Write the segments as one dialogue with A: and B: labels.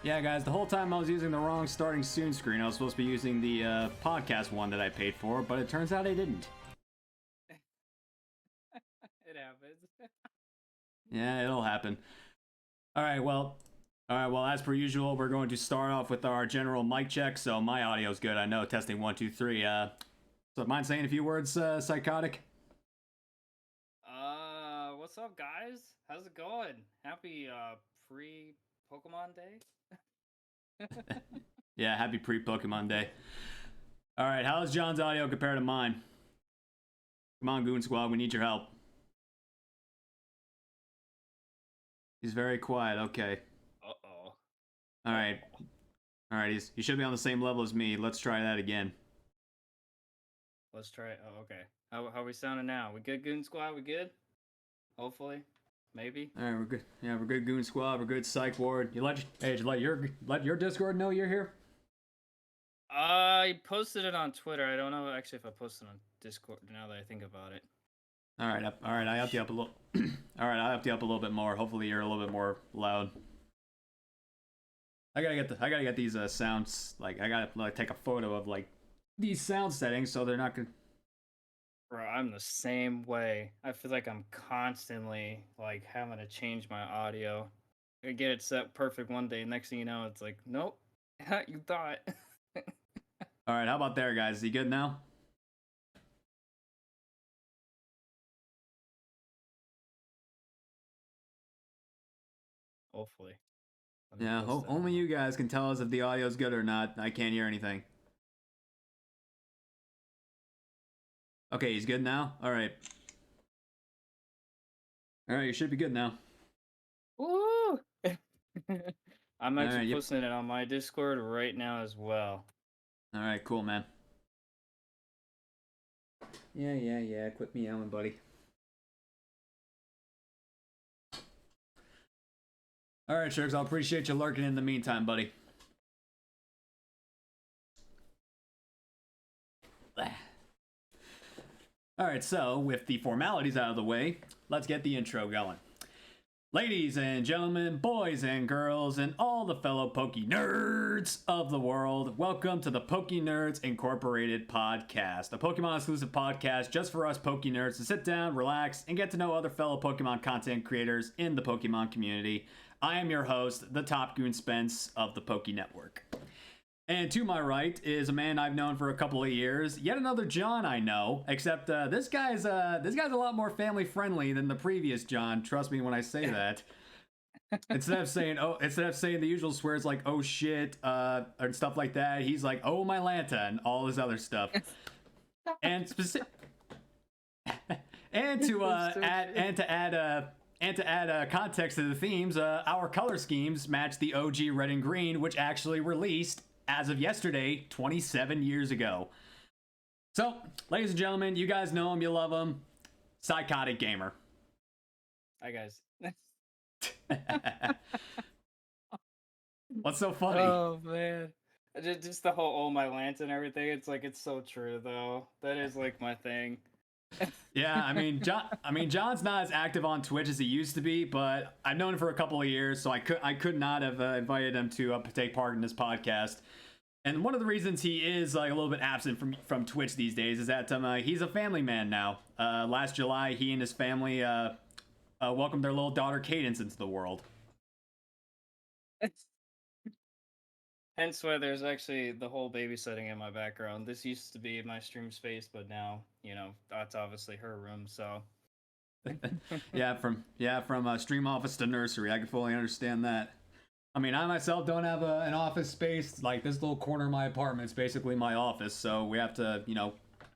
A: Yeah, guys, the whole time I was using the wrong starting soon screen. I was supposed to be using the podcast one that I paid for, but it turns out I didn't.
B: It happens.
A: Yeah, it'll happen. All right, well, as per usual, we're going to start off with our general mic check. So my audio's good. I know. Testing 1, 2, 3. So mind saying a few words, Psychotic?
B: What's up, guys? How's it going? Happy pre-Pokemon Day.
A: Yeah, happy pre-Pokemon Day. All right, how's John's audio compared to mine? Come on, Goon Squad, we need your help. He's very quiet. Okay.
B: Uh-oh.
A: All right. He should be on the same level as me. Let's try that again.
B: Let's try it. Oh, okay. How are we sounding now? We good, Goon Squad? We good? Hopefully. Maybe.
A: All right, we're good. Yeah, we're good, Goon Squad. We're good, Psych Ward. Did you let your Discord know you're here?
B: I posted it on Twitter. I don't know actually if I posted on Discord now that I think about it.
A: All right. I upped you up a little. All right, I upped you up a little bit more. Hopefully, you're a little bit more loud. I gotta get these sounds. Like, I gotta take a photo of like these sound settings so they're not gonna.
B: Bro, I'm the same way. I feel like I'm constantly like having to change my audio. I get it set perfect one day. Next thing you know, it's like, nope, you thought.
A: All right, how about there, guys? Is he good now?
B: Hopefully.
A: Yeah, only you guys can tell us if the audio's good or not. I can't hear anything. Okay, he's good now? Alright. Alright, you should be good now.
B: Woo! I'm actually
A: Yep.
B: posting it on my Discord right now as well.
A: Alright, cool, man. Yeah. Quit meowing, buddy. Alright, Shirks, I'll appreciate you lurking in the meantime, buddy. Alright, so with the formalities out of the way, let's get the intro going. Ladies and gentlemen, boys and girls, and all the fellow pokeNERDS of the world, welcome to the pokeNERDS Incorporated podcast, a Pokemon exclusive podcast just for us pokeNERDS to sit down, relax, and get to know other fellow Pokemon content creators in the Pokemon community. I am your host, the Top Goon Spence of the Poke Network. And to my right is a man I've known for a couple of years, yet another John I know, except this guy's a lot more family friendly than the previous John. Trust me when I say that. Instead of saying the usual swears like "oh shit" or stuff like that, he's like "oh my Lanta" and all this other stuff. And to add context to the themes, our color schemes match the OG red and green, which actually released as of yesterday, 27 years ago. So, ladies and gentlemen, you guys know him, you love him. sykotiikgamer.
B: Hi, guys.
A: What's so funny?
B: Oh, man. Just the whole "oh my Lance" and everything. It's like, it's so true, though. That is like my thing.
A: Yeah, John's not as active on Twitch as he used to be, but I've known him for a couple of years, so I could not have invited him to take part in this podcast. And one of the reasons he is like a little bit absent from Twitch these days is that he's a family man now. Last July, he and his family welcomed their little daughter Cadence into the world.
B: Hence why there's actually the whole babysitting in my background. This used to be my stream space, but now, that's obviously her room, so.
A: from stream office to nursery. I can fully understand that. I mean, I myself don't have an office space. Like, this little corner of my apartment is basically my office, so we have to,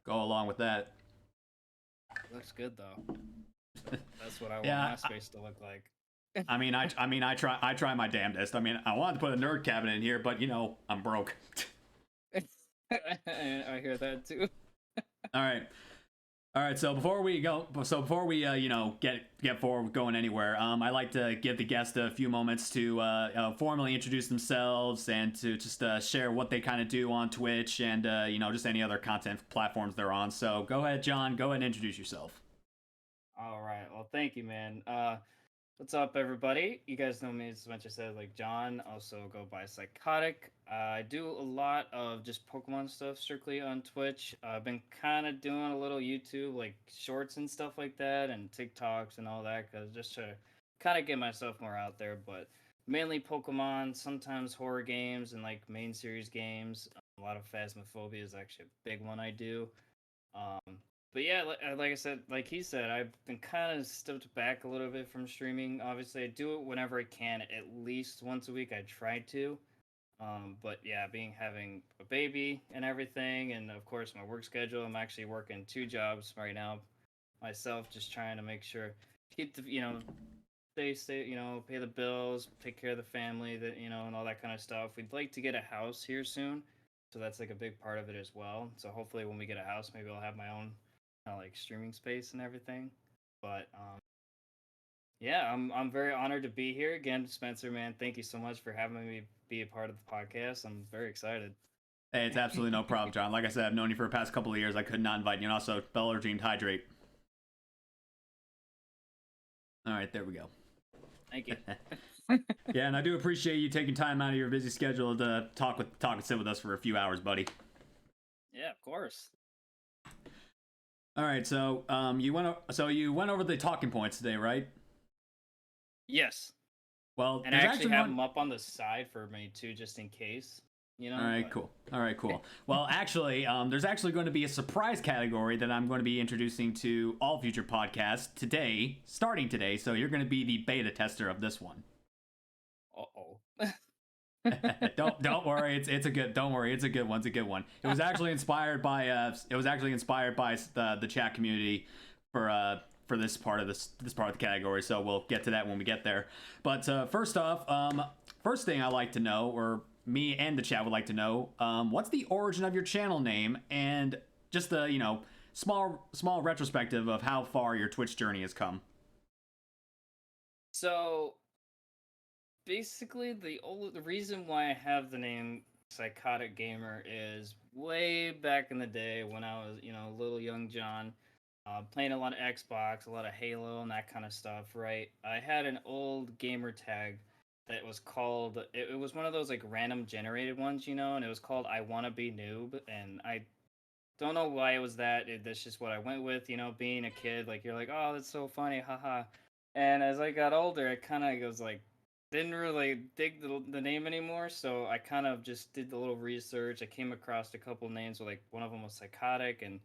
A: go along with that.
B: Looks good, though. That's what I want my space to look like.
A: I try my damnedest. I mean, I wanted to put a nerd cabinet in here, but I'm broke.
B: I hear that too.
A: All right. So before we get forward going anywhere, I like to give the guest a few moments to formally introduce themselves and to just share what they kind of do on Twitch and just any other content platforms they're on. So go ahead, John. Go ahead and introduce yourself.
B: All right. Well, thank you, man. What's up, everybody? You guys know me as much as I said, like John. Also go by Psychotic. I do a lot of just Pokemon stuff strictly on Twitch. I've been kind of doing a little YouTube, like shorts and stuff like that, and TikToks and all that, cause just to kind of get myself more out there. But mainly Pokemon, sometimes horror games and like main series games. A lot of Phasmophobia is actually a big one I do. But yeah, like I said, like he said, I've been kind of stepped back a little bit from streaming. Obviously, I do it whenever I can, at least once a week. I try to. But yeah, being having a baby and everything, and of course my work schedule. I'm actually working 2 jobs right now myself, just trying to make sure keep the stay pay the bills, take care of the family, that and all that kind of stuff. We'd like to get a house here soon, so that's like a big part of it as well. So hopefully when we get a house, maybe I'll have my own like streaming space and everything. But yeah, I'm very honored to be here again, Spencer. Man, thank you so much for having me be a part of the podcast. I'm very excited.
A: Hey, it's absolutely no problem, John. Like I said, I've known you for the past couple of years. I could not invite you. And also, Bellargene Hydrate. All right, there we go.
B: Thank you.
A: Yeah, and I do appreciate you taking time out of your busy schedule to talk and sit with us for a few hours, buddy.
B: Yeah, of course.
A: All right, so you went over the talking points today, right?
B: Yes.
A: Well,
B: and I actually have them up on the side for me too, just in case.
A: All right, cool. All right, cool. Well, actually, there's actually going to be a surprise category that I'm going to be introducing to all future podcasts today, starting today. So you're going to be the beta tester of this one.
B: Uh-oh.
A: don't worry, it's a good. Don't worry, it's a good one. It's a good one. It was actually inspired by the chat community for this part of this part of the category. So we'll get to that when we get there. But first off, first thing I like to know, or me and the chat would like to know, what's the origin of your channel name, and just the small retrospective of how far your Twitch journey has come.
B: So basically, the reason why I have the name Psychotic Gamer is way back in the day when I was a little young John. Playing a lot of Xbox, a lot of Halo, and that kind of stuff, right? I had an old gamer tag that was called, it was one of those like random generated ones, and it was called I Wanna Be Noob, and I don't know why it was that. That's just what I went with, being a kid. Like, you're like, oh, that's so funny, haha. And as I got older, it kind of was like, didn't really dig the name anymore, so I kind of just did the little research. I came across a couple names, where, like, one of them was Psychotic, and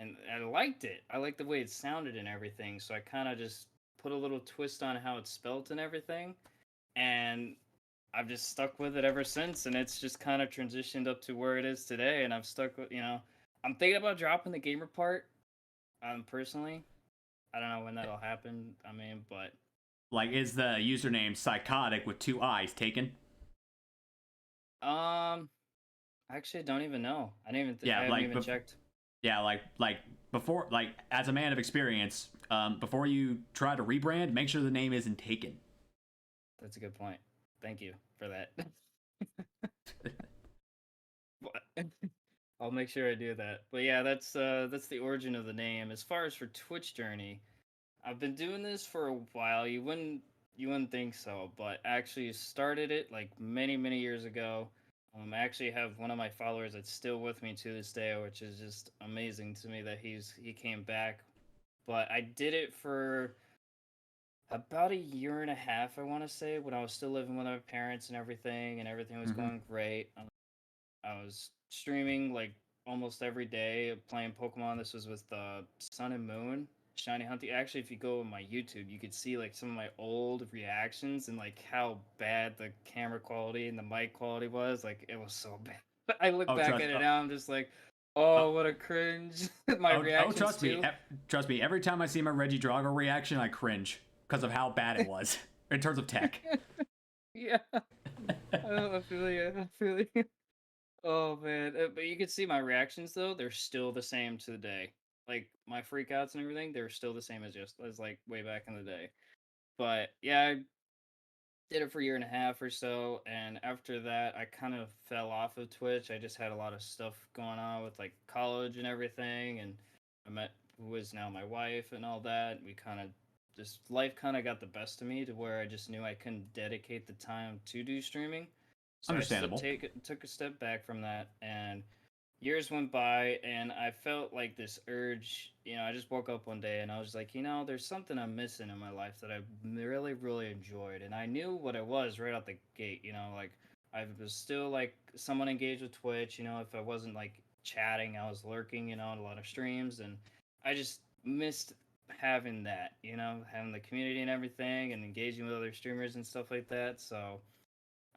B: I liked it. I liked the way it sounded and everything, so I kind of just put a little twist on how it's spelt and everything, and I've just stuck with it ever since, and it's just kind of transitioned up to where it is today, and I've stuck with, I'm thinking about dropping the gamer part, personally. I don't know when that'll happen, but...
A: Like, is the username Psychotic with 2 eyes taken?
B: Actually, I don't even know. I haven't even checked.
A: Yeah, like before, like as a man of experience, before you try to rebrand, make sure the name isn't taken.
B: That's a good point. Thank you for that. I'll make sure I do that. But yeah, that's the origin of the name. As far as for Twitch journey, I've been doing this for a while. You wouldn't think so, but actually started it like many years ago. I actually have one of my followers that's still with me to this day, which is just amazing to me that he came back. But I did it for about a year and a half, I want to say, when I was still living with my parents and everything was going great. I was streaming like almost every day, playing Pokemon. This was with Sun and Moon, Shiny Hunting. Actually, if you go on my YouTube, you could see like some of my old reactions and like how bad the camera quality and the mic quality was. Like, it was so bad. I look back at it now, I'm just like, oh, what a cringe. My reactions
A: trust
B: too.
A: Trust me. Every time I see my Regidrago reaction, I cringe because of how bad it was in terms of tech.
B: Yeah. I feel you. Oh man, but you can see my reactions though; they're still the same to the day. Like my freakouts and everything, they're still the same as like way back in the day. But yeah, I did it for a year and a half or so, and after that, I kind of fell off of Twitch. I just had a lot of stuff going on with like college and everything, and I met who is now my wife and all that. We kind of just life kind of got the best of me to where I just knew I couldn't dedicate the time to do streaming. So
A: Understandable.
B: took a step back from that, and years went by, and I felt like this urge. I just woke up one day and I was like, there's something I'm missing in my life that I really, really enjoyed, and I knew what it was right out the gate. Like I was still like someone engaged with Twitch. If I wasn't like chatting, I was lurking. In a lot of streams, and I just missed having that. Having the community and everything, and engaging with other streamers and stuff like that. So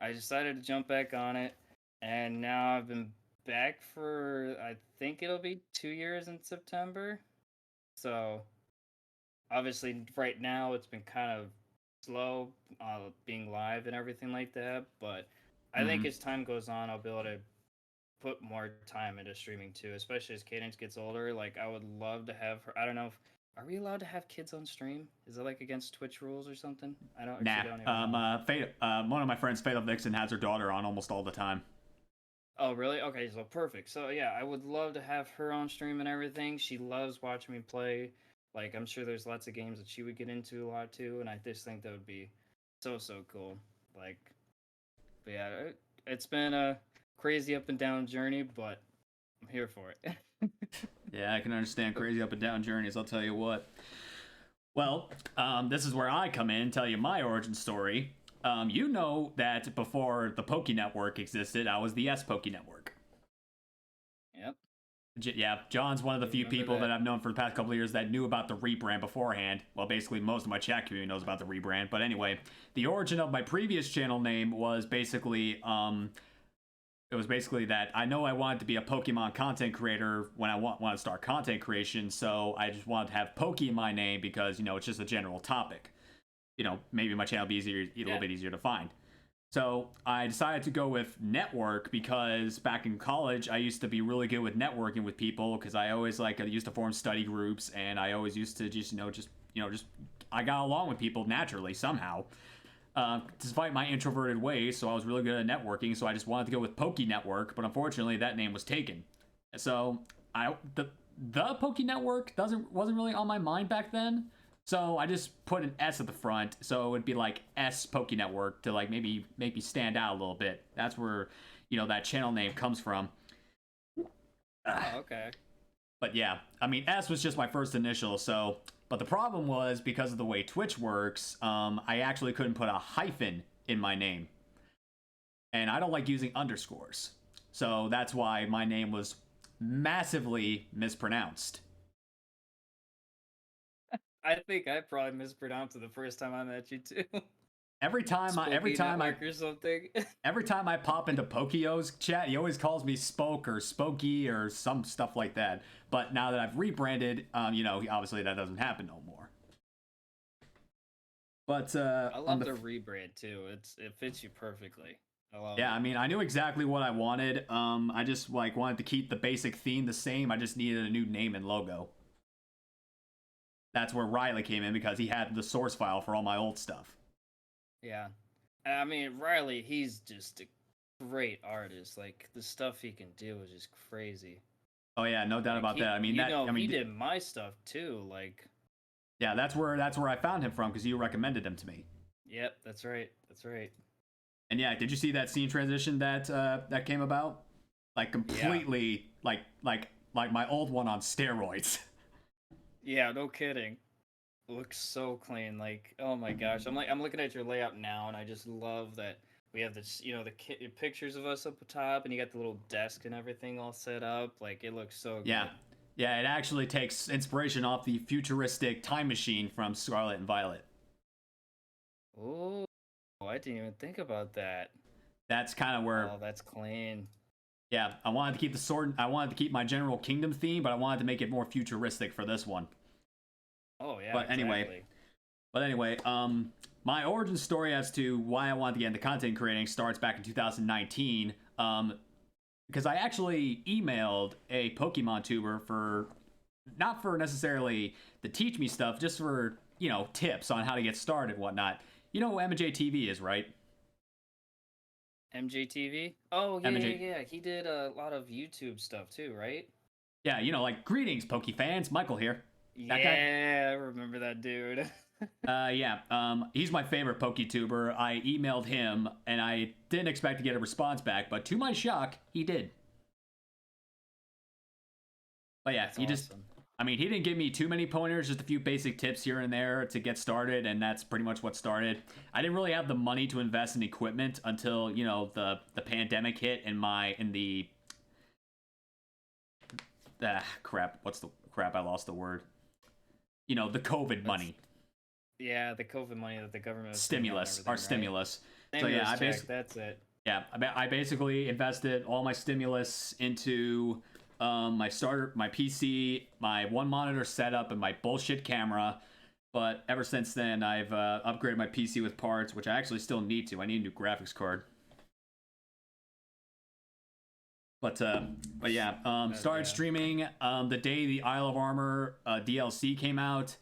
B: I decided to jump back on it, and now I've been back for I think it'll be 2 years in September. So obviously, right now it's been kind of slow being live and everything like that. But I think
A: Hmm.
B: as time goes on, I'll be able to put more time into streaming too, especially as Cadence gets older. Like I would love to have her. I don't know if are we allowed to have kids on stream? Is it like against Twitch rules or something? I don't
A: Nah.
B: actually don't even know.
A: One of my friends, Fatal Vixen, has her daughter on almost all the time.
B: Oh, really? Okay, so perfect. So yeah, I would love to have her on stream and everything. She loves watching me play. Like I'm sure there's lots of games that she would get into a lot too, and I just think that would be so cool. Like, but yeah, it's been a crazy up and down journey, but I'm here for it.
A: Yeah, I can understand crazy up and down journeys. I'll tell you what. Well, this is where I come in, tell you my origin story. You know that before the Poké Network existed, I was the Poké Network.
B: Yep,
A: Yeah, John's one of the
B: I
A: few
B: remember
A: people that
B: that.
A: I've known for the past couple of years that knew about the rebrand beforehand. Well, basically, most of my chat community knows about the rebrand. But anyway, the origin of my previous channel name was basically it was basically that I know I wanted to be a Pokemon content creator when I want to start content creation, so I just wanted to have Poké in my name because it's just a general topic. Maybe my channel would be a little
B: Yeah.
A: bit easier to find. So I decided to go with network because back in college I used to be really good with networking with people because I always I used to form study groups and I always used to just I got along with people naturally somehow. Despite my introverted ways, so I was really good at networking. So I just wanted to go with Poké Network, but unfortunately that name was taken. So the Poké Network wasn't really on my mind back then. So I just put an S at the front, so it would be like S Poké Network to maybe make me stand out a little bit. That's where that channel name comes from.
B: Oh, okay.
A: But yeah, I mean S was just my first initial, so but the problem was because of the way Twitch works, I actually couldn't put a hyphen in my name, and I don't like using underscores, so that's why my name was massively mispronounced.
B: I think I probably mispronounced it the first time I met you too.
A: Every time I every
B: Spooky
A: time I
B: Network or something.
A: every time I pop into Pokio's chat, he always calls me Spoke or Spokey or some stuff like that. But now that I've rebranded, obviously that doesn't happen no more. But
B: I
A: on
B: love
A: the
B: the rebrand too. It fits you perfectly. I love
A: Yeah,
B: it.
A: I mean, I knew exactly what I wanted. I just wanted to keep the basic theme the same. I just needed a new name and logo. That's where Riley came in because he had the source file for all my old stuff.
B: Yeah. I mean, Riley, he's just a great artist. Like the stuff he can do is just crazy.
A: Oh yeah, no doubt
B: Like
A: about that. I mean
B: he did my stuff too. Like,
A: yeah, that's where I found him from because you recommended him to me.
B: yep, that's right. That's right.
A: And yeah, did you see that scene transition that came about? Like
B: Yeah.
A: completely like my old one on steroids.
B: Yeah, no kidding. Looks so clean. Like, oh my gosh. I'm looking at your layout now, and I just love that we have this, the pictures of us up the top, and you got the little desk and everything all set up. Like, it looks so
A: Yeah.
B: good.
A: Yeah, it actually takes inspiration off the futuristic time machine from Scarlet and Violet.
B: Oh, I didn't even think about that.
A: That's kind of where
B: Oh, that's clean.
A: yeah, I wanted to keep the sword. I wanted to keep my General Kingdom theme, but I wanted to make it more futuristic for this one.
B: Oh yeah,
A: But anyway,
B: exactly.
A: my origin story as to why I wanted to get into content creating starts back in 2019. Because I actually emailed a Pokemon tuber for not for necessarily to teach me stuff, just for tips on how to get started and whatnot. You know who MJ TV is, right?
B: MJTV? Oh yeah, yeah,
A: MJ,
B: yeah. He did a lot of YouTube stuff too, right?
A: yeah, like greetings, Poke fans. Michael here. That guy.
B: Yeah, I remember that dude.
A: Yeah, he's my favorite PokeTuber. I emailed him and I didn't expect to get a response back, but to my shock, he did. But yeah,
B: That's
A: he just,
B: awesome.
A: I mean, he didn't give me too many pointers, just a few basic tips here and there to get started, and that's pretty much what started. I didn't really have the money to invest in equipment until, you know, the pandemic hit and crap, what's the crap? I lost the word. You know, the COVID
B: That's
A: money.
B: yeah, the COVID money that the government was putting out and
A: Stimulus, our
B: everything, right?
A: stimulus. So yeah,
B: Stimulus check, that's it.
A: I basically invested all my stimulus into my PC, my one monitor setup, and my bullshit camera. But ever since then, I've upgraded my PC with parts, which I actually still need to. I need a new graphics card. But yeah, started
B: Yeah.
A: streaming the day the Isle of Armor DLC came out,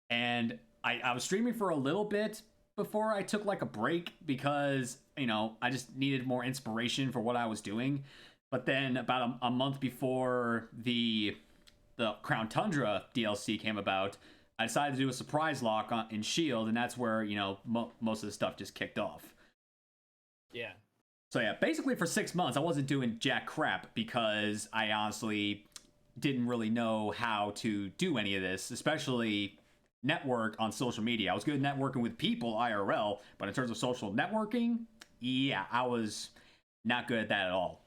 A: and I was streaming for a little bit before I took like a break because you know I just needed more inspiration for what I was doing. But then about a month before the Crown Tundra DLC came about, I decided to do a surprise lock in Shield, and that's where you know most of the stuff just kicked off.
B: Yeah.
A: So yeah, basically for 6 months I wasn't doing jack crap because I honestly didn't really know how to do any of this, especially network on social media. I was good at networking with people IRL, but in terms of social networking, yeah, I was not good at that at all.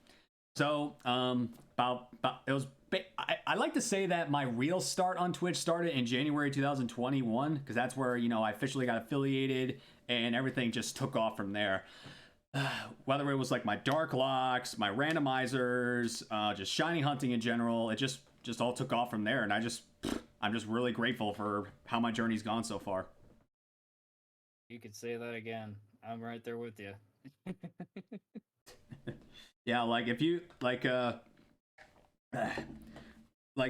A: So about it was. I like to say that my real start on Twitch started in January 2021 because that's where you know I officially got affiliated and everything just took off from there. Whether it was like my dark locks, my randomizers, just shiny hunting in general, it just all took off from there, and I'm just really grateful for how my journey's gone so far.
B: You could say that again. I'm right there with you.
A: Yeah, like if you like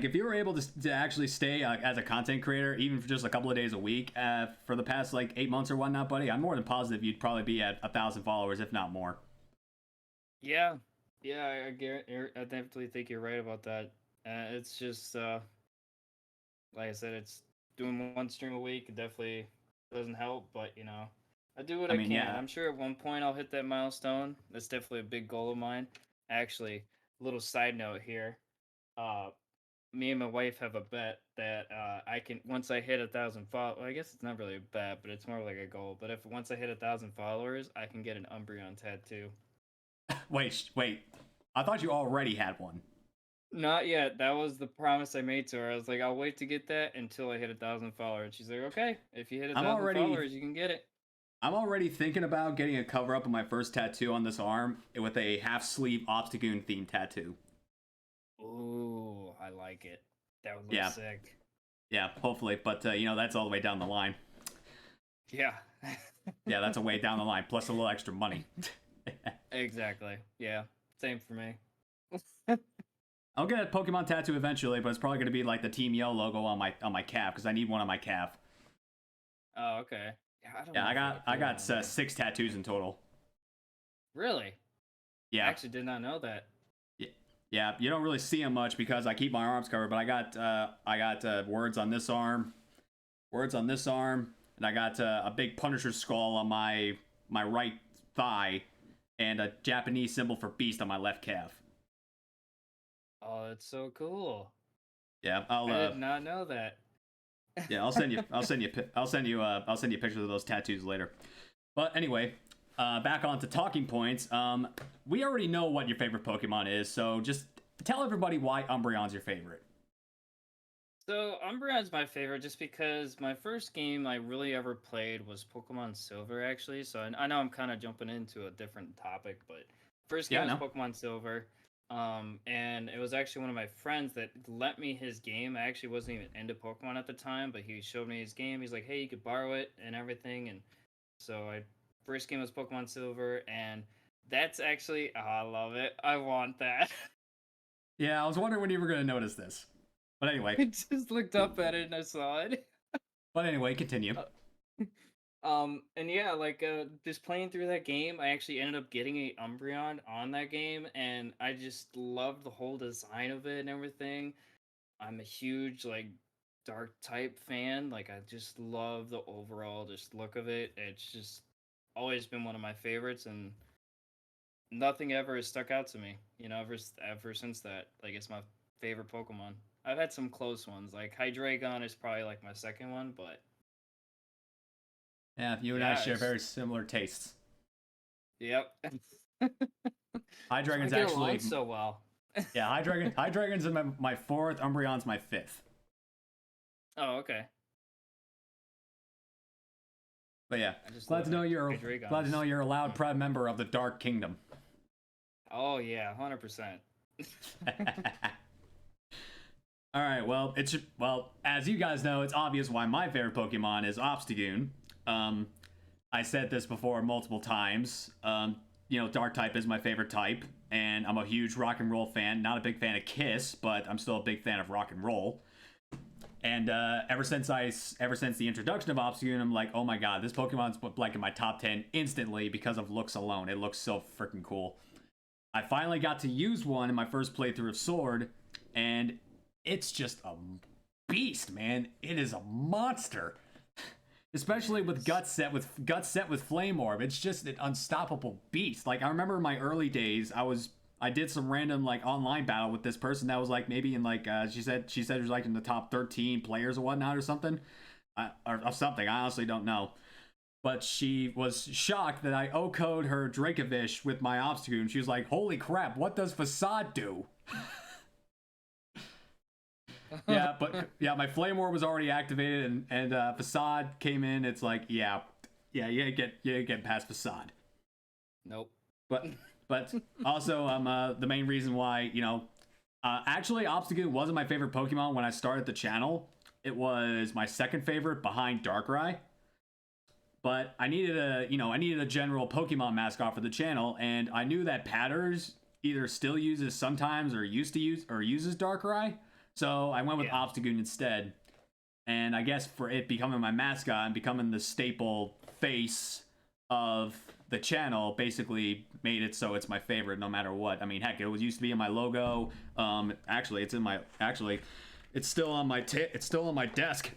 A: if you were able to actually stay as a content creator even for just a couple of days a week for the past like 8 months or whatnot, buddy, I'm more than positive you'd probably be at 1,000 followers, if not more.
B: Yeah. Yeah, I definitely think you're right about that. It's just like I said, it's doing one stream a week. It definitely doesn't help, but you know, I do what
A: I
B: I
A: mean,
B: can.
A: yeah.
B: I'm sure at one point I'll hit that milestone. That's definitely a big goal of mine. Actually, little side note here. Uh, Me and my wife have a bet that I can once I hit 1,000 followers. Well, I guess it's not really a bet, but it's more like a goal. But if once I hit 1,000 followers, I can get an Umbreon tattoo.
A: Wait, I thought you already had one.
B: Not yet. That was the promise I made to her. I was like, I'll wait to get that until I hit 1,000 followers. She's like, okay, if you hit a
A: i'm
B: thousand
A: already
B: followers, you can get it.
A: I'm already thinking about getting a cover up of my first tattoo on this arm with a half sleeve Obstagoon themed tattoo.
B: Ooh, I like it. That would look
A: Yeah,
B: sick.
A: yeah, hopefully, but you know that's all the way down the line.
B: Yeah.
A: Yeah, that's a way down the line, plus a little extra money.
B: Exactly. Yeah. Same for me.
A: I'll get a Pokemon tattoo eventually, but it's probably going to be like the Team Yell logo on my calf because I need one on my calf.
B: Oh, okay. Yeah, I don't
A: Yeah,
B: know if I could
A: I
B: put one
A: got
B: on there.
A: 6 tattoos in total.
B: Really? I
A: Yeah,
B: actually did not know that.
A: yeah, yeah. You don't really see them much because I keep my arms covered, but I got words on this arm, words on this arm, and I got a big Punisher skull on my right thigh, and a Japanese symbol for beast on my left calf.
B: Oh, that's so cool.
A: Yeah,
B: I did not know that.
A: yeah, I'll send you pictures of those tattoos later. But anyway, back on to talking points. We already know what your favorite Pokemon is, so just tell everybody why Umbreon's your favorite.
B: So Umbreon's my favorite just because my first game I really ever played was Pokemon Silver actually. So I know I'm kind of jumping into a different topic, but first game
A: Yeah,
B: was
A: no.
B: Pokemon Silver. And it was actually one of my friends that lent me his game. I actually wasn't even into Pokemon at the time, but he showed me his game. He's like, "Hey, you could borrow it and everything." And so I first game was Pokemon Silver, and that's actually oh, I love it. I want that.
A: Yeah, I was wondering when you were gonna notice this. But anyway,
B: I just looked up at it and I saw it.
A: continue.
B: And yeah, like just playing through that game, I actually ended up getting a Umbreon on that game, and I just loved the whole design of it and everything. I'm a huge like dark type fan. Like I just love the overall just look of it. It's just always been one of my favorites, and nothing ever has stuck out to me. You know, ever since that. Like it's my favorite Pokemon. I've had some close ones. Like Hydreigon is probably like my second one, but
A: Yeah, you and I
B: yeah,
A: share
B: it's
A: very similar tastes.
B: yep. I
A: Hydreigon's
B: get along
A: actually,
B: so well.
A: yeah, Hydreigon's in my fourth, Umbreon's my fifth.
B: Oh, okay.
A: But yeah,
B: I just
A: glad
B: love
A: to know
B: Hydreigons.
A: you're a loud, proud member of the Dark Kingdom.
B: Oh yeah, 100%.
A: All right, well, as you guys know, it's obvious why my favorite Pokemon is Obstagoon. I said this before multiple times. You know, Dark type is my favorite type, and I'm a huge rock and roll fan. Not a big fan of Kiss, but I'm still a big fan of rock and roll. And ever since the introduction of Obstagoon, I'm like, oh my god, this Pokemon's like in my top 10 instantly because of looks alone. It looks so freaking cool. I finally got to use one in my first playthrough of Sword, and it's just a beast, man. It is a monster. Especially with guts set with Flame Orb. It's just an unstoppable beast. Like I remember in my early days, I did some random like online battle with this person that was like maybe in like she said it was like in the top 13 players or whatnot or something. Or something. I honestly don't know. But she was shocked that I O-code her Dracovish with my Obstagoon. She was like, holy crap, what does Facade do? Yeah, but yeah, my Flame Orb was already activated, and Facade came in. It's like, yeah, you get past Facade.
B: Nope.
A: But also, the main reason why, you know, actually Obstagoon wasn't my favorite Pokemon when I started the channel. It was my second favorite behind Darkrai. But I needed a general Pokemon mascot for the channel, and I knew that Patters either still uses sometimes or uses Darkrai. So I went with Obstagoon instead. And I guess for it becoming my mascot and becoming the staple face of the channel basically made it so it's my favorite no matter what. I mean, heck, it was used to be in my logo. It's still on my desk.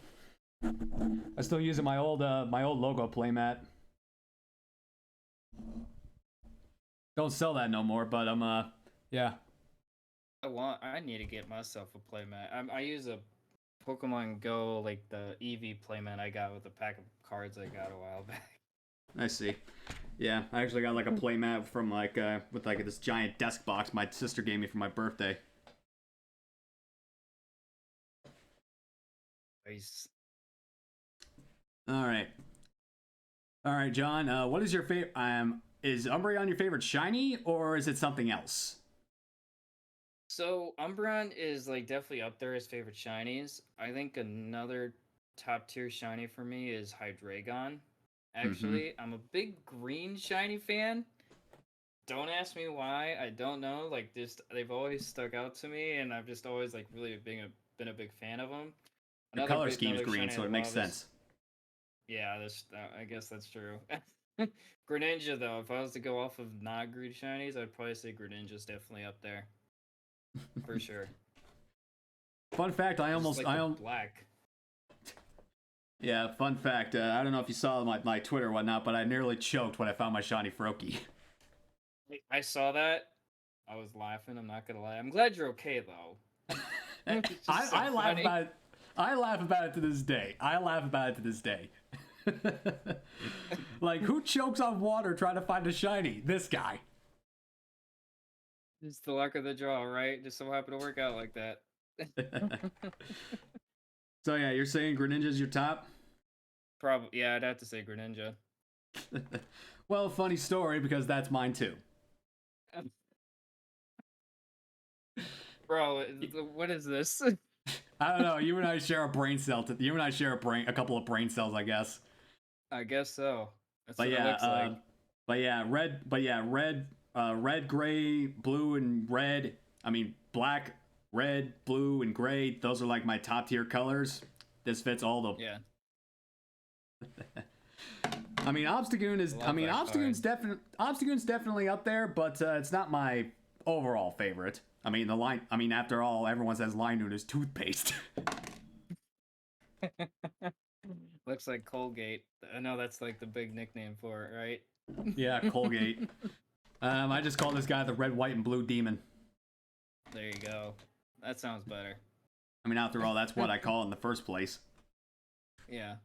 A: I still using my old logo playmat. Don't sell that no more, but yeah.
B: I need to get myself a playmat. I use a Pokemon Go, like the EV playmat I got with a pack of cards I got a while back.
A: I see. Yeah, I actually got like a playmat from like with like this giant desk box my sister gave me for my birthday.
B: Nice.
A: All right, John. What is your favorite? Is Umbreon your favorite shiny, or is it something else?
B: So Umbreon is like definitely up there as favorite shinies. I think another top tier shiny for me is Hydreigon. Actually, I'm a big green shiny fan. Don't ask me why. I don't know. Like just they've always stuck out to me, and I've just always like really been a big fan of them.
A: The color scheme's green, so it makes sense.
B: Yeah, I guess that's true. Greninja though, if I was to go off of not green shinies, I'd probably say Greninja's definitely up there. For sure.
A: Fun fact, I almost
B: black.
A: Yeah, fun fact. I don't know if you saw my Twitter or whatnot, but I nearly choked when I found my shiny Froakie.
B: I saw that. I was laughing. I'm not gonna lie. I'm glad you're okay though.
A: I laugh about it. I laugh about it to this day. Like, who chokes on water trying to find a shiny? This guy.
B: It's the luck of the draw, right? Just so happened to work out like that.
A: So yeah, you're saying Greninja's your top?
B: Probably, yeah. I'd have to say Greninja.
A: Well, funny story because that's mine too.
B: Bro, what is this?
A: I don't know. You and I share a brain cell. A couple of brain cells, I guess.
B: I guess so. That's what it looks like.
A: Red, gray, blue, and red. I mean, black, red, blue, and gray. Those are like my top tier colors. This fits all of them.
B: Yeah.
A: I mean, Obstagoon's definitely up there, but it's not my overall favorite. I mean, after all, everyone says Line Noon is toothpaste.
B: Looks like Colgate. I know that's like the big nickname for it, right?
A: Yeah, Colgate. I just call this guy the red, white, and blue demon.
B: There you go. That sounds better.
A: I mean, after all, that's what I call it in the first place.
B: Yeah.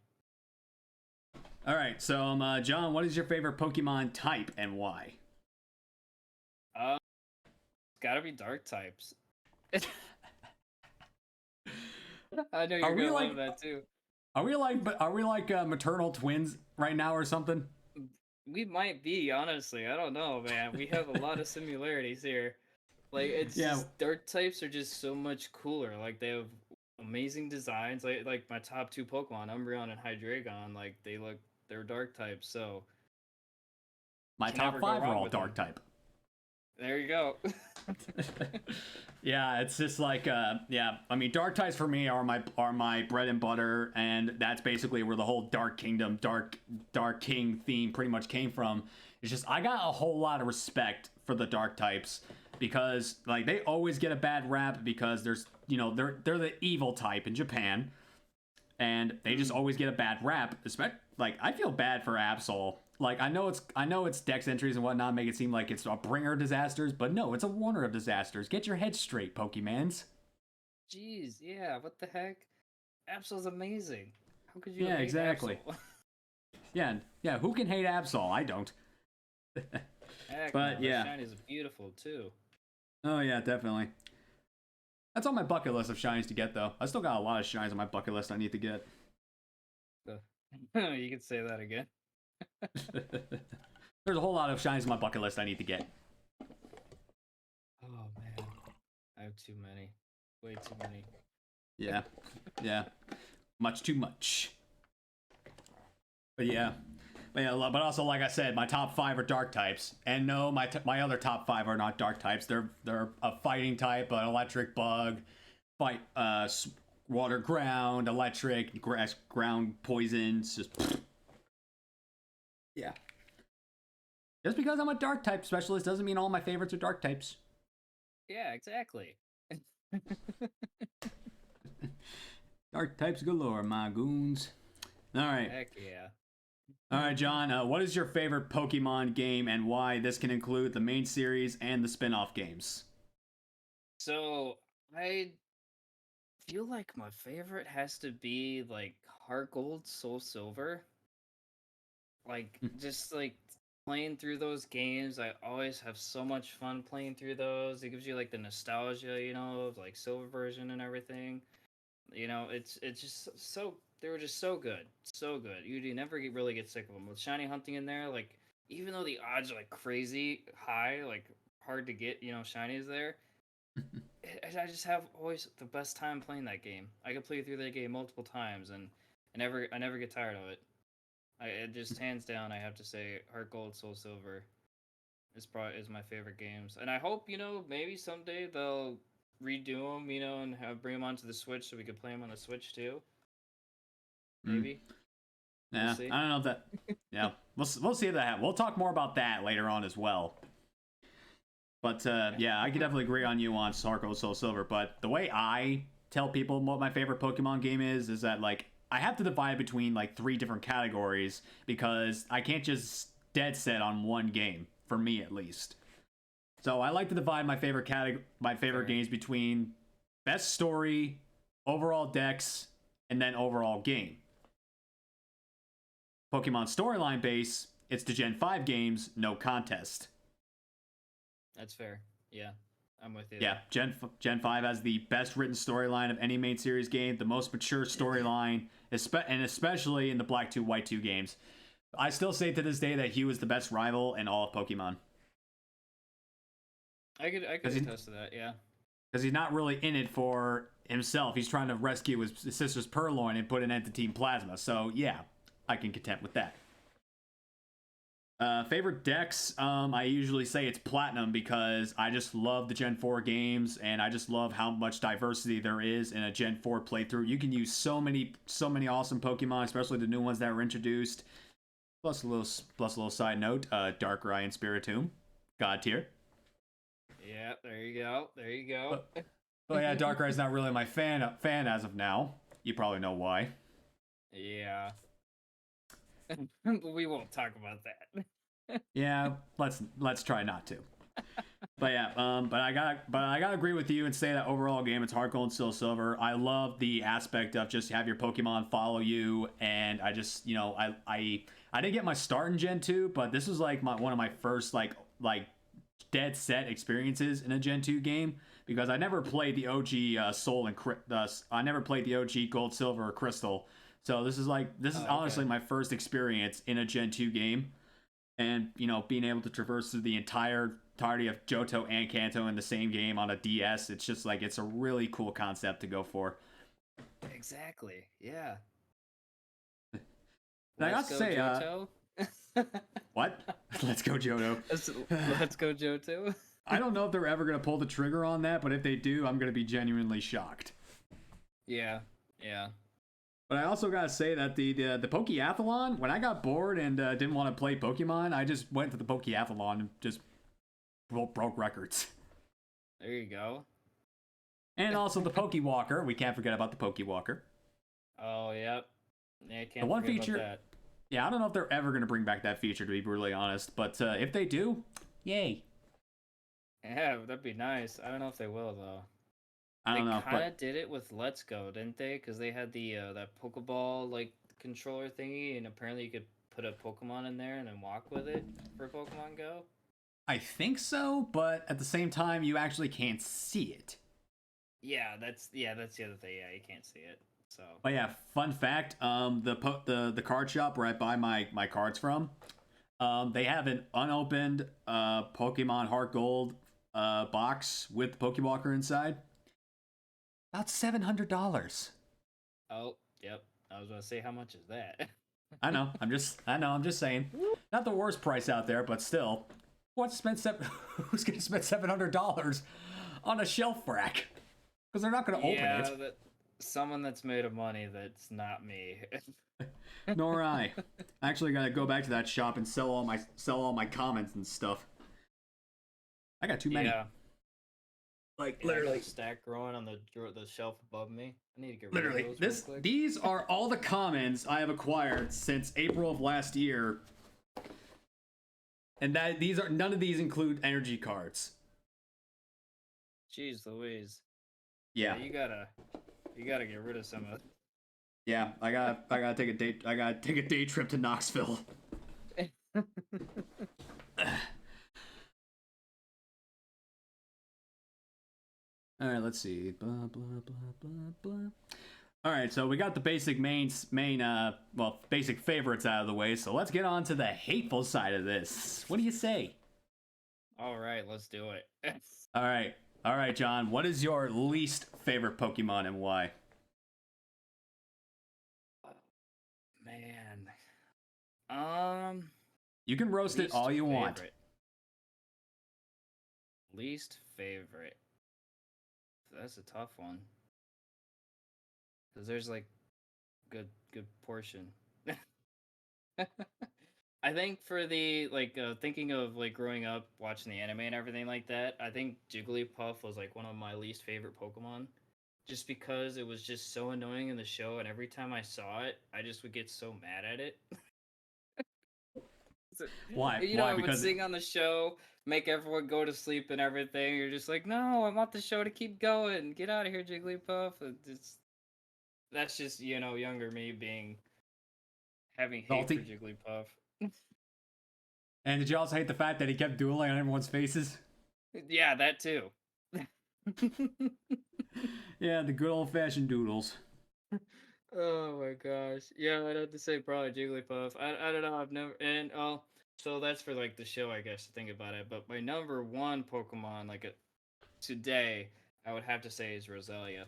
A: All right, so John, what is your favorite Pokemon type and why?
B: Gotta be dark types. I know
A: Are
B: you're
A: we
B: gonna
A: like-
B: love that too.
A: Are we like maternal twins right now or something?
B: We might be, honestly. I don't know, man. We have a lot of similarities here. Like, it's
A: Yeah.
B: just dark types are just so much cooler. Like, they have amazing designs. Like my top two Pokemon, Umbreon and Hydreigon, like they're dark types. So
A: My
B: can
A: top
B: never go
A: 5 are
B: wrong
A: all
B: with
A: dark
B: them.
A: type.
B: There you go.
A: Yeah, it's just like yeah. I mean, dark types for me are my bread and butter, and that's basically where the whole Dark Kingdom, Dark King theme pretty much came from. It's just I got a whole lot of respect for the dark types because like they always get a bad rap because there's they're the evil type in Japan, and they just always get a bad rap. Like I feel bad for Absol. Like I know it's Dex entries and whatnot make it seem like it's a bringer of disasters, but no, it's a warner of disasters. Get your head straight, Pokemans.
B: Jeez, yeah. What the heck? Absol's amazing. How could you
A: Yeah,
B: hate
A: exactly.
B: Absol?
A: Yeah. Who can hate Absol? I don't.
B: Heck
A: But,
B: no,
A: yeah.
B: the shinies are beautiful too.
A: Oh yeah, definitely. That's on my bucket list of shinies to get though. I still got a lot of shinies on my bucket list I need to get.
B: You could say that again.
A: There's a whole lot of shinies on my bucket list I need to get.
B: Oh man, I have too many. Way too many.
A: Yeah. Yeah. Much too much. But yeah. But also like I said, my top 5 are dark types, and no, my other top 5 are not dark types. They're a fighting type, an electric bug, water, ground, electric, grass, ground, poisons. Just yeah. Just because I'm a dark type specialist doesn't mean all my favorites are dark types.
B: Yeah, exactly.
A: Dark types galore, my goons. All right.
B: Heck yeah.
A: All right, John, what is your favorite Pokemon game and why? This can include the main series and the spin-off games.
B: So I feel like my favorite has to be like Heart Gold, Soul Silver. Like just like playing through those games, I always have so much fun playing through those. It gives you like the nostalgia, of like silver version and everything. It's just so they were just so good, so good. You never really get sick of them with shiny hunting in there. Like even though the odds are like crazy high, like hard to get, shinies there. I just have always the best time playing that game. I could play through that game multiple times, and I never get tired of it. It just hands down, I have to say, Heart Gold, Soul Silver is my favorite games, and I hope maybe someday they'll redo them, and bring them onto the Switch so we could play them on the Switch too. Maybe.
A: Yeah,
B: We'll see.
A: I don't know if that. Yeah, we'll see if that happens. We'll talk more about that later on as well. But yeah, I can definitely agree on you on Heart Gold, Soul Silver. But the way I tell people what my favorite Pokemon game is that like I have to divide between like 3 different categories because I can't just dead set on one game for me at least. So I like to divide my favorite games between best story, overall dex, and then overall game. Pokemon storyline base, it's the Gen 5 games, no contest.
B: That's fair. Yeah, I'm with you.
A: Yeah, Gen 5 has the best written storyline of any main series game, the most mature storyline, and especially in the Black 2, White 2 games. I still say to this day that Hugh is the best rival in all of Pokemon.
B: I could attest to that, yeah.
A: Because he's not really in it for himself. He's trying to rescue his sister's Purloin and put an end to Team Plasma. So, yeah, I can contend with that. Favorite decks, I usually say it's Platinum because I just love the Gen 4 games and I just love how much diversity there is in a Gen 4 playthrough. You can use so many awesome Pokemon, especially the new ones that were introduced. Plus a little side note, Darkrai and Spiritomb, God tier.
B: Yeah, there you go. There you go.
A: But yeah, Darkrai's not really my fan as of now. You probably know why.
B: Yeah. But we won't talk about that.
A: Yeah, let's try not to. But yeah, but I gotta agree with you and say that overall game, it's Heart Gold and Soul Silver. I love the aspect of just have your Pokemon follow you, and I just I didn't get my start in Gen 2, but this was like one of my first like dead set experiences in a Gen 2 game because I never played the OG Soul and I never played the OG Gold, Silver, or Crystal. So this is honestly my first experience in a Gen 2 game, and being able to traverse through the entirety of Johto and Kanto in the same game on a DS, it's just like it's a really cool concept to go for.
B: Exactly. Yeah.
A: I gotta say,
B: Johto.
A: What? Let's go Johto.
B: Let's go Johto.
A: I don't know if they're ever gonna pull the trigger on that, but if they do, I'm gonna be genuinely shocked.
B: Yeah. Yeah.
A: But I also gotta say that the Pokeathlon, when I got bored and didn't want to play Pokemon, I just went to the Pokeathlon and just broke records.
B: There you go.
A: And also the Pokewalker. We can't forget about the Pokewalker.
B: Oh, yep. Yeah, can't
A: the one
B: forget
A: feature.
B: About that.
A: Yeah, I don't know if they're ever going to bring back that feature, to be brutally honest. But if they do, yay.
B: Yeah, that'd be nice. I don't know if they will, though.
A: I don't know.
B: They kind of did it with Let's Go, didn't they? Because they had the that Pokeball like controller thingy, and apparently you could put a Pokemon in there and then walk with it for Pokemon Go.
A: I think so, but at the same time, you actually can't see it.
B: Yeah, that's the other thing. Yeah, you can't see it. So.
A: But yeah, fun fact: the card shop where I buy my cards from, they have an unopened Pokemon Heart Gold box with the Pokewalker inside. About $700.
B: Oh, yep. I was gonna say, how much is that?
A: I know. I'm just saying. Not the worst price out there, but still, who's gonna spend $700 on a shelf rack? Because they're not gonna open it.
B: Yeah, someone that's made of money. That's not me.
A: Nor I. I actually gotta go back to that shop and sell all my comments and stuff. I got too many.
B: Yeah.
A: Like
B: literally, stack growing on the shelf above me. I need to get rid of those.
A: These are all the commons I have acquired since April of last year, and none of these include energy cards.
B: Jeez Louise.
A: Yeah.
B: You gotta get rid of some of it.
A: Yeah, I gotta take a day trip to Knoxville. All right, let's see. Blah blah blah blah blah. All right, so we got the basic basic favorites out of the way. So let's get on to the hateful side of this. What do you say?
B: All right, let's do it.
A: All right, John. What is your least favorite Pokemon and why?
B: Man,
A: you can roast it all you want.
B: Least favorite. That's a tough one. Because there's like good portion. I think for the thinking of like growing up watching the anime and everything like that, I think Jigglypuff was like one of my least favorite Pokemon. Just because it was just so annoying in the show, and every time I saw it, I just would get so mad at it.
A: Why?
B: I would sing on the show, make everyone go to sleep and everything. You're just like, no, I want the show to keep going. Get out of here, Jigglypuff. That's just, younger me having hate for Jigglypuff.
A: And did you also hate the fact that he kept dueling on everyone's faces?
B: Yeah, that too.
A: Yeah, the good old-fashioned doodles.
B: Oh my gosh. Yeah, I'd have to say probably Jigglypuff. I don't know, I've never so that's for like the show, I guess, to think about it. But my number one Pokemon today, I would have to say is Roselia.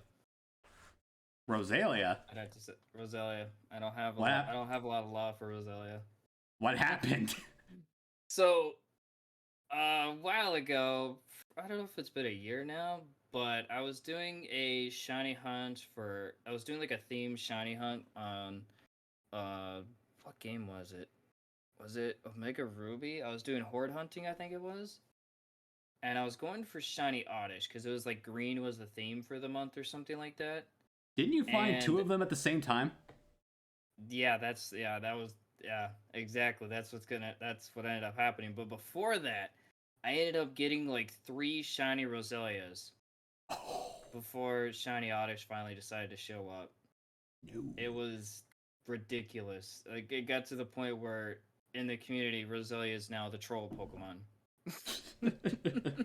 A: Roselia?
B: I'd have to say Roselia. I don't have a lot of love for Roselia.
A: What happened?
B: So a while ago, I don't know if it's been a year now, but I was doing a shiny hunt I was doing like a themed shiny hunt on what game was it? Was it Omega Ruby? I was doing horde hunting, I think it was. And I was going for shiny Oddish because it was like green was the theme for the month or something like that.
A: Didn't you find two of them at the same time?
B: Yeah, that was exactly. That's what ended up happening. But before that, I ended up getting like 3 shiny Roselias before shiny Oddish finally decided to show up.
A: No.
B: It was ridiculous. Like it got to the point where in the community, Roselia is now the troll Pokemon.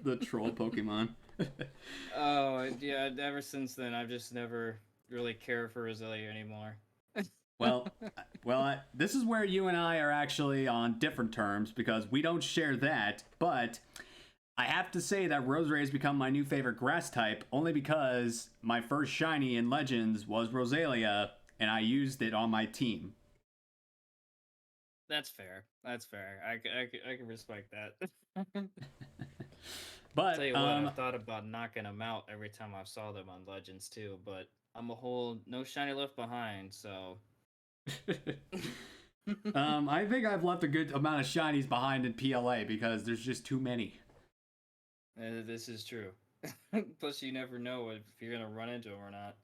A: The troll Pokemon.
B: Oh yeah, ever since then I've just never really cared for Roselia anymore.
A: Well, this is where you and I are actually on different terms because we don't share that. But I have to say that Roserade has become my new favorite grass type only because my first shiny in Legends was Roselia, and I used it on my team.
B: That's fair. That's fair. I can respect that. Tell
A: But
B: you what, I've thought about knocking them out every time I saw them on Legends too, but I'm a whole no shiny left behind, so.
A: I think I've left a good amount of shinies behind in PLA because there's just too many.
B: This is true. Plus, you never know if you're gonna run into them or not.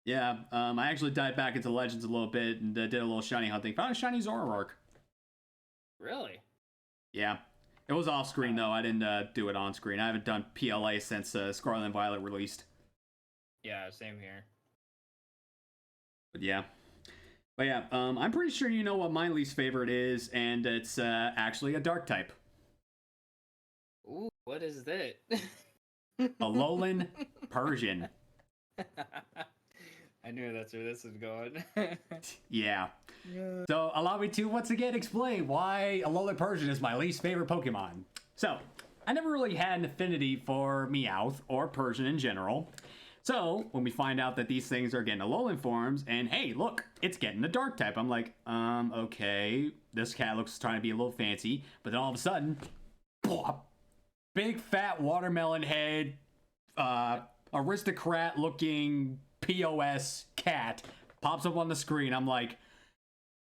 A: Yeah, I actually dived back into Legends a little bit and did a little shiny hunting. Found a shiny Zoroark.
B: Really?
A: Yeah. It was off screen though. I didn't do it on screen. I haven't done PLA since Scarlet and Violet released.
B: Yeah, same here.
A: But yeah. I'm pretty sure you know what my least favorite is, and it's actually a dark type.
B: Ooh, what is that?
A: Alolan Persian.
B: I knew that's where this was going.
A: Yeah. So allow me to once again explain why Alolan Persian is my least favorite Pokemon. So, I never really had an affinity for Meowth or Persian in general. So, when we find out that these things are getting Alolan forms, and hey, look, it's getting a dark type, I'm like, okay, this cat looks trying to be a little fancy, but then all of a sudden, plop, big fat watermelon head, aristocrat looking POS cat pops up on the screen. I'm like,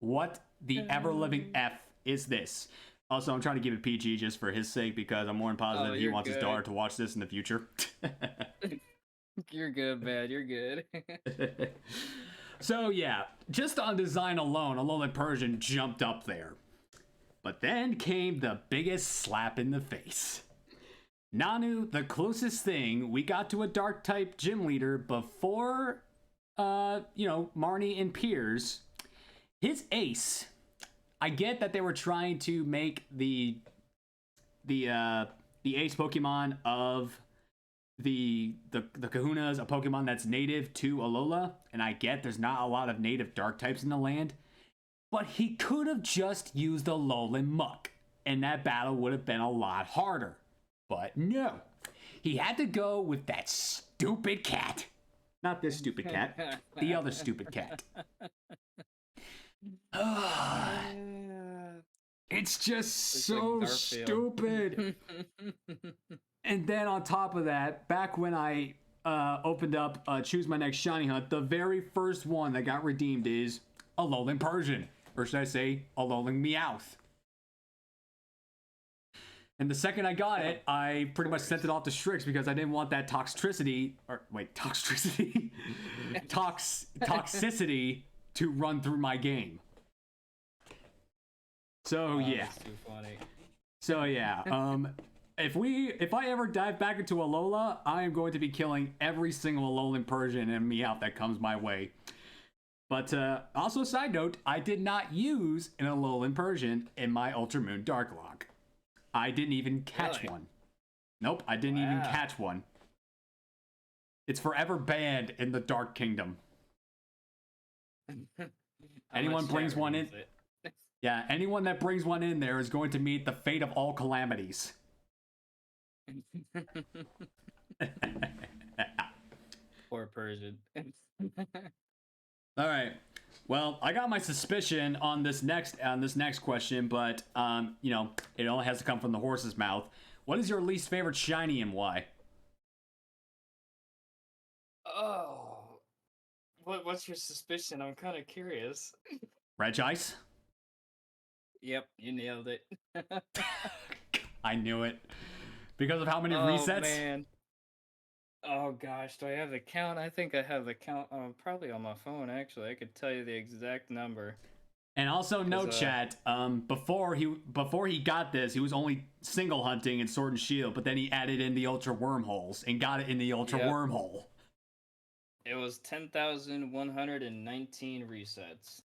A: what the ever living F is this? Also, I'm trying to keep it PG just for his sake because I'm more than positive he wants his daughter to watch this in the future.
B: You're good, man. You're good.
A: So yeah, just on design alone, Alolan Persian jumped up there. But then came the biggest slap in the face. Nanu, the closest thing we got to a dark type gym leader before, Marnie and Piers. His ace. I get that they were trying to make the ace Pokemon of the Kahunas a Pokemon that's native to Alola, and I get there's not a lot of native dark types in the land, but he could have just used Alolan Muck, and that battle would have been a lot harder. But no, he had to go with that stupid cat. Not this stupid cat, the other stupid cat. It's just so stupid. And then on top of that, back when I opened up Choose My Next Shiny Hunt, the very first one that got redeemed is Alolan Persian. Or should I say, Alolan Meowth. And the second I got it, I pretty much sent it off to Strix because I didn't want that toxicity to run through my game. So yeah.
B: That's too funny.
A: So yeah. If I ever dive back into Alola, I am going to be killing every single Alolan Persian and Meowth that comes my way. But also, side note, I did not use an Alolan Persian in my Ultra Moon Darklock. I didn't even catch one. Nope, I didn't even catch one. It's forever banned in the Dark Kingdom. Anyone brings one in. Yeah, anyone that brings one in there is going to meet the fate of all calamities.
B: Poor Persian.
A: All right. Well, I got my suspicion on this next question, but it only has to come from the horse's mouth. What is your least favorite shiny and why?
B: Oh, what's your suspicion? I'm kind of curious.
A: Regice?
B: Yep, you nailed it.
A: I knew it. Because of how many resets?
B: Man. Oh gosh, do I have the count? I think I have the count. Probably on my phone. Actually, I could tell you the exact number.
A: And also, no
B: 'Cause,
A: chat. Before he got this, he was only single hunting in Sword and Shield, but then he added in the Ultra Wormholes and got it in the Ultra
B: Yep.
A: Wormhole.
B: It was 10,119 resets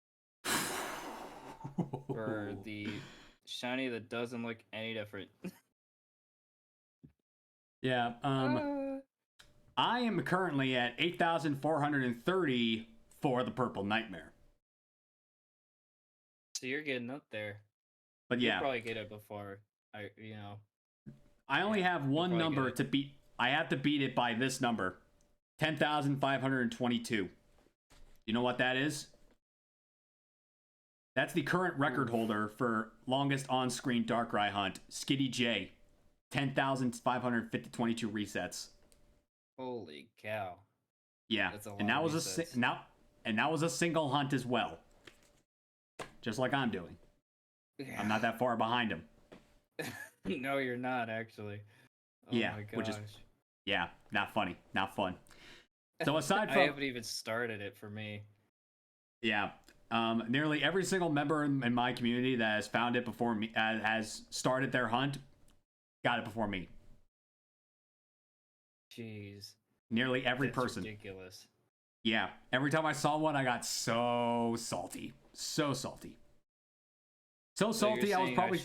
B: for the shiny that doesn't look any different.
A: Yeah. I am currently at 8,430 for the Purple Nightmare.
B: So you're getting up there.
A: But
B: You'll
A: yeah,
B: probably get it before
A: I only have one
B: probably
A: number
B: get it.
A: to beat. I have to beat it by this number, 10,522. You know what that is? That's the current record holder for longest on-screen Darkrai hunt, Skitty J, 10,522 resets.
B: Holy cow!
A: Yeah,
B: That's a lot
A: and that
B: of
A: was
B: resets.
A: that was a single hunt as well, just like I'm doing.
B: Yeah.
A: I'm not that far behind him.
B: No, you're not actually. Oh
A: Yeah,
B: my gosh.
A: which is not funny, not fun. So aside from
B: I haven't even started it for me.
A: Yeah. Nearly every single member in my community that has found it before me, has started their hunt, got it before me.
B: Jeez.
A: Nearly every
B: That's
A: person.
B: ridiculous.
A: Yeah. Every time I saw one, I got so salty. So salty. So salty, I was probably.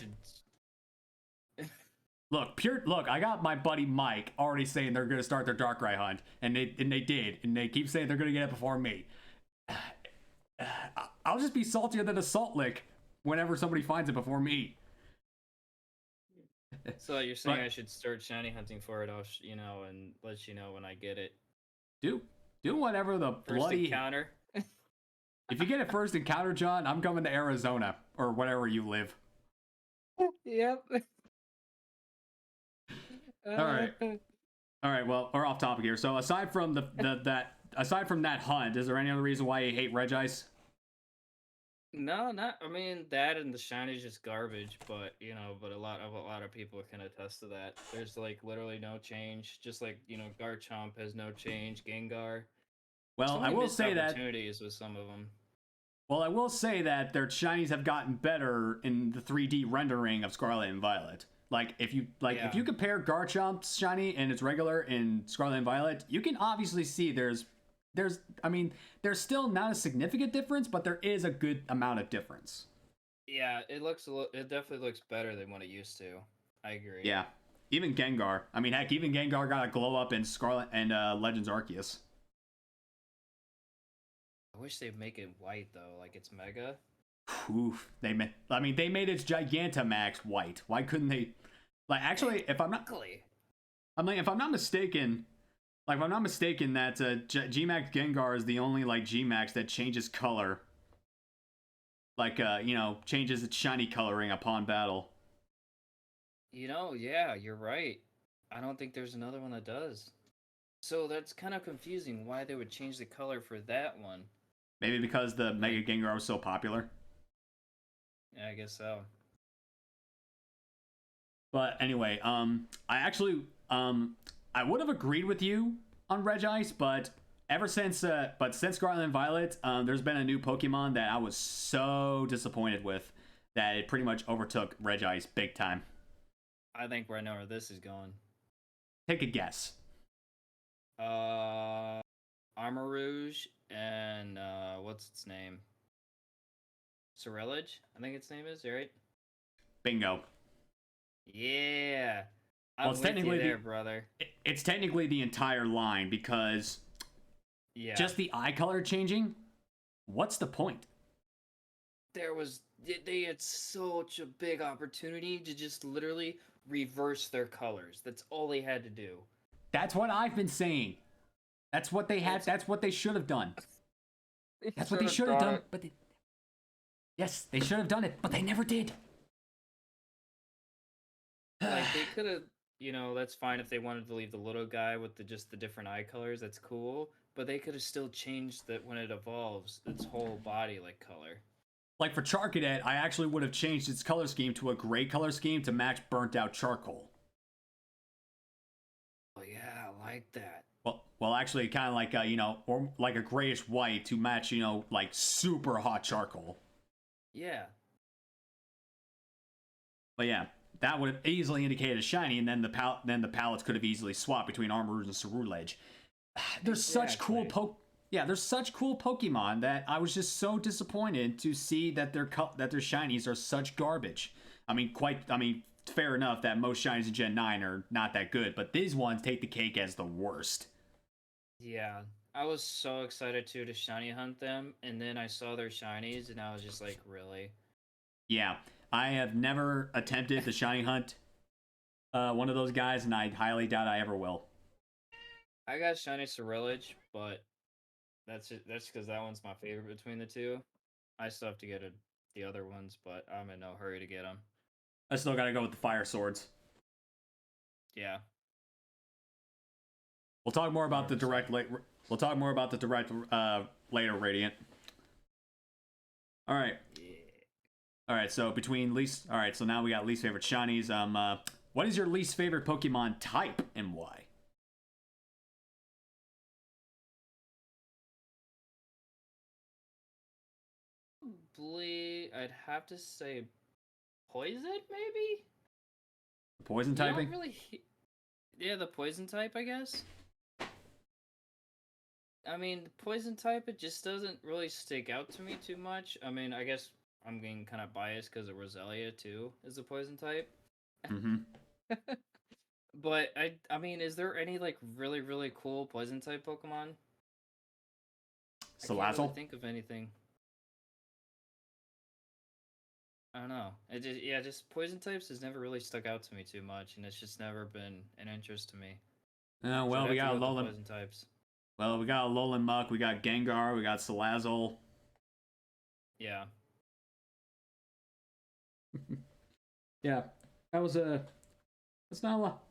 A: Look, I got my buddy Mike already saying they're going to start their Darkrai hunt, and they did, and they keep saying they're going to get it before me. I'll just be saltier than a salt lick whenever somebody finds it before me.
B: So you're saying
A: But-
B: I should start shiny hunting for it, and let you know when I get it.
A: Do whatever the
B: First
A: bloody.
B: encounter.
A: If you get it first encounter, John, I'm coming to Arizona or wherever you live.
B: Yep.
A: All right. Well, we're off topic here. So aside from aside from that hunt, is there any other reason why you hate Regice?
B: No, not. I mean, that and the shiny is just garbage. But but a lot of people can attest to that. There's like literally no change. Just like Garchomp has no change. Gengar.
A: Well,
B: So
A: I
B: many
A: will
B: missed
A: say that.
B: opportunities with some of them.
A: Well, I will say that their shinies have gotten better in the 3D rendering of Scarlet and Violet. Like if you compare Garchomp's shiny and its regular in Scarlet and Violet, you can obviously see there's still not a significant difference, but there is a good amount of difference.
B: Yeah, it definitely looks better than what it used to. I agree.
A: Yeah. Even Gengar. I mean, heck, even Gengar got a glow up in Scarlet and Legends Arceus.
B: I wish they'd make it white though, like it's Mega.
A: Oof. They made its Gigantamax white. Why couldn't they? Like, actually, if I'm not mistaken, that Gmax Gengar is the only like Gmax that changes color. Like, changes its shiny coloring upon battle.
B: Yeah, you're right. I don't think there's another one that does. So that's kind of confusing why they would change the color for that one.
A: Maybe because the Mega Gengar was so popular.
B: Yeah, I guess so.
A: But anyway, I actually, I would have agreed with you on Regice, but since Scarlet and Violet, there's been a new Pokemon that I was so disappointed with that it pretty much overtook Regice big time.
B: I think I know where this is going.
A: Take a guess.
B: Armarouge and what's its name? Cerillage, I think its name is, right?
A: Bingo.
B: Yeah.
A: Well, it's technically
B: there, brother.
A: It's technically the entire line because just the eye color changing. What's the point?
B: They had such a big opportunity to just literally reverse their colors. That's all they had to do.
A: That's what I've been saying. That's what they had. That's what they should have done. That's what they should have done. But yes, they should have done it, but they never did.
B: Like they could have, that's fine if they wanted to leave the little guy with the different eye colors. That's cool, but they could have still changed that when it evolves, its whole body like color.
A: Like for Charcadet, I actually would have changed its color scheme to a gray color scheme to match burnt out charcoal.
B: Oh yeah, I like that.
A: well, actually, kind of like or like a grayish white to match, like super hot charcoal.
B: Yeah.
A: But yeah, that would have easily indicated a shiny, and then the palettes could have easily swapped between Armarouge and Ceruledge. There's such cool there's such cool Pokemon that I was just so disappointed to see that their shinies are such garbage. I mean, fair enough that most shinies in Gen 9 are not that good, but these ones take the cake as the worst.
B: Yeah. I was so excited to shiny hunt them, and then I saw their shinies, and I was just like, really?
A: Yeah, I have never attempted the shiny hunt one of those guys, and I highly doubt I ever will.
B: I got shiny Ceruledge, but that's because that one's my favorite between the two. I still have to get the other ones, but I'm in no hurry to get them.
A: I still gotta go with the fire swords.
B: Yeah.
A: We'll talk more about the direct. We'll talk more about the direct later, Radiant. All right.
B: Yeah.
A: All right. So between least. All right. So now we got least favorite shinies. What is your least favorite Pokemon type and why?
B: Probably, I'd have to say poison, maybe?
A: Poison
B: You
A: typing?
B: don't really. Yeah, the poison type, I guess. I mean, the poison type, it just doesn't really stick out to me too much. I mean, I guess I'm getting kind of biased because of Roselia, too, is a poison type.
A: Mm-hmm.
B: But, I mean, is there any, like, really, really cool poison type Pokemon? I can't really
A: Salazzle?
B: think of anything. I don't know. It just, yeah, just poison types has never really stuck out to me too much, and it's just never been an interest to me.
A: Well,
B: So
A: we got
B: Alolan.
A: Alolan.
B: Poison types.
A: Well, we got Alolan Muck. We got Gengar. We got Salazzle.
B: Yeah.
A: Yeah, that was a. That's not a lot.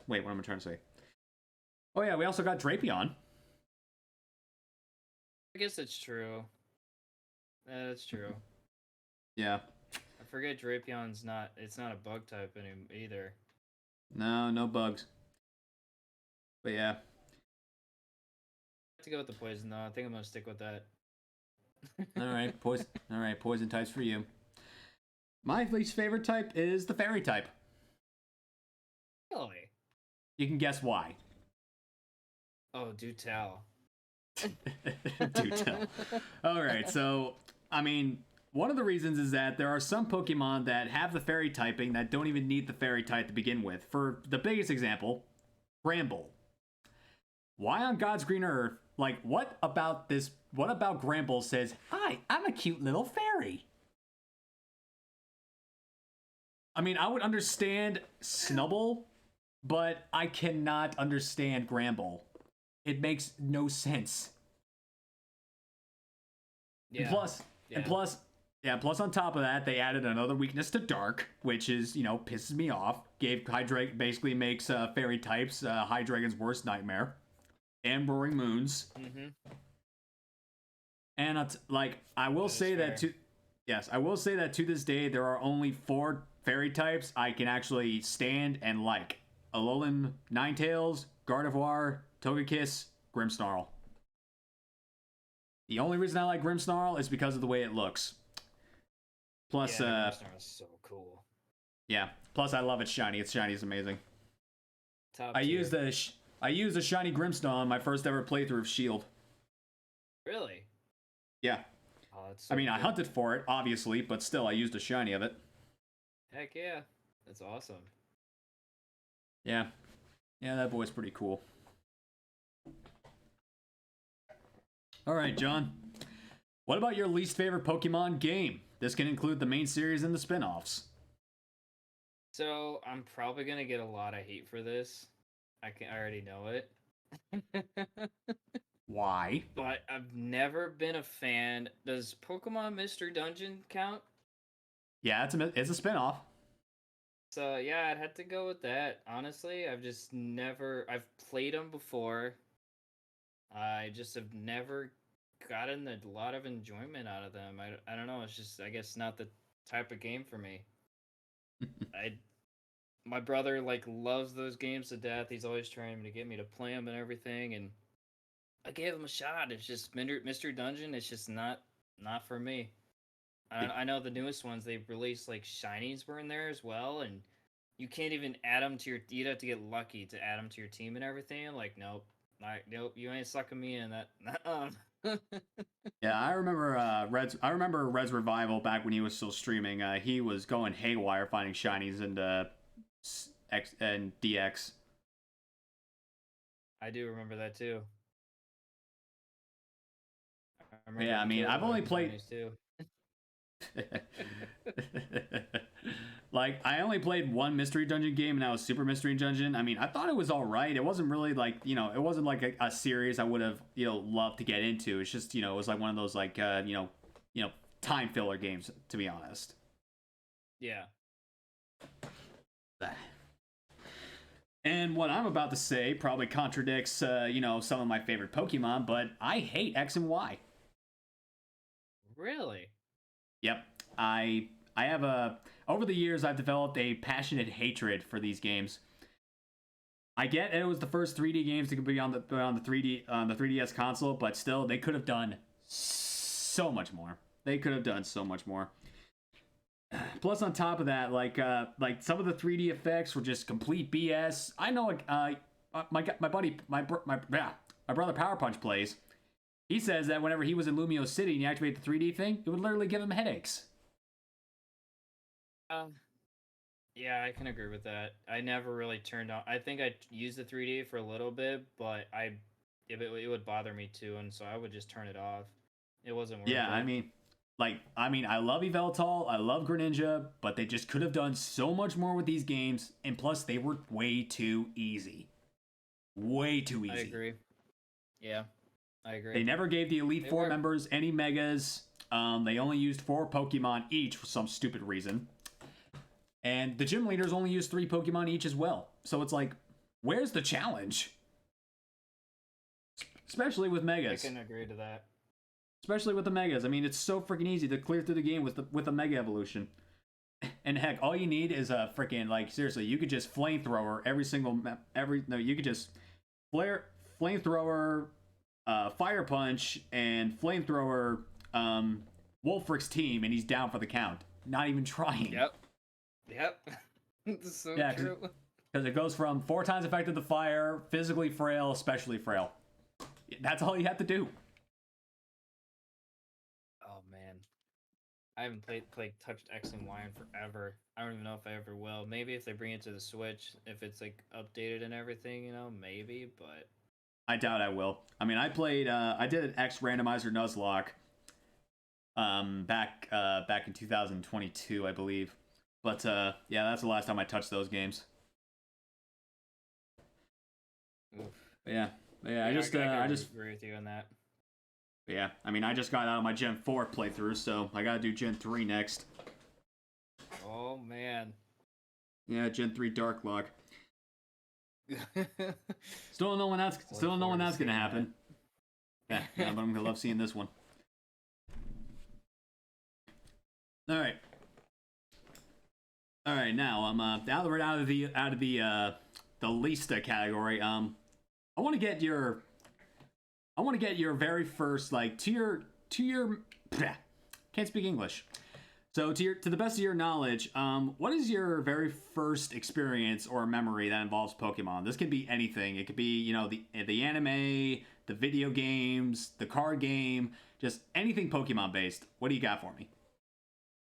A: Wait, what am I trying to say? Oh yeah, we also got Drapion.
B: I guess it's true. That's true.
A: Yeah.
B: I forget Drapion's not. It's not a bug type either.
A: No bugs. But yeah.
B: I have to go with the poison though. I think I'm gonna stick with that.
A: All right, poison. All right, poison types for you. My least favorite type is the fairy type.
B: Really?
A: You can guess why.
B: Oh, do tell.
A: Do tell. All right, so I mean, one of the reasons is that there are some Pokemon that have the fairy typing that don't even need the fairy type to begin with. For the biggest example, Gramble. Why on God's green earth? Like, what about this? What about Gramble says, "Hi, I'm a cute little fairy"? I mean, I would understand Snubble, but I cannot understand Gramble. It makes no sense.
B: Yeah.
A: And plus on top of that, they added another weakness to Dark, which is, pisses me off. Basically makes fairy types Hydreigon's worst nightmare. And Roaring Moons.
B: Mm-hmm.
A: And I will say that to this day there are only 4 fairy types I can actually stand and like. Alolan Ninetales, Gardevoir, Togekiss, Grimmsnarl. The only reason I like Grimmsnarl is because of the way it looks. Plus,
B: Grimmsnarl is so cool.
A: Yeah. Plus, I love its shiny. Its shiny is amazing.
B: Top
A: I
B: tier.
A: used the shiny Grimmsnarl on my first ever playthrough of Shield.
B: Really?
A: Yeah.
B: Oh, that's so
A: I mean, I
B: cool.
A: hunted for it, obviously, but still, I used a shiny of it.
B: Heck yeah. That's awesome.
A: Yeah. Yeah, that boy's pretty cool. All right, John. What about your least favorite Pokemon game? This can include the main series and the spin-offs.
B: So, I'm probably going to get a lot of hate for this. I already know it.
A: Why?
B: But I've never been a fan. Does Pokemon Mystery Dungeon count?
A: Yeah, it's a spin-off.
B: So yeah, I'd have to go with that. Honestly, I've played them before. I just have never gotten a lot of enjoyment out of them. I don't know. It's just, I guess, not the type of game for me. my brother like loves those games to death. He's always trying to get me to play them and everything, and I gave him a shot. It's just Mystery Dungeon. It's just not for me. I know the newest ones they've released like shinies were in there as well, and you can't even add them to your. You'd have to get lucky to add them to your team and everything. I'm like, nope, nope, you ain't sucking me in that.
A: Yeah, I remember Red's. I remember Red's Revival back when he was still streaming. He was going haywire finding shinies and X and DX.
B: I do remember that too. I remember
A: Yeah, I
B: him
A: mean,
B: killing
A: I've only
B: the
A: played.
B: shinies too.
A: Like, I only played one Mystery Dungeon game, and that was Super Mystery Dungeon. I mean, I thought it was all right. It wasn't really like, it wasn't like a series I would have, loved to get into. It's just, it was like one of those like, time filler games, to be honest.
B: Yeah.
A: And what I'm about to say probably contradicts, some of my favorite Pokemon, but I hate X and Y.
B: Really?
A: Yep. I have over the years I've developed a passionate hatred for these games. I get it was the first 3D games to be on the 3DS console, but still they could have done so much more. They could have done so much more. Plus, on top of that, like some of the 3D effects were just complete BS. I know, my brother Power Punch plays. He says that whenever he was in Lumio City and he activated the 3D thing, it would literally give him headaches.
B: Yeah, I can agree with that. I never really turned on. I think I used the 3D for a little bit, but it would bother me too, and so I would just turn it off. It wasn't worth it.
A: Yeah, I mean, I love Yveltal, I love Greninja, but they just could have done so much more with these games, and plus they were way too easy. Way too easy.
B: I agree. Yeah, I agree.
A: They never gave the Elite Four members any Megas. They only used 4 Pokemon each for some stupid reason. And the gym leaders only used 3 Pokemon each as well. So it's like, where's the challenge? Especially with Megas.
B: I can agree to that.
A: Especially with the Megas. I mean, it's so freaking easy to clear through the game with the Mega Evolution. And heck, all you need is a freaking, like, seriously, you could just flamethrower you could just flamethrower, fire punch, and flamethrower Wolfric's team, and he's down for the count. Not even trying.
B: Yep. This is so true.
A: Because it goes from 4 times effective to fire, physically frail, especially frail. That's all you have to do.
B: Oh man, I haven't touched X and Y in forever. I don't even know if I ever will. Maybe if they bring it to the Switch, if it's like updated and everything, maybe. But
A: I doubt I will. I mean, I did an X randomizer Nuzlocke, back in 2022, I believe. But yeah, that's the last time I touched those games.
B: Oof.
A: Yeah, I just
B: agree with you on that.
A: Yeah, I mean, I just got out of my Gen 4 playthrough, so I gotta do Gen 3 next.
B: Oh man.
A: Yeah, Gen 3 Darklock. Still don't know when that's gonna happen. Yeah, but I'm gonna love seeing this one. All right. Now now that we're out of the Lista category, I want to get your very first, like, to your can't speak English. So to the best of your knowledge, what is your very first experience or memory that involves Pokemon? This could be anything. It could be, the anime, the video games, the card game, just anything Pokemon based. What do you got for me?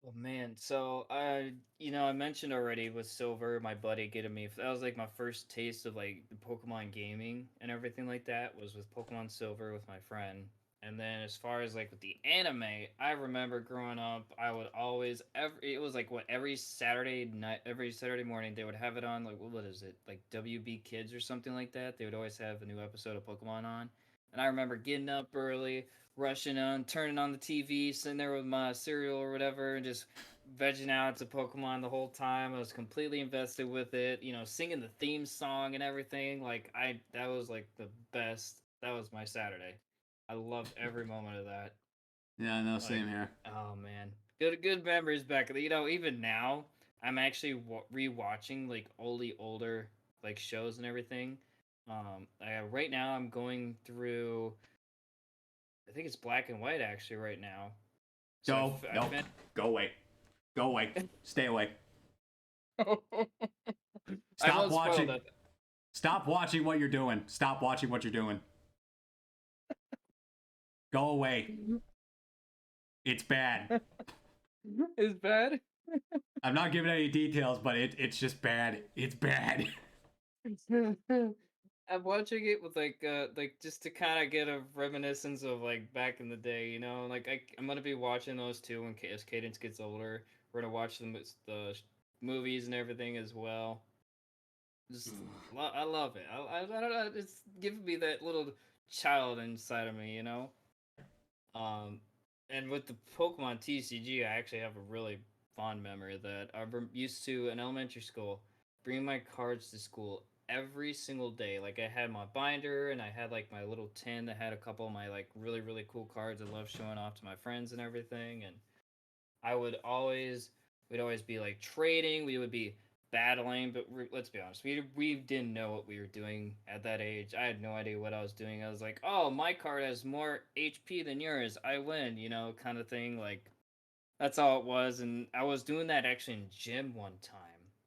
B: Oh man, so I mentioned already with Silver, my buddy getting me. That was like my first taste of like the Pokemon gaming and everything like that was with Pokemon Silver with my friend. And then as far as like with the anime, I remember growing up, I would always it was like every Saturday night, every Saturday morning they would have it on, like what is it, like WB Kids or something like that. They would always have a new episode of Pokemon on, and I remember getting up early, rushing on, turning on the TV, sitting there with my cereal or whatever, and just vegging out to Pokemon the whole time. I was completely invested with it, singing the theme song and everything. Like that was like the best. That was my Saturday. I loved every moment of that.
A: Yeah, no, same here.
B: Oh man, good memories back. Even now, I'm actually rewatching like older like shows and everything. Right now I'm going through. I think it's Black and White actually right now. So
A: Go. Nope. Go away. Go away. Stay away.
B: I
A: Stop
B: won't spoil
A: watching.
B: that.
A: Stop watching what you're doing. Stop watching what you're doing. Go away. It's bad.
B: It's bad.
A: I'm not giving any details, but it's just bad. It's bad.
B: I'm watching it with like just to kind of get a reminiscence of like back in the day, you know. Like I'm gonna be watching those too when as Cadence gets older. We're gonna watch the movies and everything as well. Just I love it. I don't know. It's giving me that little child inside of me, you know. Um, and with the Pokemon TCG, I actually have a really fond memory that used to in elementary school bring my cards to school every single day. Like I had my binder and I had like my little tin that had a couple of my like really cool cards I love showing off to my friends and everything. And I would always we'd always be like trading. We would be battling, but let's be honest, we didn't know what we were doing at that age. I had no idea what I was doing. I was like, oh, my card has more HP than yours. I win, you know, kind of thing. Like that's all it was. And I was doing that actually in gym one time.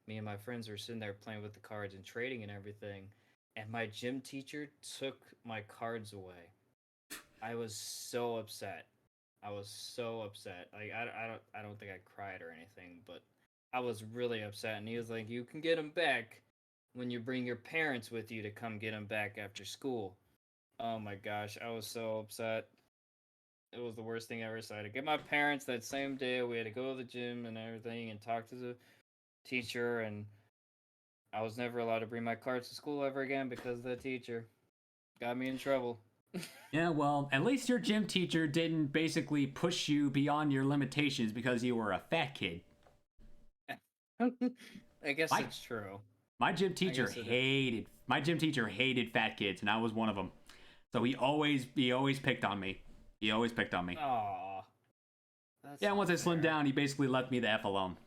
B: Me and my friends were sitting there playing with the cards and trading and everything. And my gym teacher took my cards away. I was so upset. I was so upset. Like I don't think I cried or anything, but I was really upset. And he was like, "You can get them back when you bring your parents with you to come get them back after school." Oh my gosh, I was so upset. It was the worst thing I ever saw. To get my parents that same day, we had to go to the gym and everything and talk to the teacher, and I was never allowed to bring my cards to school ever again because the teacher got me in trouble.
A: Yeah, well, at least your gym teacher didn't basically push you beyond your limitations because you were a fat kid.
B: I guess
A: My
B: it's true.
A: my gym
B: I
A: teacher
B: guess it is.
A: hated fat kids, and I was one of them. So he always picked on me. He always picked on me.
B: Aw, that's
A: Yeah,
B: not
A: once I slimmed
B: fair.
A: down, he basically left me the f alone.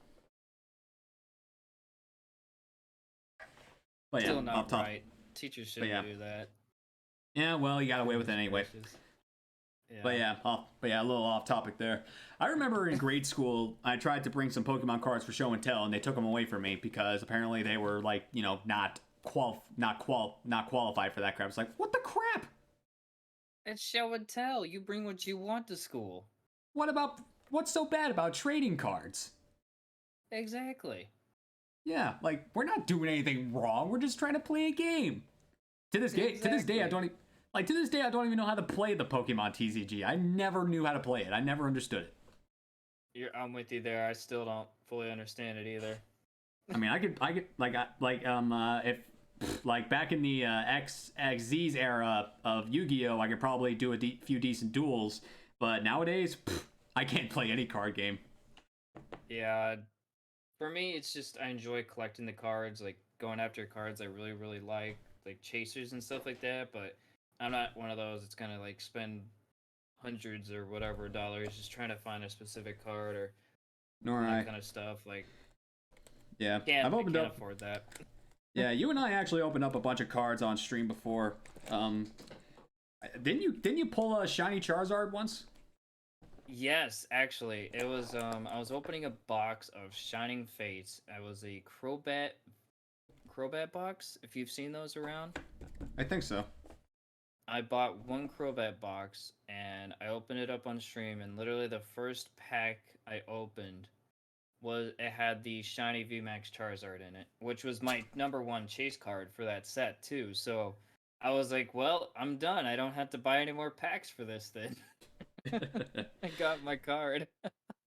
A: But yeah,
B: Still
A: off
B: not
A: top.
B: right. Teachers
A: But
B: shouldn't
A: yeah,
B: do that.
A: yeah. Well, you got away with it
B: Goodness
A: anyway.
B: gracious.
A: But
B: Yeah.
A: yeah, a little off topic there. I remember in grade school, I tried to bring some Pokemon cards for show and tell, and they took them away from me because apparently they were like, not qualified for that crap. It's like, what the crap?
B: It's show and tell. You bring what you want to school.
A: What about what's so bad about trading cards?
B: Exactly.
A: Yeah, like we're not doing anything wrong. We're just trying to play a game. To this day, I
B: Exactly.
A: don't to this day I don't even know how to play the Pokemon TCG. I never knew how to play it. I never understood it.
B: I'm with you there. I still don't fully understand it either.
A: I mean, I could if like back in the XZ's era of Yu-Gi-Oh, I could probably do a few decent duels, but nowadays I can't play any card game.
B: Yeah. For me, it's just I enjoy collecting the cards, like going after cards I really like chasers and stuff like that. But I'm not one of those. It's gonna like spend hundreds or whatever dollars just trying to find a specific card or
A: Nor
B: that
A: I.
B: kind of stuff. Like
A: Yeah,
B: I can't afford that.
A: Yeah, you and I actually opened up a bunch of cards on stream before. Didn't you pull a shiny Charizard once?
B: Yes, actually, it was I was opening a box of Shining Fates. I was a Crobat box, if you've seen those around.
A: I think so.
B: I bought one Crobat box and I opened it up on stream, and literally the first pack I opened was it had the shiny VMAX Charizard in it, which was my number one chase card for that set too. So I was like, well, I'm done. I don't have to buy any more packs for this then. I got my card.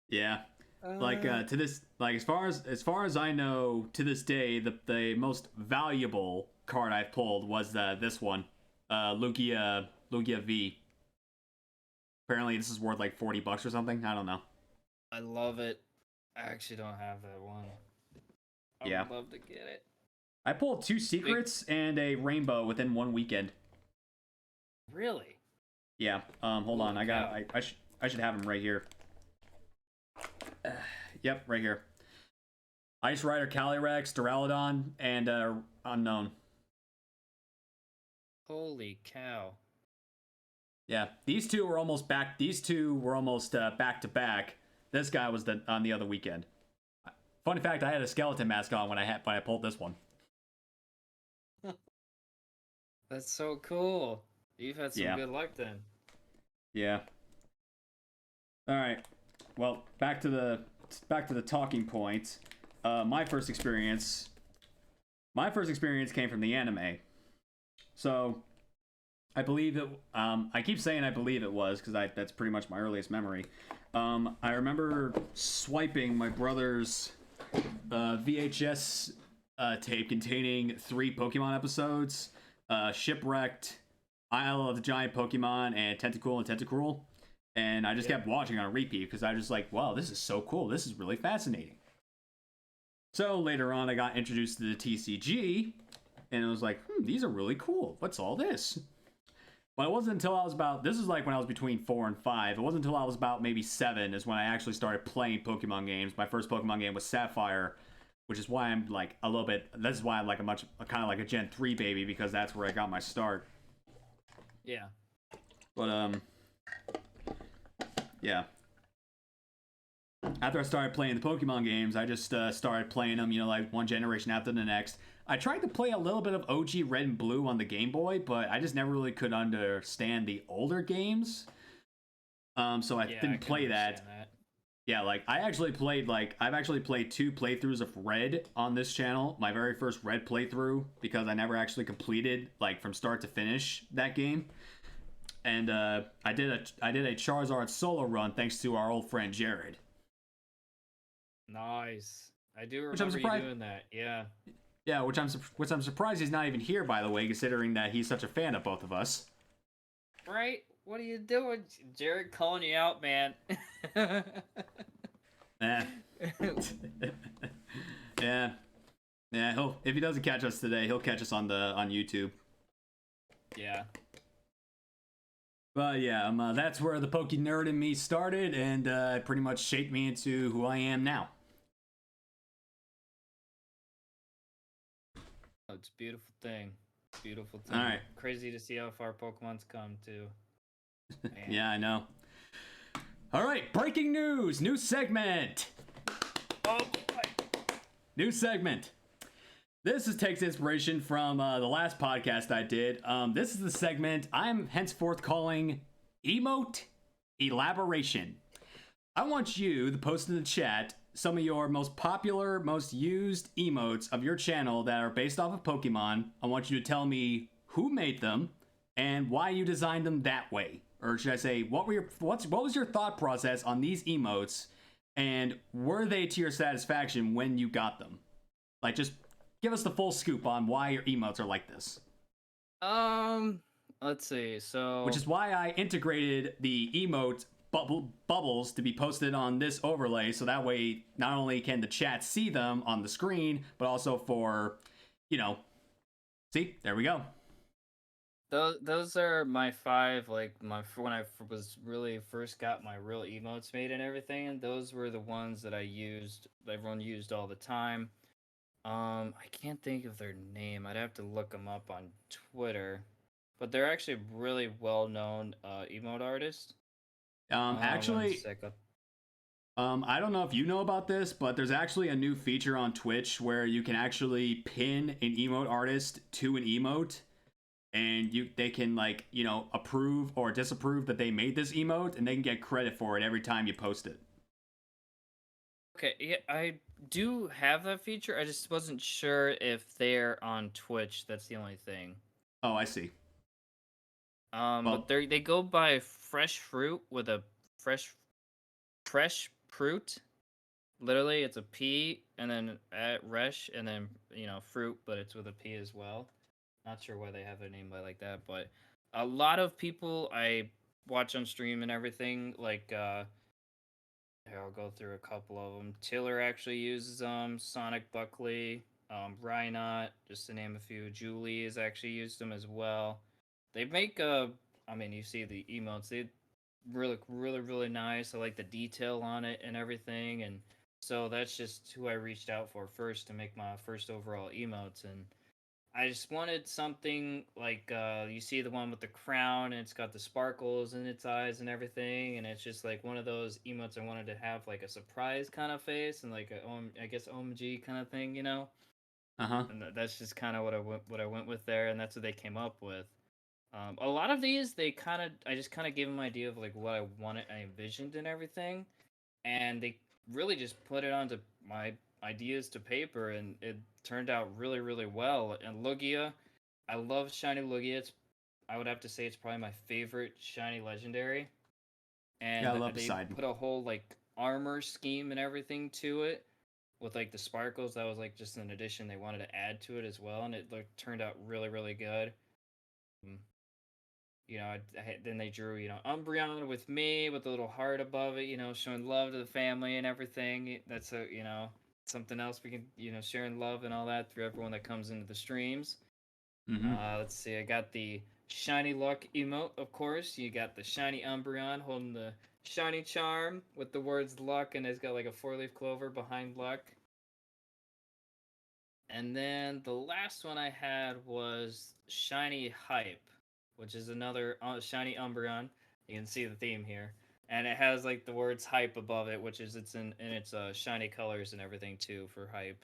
A: Yeah, like
B: Uh,
A: to this, like as far as I know, to this day, the most valuable card I've pulled was this one, Lugia V. Apparently, this is worth like $40 or something. I don't know.
B: I love it. I actually don't have that one. I
A: Yeah,
B: would love to get it.
A: I pulled two
B: Big,
A: secrets and a rainbow within one weekend.
B: really?
A: Yeah. Hold on.
B: Holy cow.
A: I should have them right here. Yep, right here. Ice Rider, Calyrex, Duraludon, and Unknown.
B: Holy cow.
A: Yeah, these two were almost back. These two were almost back to back. This guy was on the other weekend. Funny fact: I had a skeleton mask on when I pulled this one.
B: That's so cool. You've had some good luck then.
A: Yeah. All right. Well, back to the talking point. My first experience came from the anime. So, I believe it. I keep saying I believe it was because that's pretty much my earliest memory. I remember swiping my brother's VHS tape containing 3 Pokemon episodes: Shipwrecked, Isle of the Giant Pokemon, and Tentacruel. And I just kept watching on repeat because I was just like, wow, this is so cool. This is really fascinating. So later on, I got introduced to the TCG, and it was like, these are really cool. What's all this? But it wasn't until I was about, this is like when I was between 4 and 5. It wasn't until I was about maybe 7 is when I actually started playing Pokemon games. My first Pokemon game was Sapphire, which is why I'm like a little bit, this is why I'm like kind of like a Gen 3 baby, because that's where I got my start.
B: Yeah.
A: But, yeah. After I started playing the Pokemon games, I just started playing them, like one generation after the next. I tried to play a little bit of OG Red and Blue on the Game Boy, but I just never really could understand the older games. So I didn't play that. Yeah, like I've actually played 2 playthroughs of Red on this channel. My very first Red playthrough, because I never actually completed like from start to finish that game. And I did a Charizard solo run thanks to our old friend Jared.
B: Nice. I do remember you doing that. Yeah.
A: Yeah, which I'm surprised he's not even here, by the way, considering that he's such a fan of both of us.
B: Right? What are you doing? Jared calling you out, man.
A: Eh. Yeah. Yeah, if he doesn't catch us today, he'll catch us on YouTube.
B: Yeah.
A: But yeah, that's where the pokeNerd in me started, and pretty much shaped me into who I am now.
B: Oh, it's a beautiful thing. Beautiful thing.
A: All right.
B: Crazy to see how far Pokemon's come too.
A: Yeah, I know. All right, breaking news. New segment.
B: Oh boy.
A: New segment. This takes inspiration from the last podcast I did. This is the segment I'm henceforth calling Emote Elaboration. I want you to post in the chat some of your most popular, most used emotes of your channel that are based off of Pokemon. I want you to tell me who made them and why you designed them that way. Or should I say, what was your thought process on these emotes, and were they to your satisfaction when you got them? Like, just give us the full scoop on why your emotes are like this.
B: Let's see. So,
A: which is why I integrated the emote bubbles to be posted on this overlay, so that way not only can the chat see them on the screen, but also for, see, there we go.
B: Those are my 5, like when I was really first got my real emotes made and everything. And those were the ones that I used, that everyone used all the time. I can't think of their name. I'd have to look them up on Twitter, but they're actually really well-known emote artists.
A: Actually, I don't know if you know about this, but there's actually a new feature on Twitch where you can actually pin an emote artist to an emote, and they can approve or disapprove that they made this emote, and they can get credit for it every time you post it.
B: Okay, yeah, I do have that feature. I just wasn't sure if they're on Twitch. That's the only thing.
A: Oh, I see.
B: But they go by fresh fruit with a fresh fruit. Literally, it's a P and then resh and then fruit, but it's with a P as well. Not sure why they have their name by like that, but a lot of people I watch on stream and everything, like here, I'll go through a couple of them. Tiller actually uses them. Sonic Buckley, Rhynot, just to name a few. Julie has actually used them as well. They make I mean, you see the emotes. They look really, really nice. I like the detail on it and everything. And So that's just who I reached out for first to make my first overall emotes, and I just wanted something like you see the one with the crown and it's got the sparkles in its eyes and everything, and it's just like one of those emotes I wanted to have like a surprise kind of face and like a I guess OMG kind of thing, you know.
A: Uh-huh.
B: And that's just kind of what I went with there, and that's what they came up with. A lot of these I just kind of gave them an idea of like what I wanted, I envisioned and everything, and they really just put it onto my ideas to paper, and it turned out really really well. And Lugia, I love shiny Lugia. I would have to say it's probably my favorite shiny legendary,
A: Yeah, I
B: and
A: love
B: they
A: Poseidon.
B: put a whole like armor scheme and everything to it with like the sparkles. That was like just an addition they wanted to add to it as well, and it like turned out really really good. Mm, then they drew, Umbreon with me with a little heart above it, showing love to the family and everything. That's something else we can, sharing love and all that through everyone that comes into the streams.
A: Mm-hmm.
B: Let's see, I got the shiny luck emote, of course. You got the shiny Umbreon holding the shiny charm with the words luck, and it's got like a 4-leaf clover behind luck. And then the last one I had was shiny hype, which is another shiny Umbreon. You can see the theme here, and it has like the words hype above it, which is it's in its shiny colors and everything too for hype,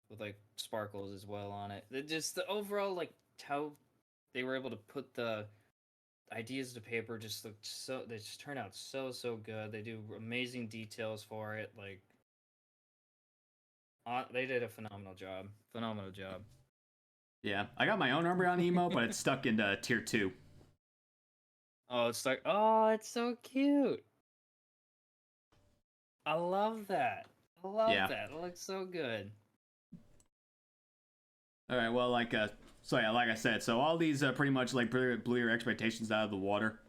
B: with like sparkles as well on it. Just the overall like how they were able to put the ideas to paper just looked so. They just turned out so good. They do amazing details for it. Like they did a phenomenal job. Phenomenal job.
A: Yeah, I got my own Umbreon emote, but it's stuck into tier 2.
B: Oh, it's like, oh, it's so cute. I love that. I love
A: Yeah.
B: that. It looks so good.
A: All right. Well, so yeah, like I said, so all these pretty much like blew your expectations out of the water.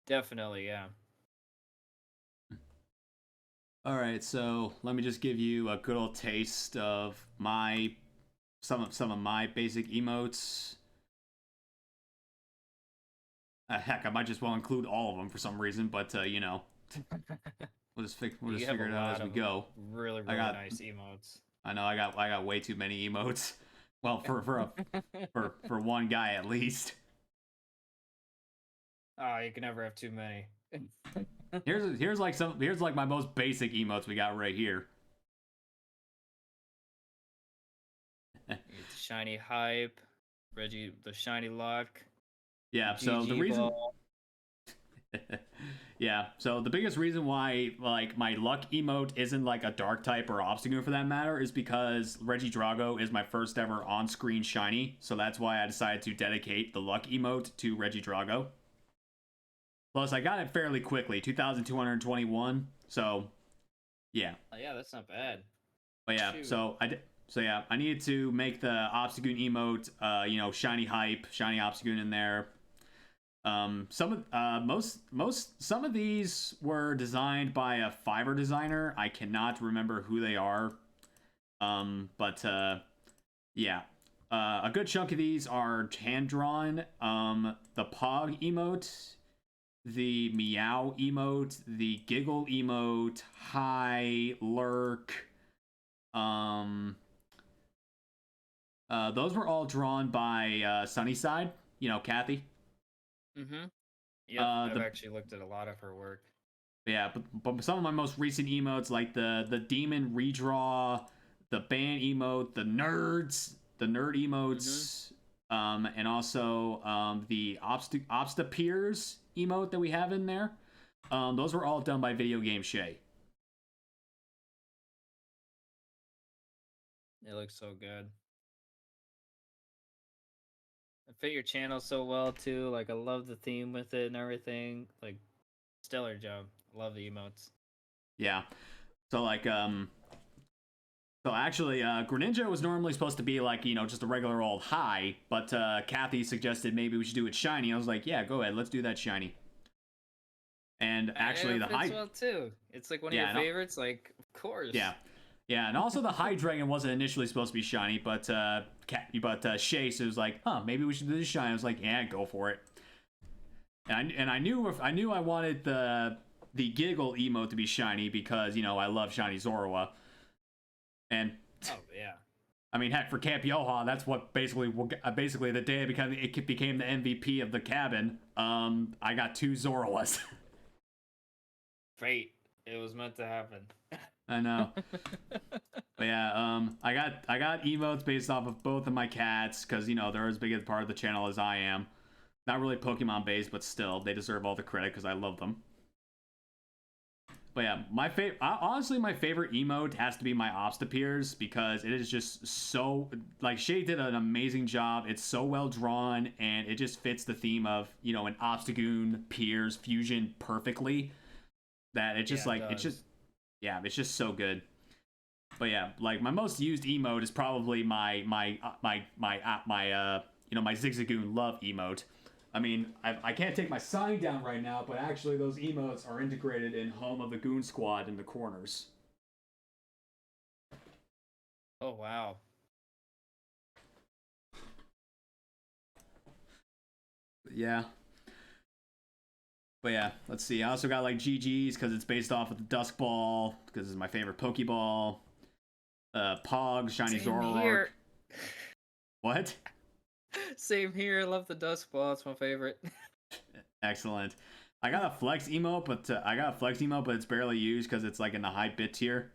B: Definitely, yeah.
A: All right. So let me just give you a good old taste of some of my basic emotes. Heck, I might just well include all of them for some reason, but we'll just
B: You have
A: figure
B: a
A: it out as
B: lot
A: we
B: of
A: go.
B: really,
A: I
B: really
A: got
B: nice emotes.
A: I know I got way too many emotes. Well, for one guy at least.
B: Oh, you can never have too many.
A: Here's like my most basic emotes we got right here.
B: It's shiny hype, Reggie, the shiny luck.
A: Yeah, so the
B: GG
A: reason
B: ball.
A: yeah, so the biggest reason why like my luck emote isn't like a dark type or obstacle for that matter is because Regidrago is my first ever on-screen shiny, so that's why I decided to dedicate the luck emote to Regidrago. Plus, I got it fairly quickly, 2,221. So, yeah.
B: Oh, yeah, that's not bad.
A: But yeah,
B: Shoot.
A: so yeah, I needed to make the Obstagoon emote, shiny hype, shiny Obstagoon in there. Some of these were designed by a Fiverr designer. I cannot remember who they are. But yeah. A good chunk of these are hand drawn. The Pog emote, the Meow emote, the Giggle emote, Hi, Lurk. Those were all drawn by Sunnyside. Kathy.
B: Mm-hmm. Yep, I've
A: The
B: actually looked at a lot of her work.
A: Yeah, but some of my most recent emotes, like the demon redraw, the ban emote, the nerd emotes, and also the obstapeers emote that we have in there. Those were all done by Video Game Shay.
B: It looks so good. I fit your channel so well too. Like I love the theme with it and everything. Like stellar job. Love the emotes.
A: Yeah. So so actually, Greninja was normally supposed to be like, just a regular old high, but Kathy suggested maybe we should do it shiny. I was like, yeah, go ahead, let's do that shiny. And actually, the
B: fits
A: high
B: well too. It's like one of your favorites. Like, of course.
A: Yeah, and also the High Dragon wasn't initially supposed to be shiny, but Shay was like, huh, maybe we should do this shiny. I was like, yeah, go for it. And I knew I wanted the the giggle emote to be shiny because, you know, I love shiny Zorua. And
B: Oh yeah.
A: I mean, heck, for Camp Yoha, that's what basically the day it became the MVP of the cabin. I got 2 Zoruas.
B: Fate. It was meant to happen.
A: I know. But yeah, I got emotes based off of both of my cats because, you know, they're as big a part of the channel as I am. Not really Pokemon based, but still, they deserve all the credit because I love them. But yeah, honestly, my favorite emote has to be my Obstapeers because it is just so, like, Shay did an amazing job. It's so well drawn and it just fits the theme of, you know, an Obstagoon Piers fusion perfectly. That it's just it's just so good. But yeah, like my most used emote is probably my Zigzagoon love emote. I mean, I can't take my sign down right now, but actually those emotes are integrated in Home of the Goon Squad in the corners.
B: Oh wow.
A: Yeah. But yeah, let's see. I also got like GG's because it's based off of the Dusk Ball because it's my favorite Pokeball. Pog, Shiny Zoroark. What?
B: Same here. I love the Dusk Ball. It's my favorite.
A: Excellent. I got a flex emote, but it's barely used because it's like in the high bit tier.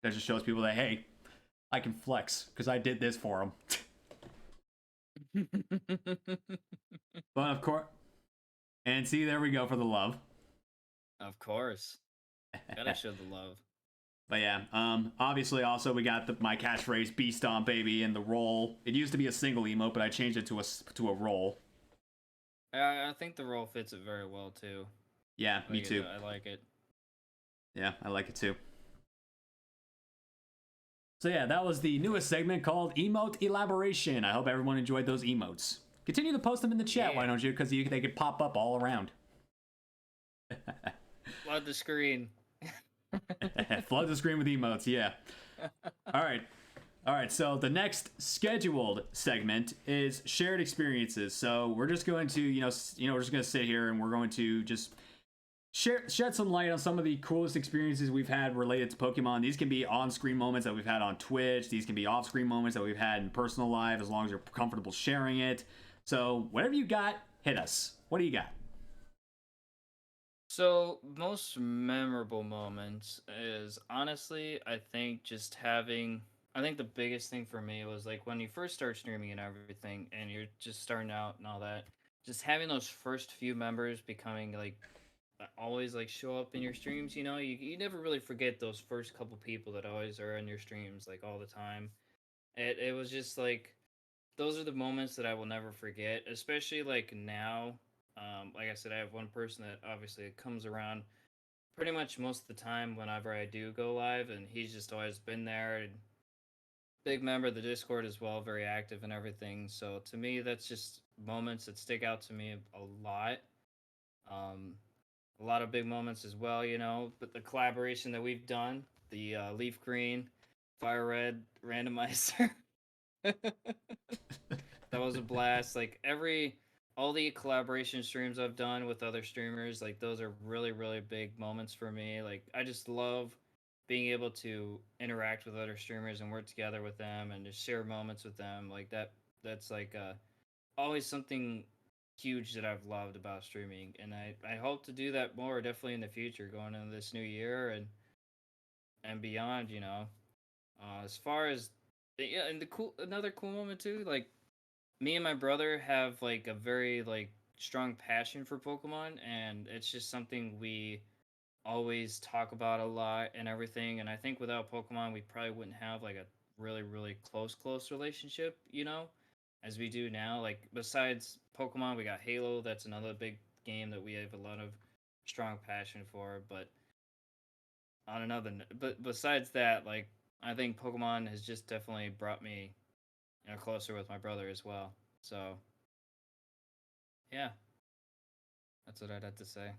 A: That just shows people that, hey, I can flex because I did this for them. But of course, and see, there we go for the love.
B: Of course. Gotta show the love.
A: But yeah, obviously also we got my catchphrase "Bee Stomp Baby" and the roll. It used to be a single emote, but I changed it to a roll.
B: I think the roll fits it very well too.
A: Yeah, me too.
B: I like it.
A: Yeah, I like it too. So yeah, that was the newest segment called Emote Elaboration. I hope everyone enjoyed those emotes. Continue to post them in the chat, why don't you? Because they could pop up all around.
B: Flood the screen.
A: Flood the screen with emotes, yeah. All right, so the next scheduled segment is shared experiences. So we're just going to, we're just going to sit here and we're going to just shed some light on some of the coolest experiences we've had related to Pokemon. These can be on-screen moments that we've had on Twitch. These can be off-screen moments that we've had in personal life, as long as you're comfortable sharing it. So whatever you got, hit us. What do you got?
B: So, most memorable moments is honestly, I think I think the biggest thing for me was like when you first start streaming and everything, and you're just starting out and all that, just having those first few members becoming like always like show up in your streams. You never really forget those first couple people that always are in your streams like all the time. It was just like those are the moments that I will never forget, especially like now. Like I said, I have one person that obviously comes around pretty much most of the time whenever I do go live, and he's just always been there and big member of the Discord as well, very active and everything. So to me, that's just moments that stick out to me a lot. Um, a lot of big moments as well, but the collaboration that we've done, the Leaf Green, Fire Red randomizer. That was a blast. Like all the collaboration streams I've done with other streamers, like those are really, really big moments for me. Like I just love being able to interact with other streamers and work together with them and just share moments with them. Like that's like always something huge that I've loved about streaming. And I hope to do that more definitely in the future going into this new year and beyond. As far as yeah, and another cool moment too, like me and my brother have like a very like strong passion for Pokemon, and it's just something we always talk about a lot and everything. And I think without Pokemon, we probably wouldn't have like a really really close relationship, as we do now. Like besides Pokemon, we got Halo. That's another big game that we have a lot of strong passion for. But but besides that, like I think Pokemon has just definitely brought me closer with my brother as well. So yeah, that's what I'd have to say.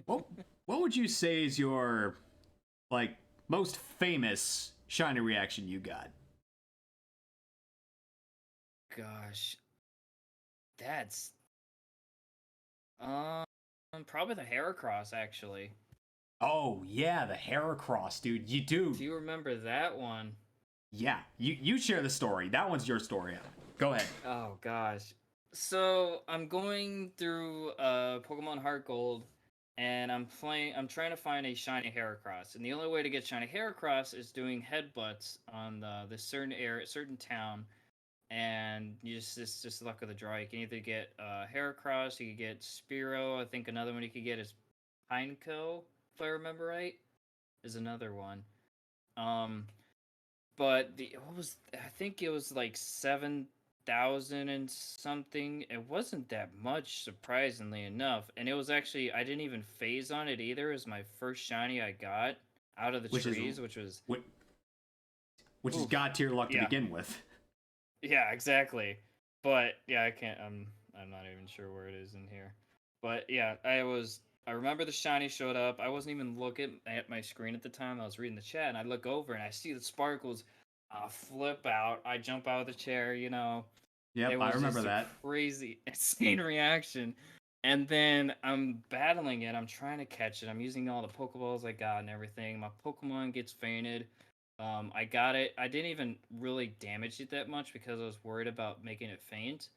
A: What what would you say is your like most famous shiny reaction you got?
B: Gosh, that's um Probably the Heracross, actually.
A: Oh yeah, the Heracross, dude. You
B: If
A: do.
B: you remember that one.
A: Yeah, you share the story. That one's your story. Go ahead.
B: Oh gosh. So I'm going through Pokemon Heart Gold, and I'm trying to find a shiny Heracross, and the only way to get shiny Heracross is doing headbutts on this certain area, certain town, and it's just luck of the draw. You can either get Heracross, you can get Spearow. I think another one you could get is Pineco, if I remember right, is another one. Um, but the what was I think it was like 7,000 and something. It wasn't that much, surprisingly enough, and it was actually I didn't even phase on it either. It was my first shiny I got out of the
A: Which is
B: trees, which was
A: which, which is
B: oof,
A: god tier luck to
B: yeah,
A: begin with.
B: yeah, exactly. But yeah, I can't. I'm not even sure where it is in here. But yeah, I remember the shiny showed up. I wasn't even looking at my screen at the time. I was reading the chat, and I look over and I see the sparkles. Flip out. I jump out of the chair. It
A: Yep, I
B: was
A: remember
B: just a
A: that.
B: crazy, insane reaction. And then I'm battling it. I'm trying to catch it. I'm using all the Pokeballs I got and everything. My Pokemon gets fainted. I got it. I didn't even really damage it that much because I was worried about making it faint.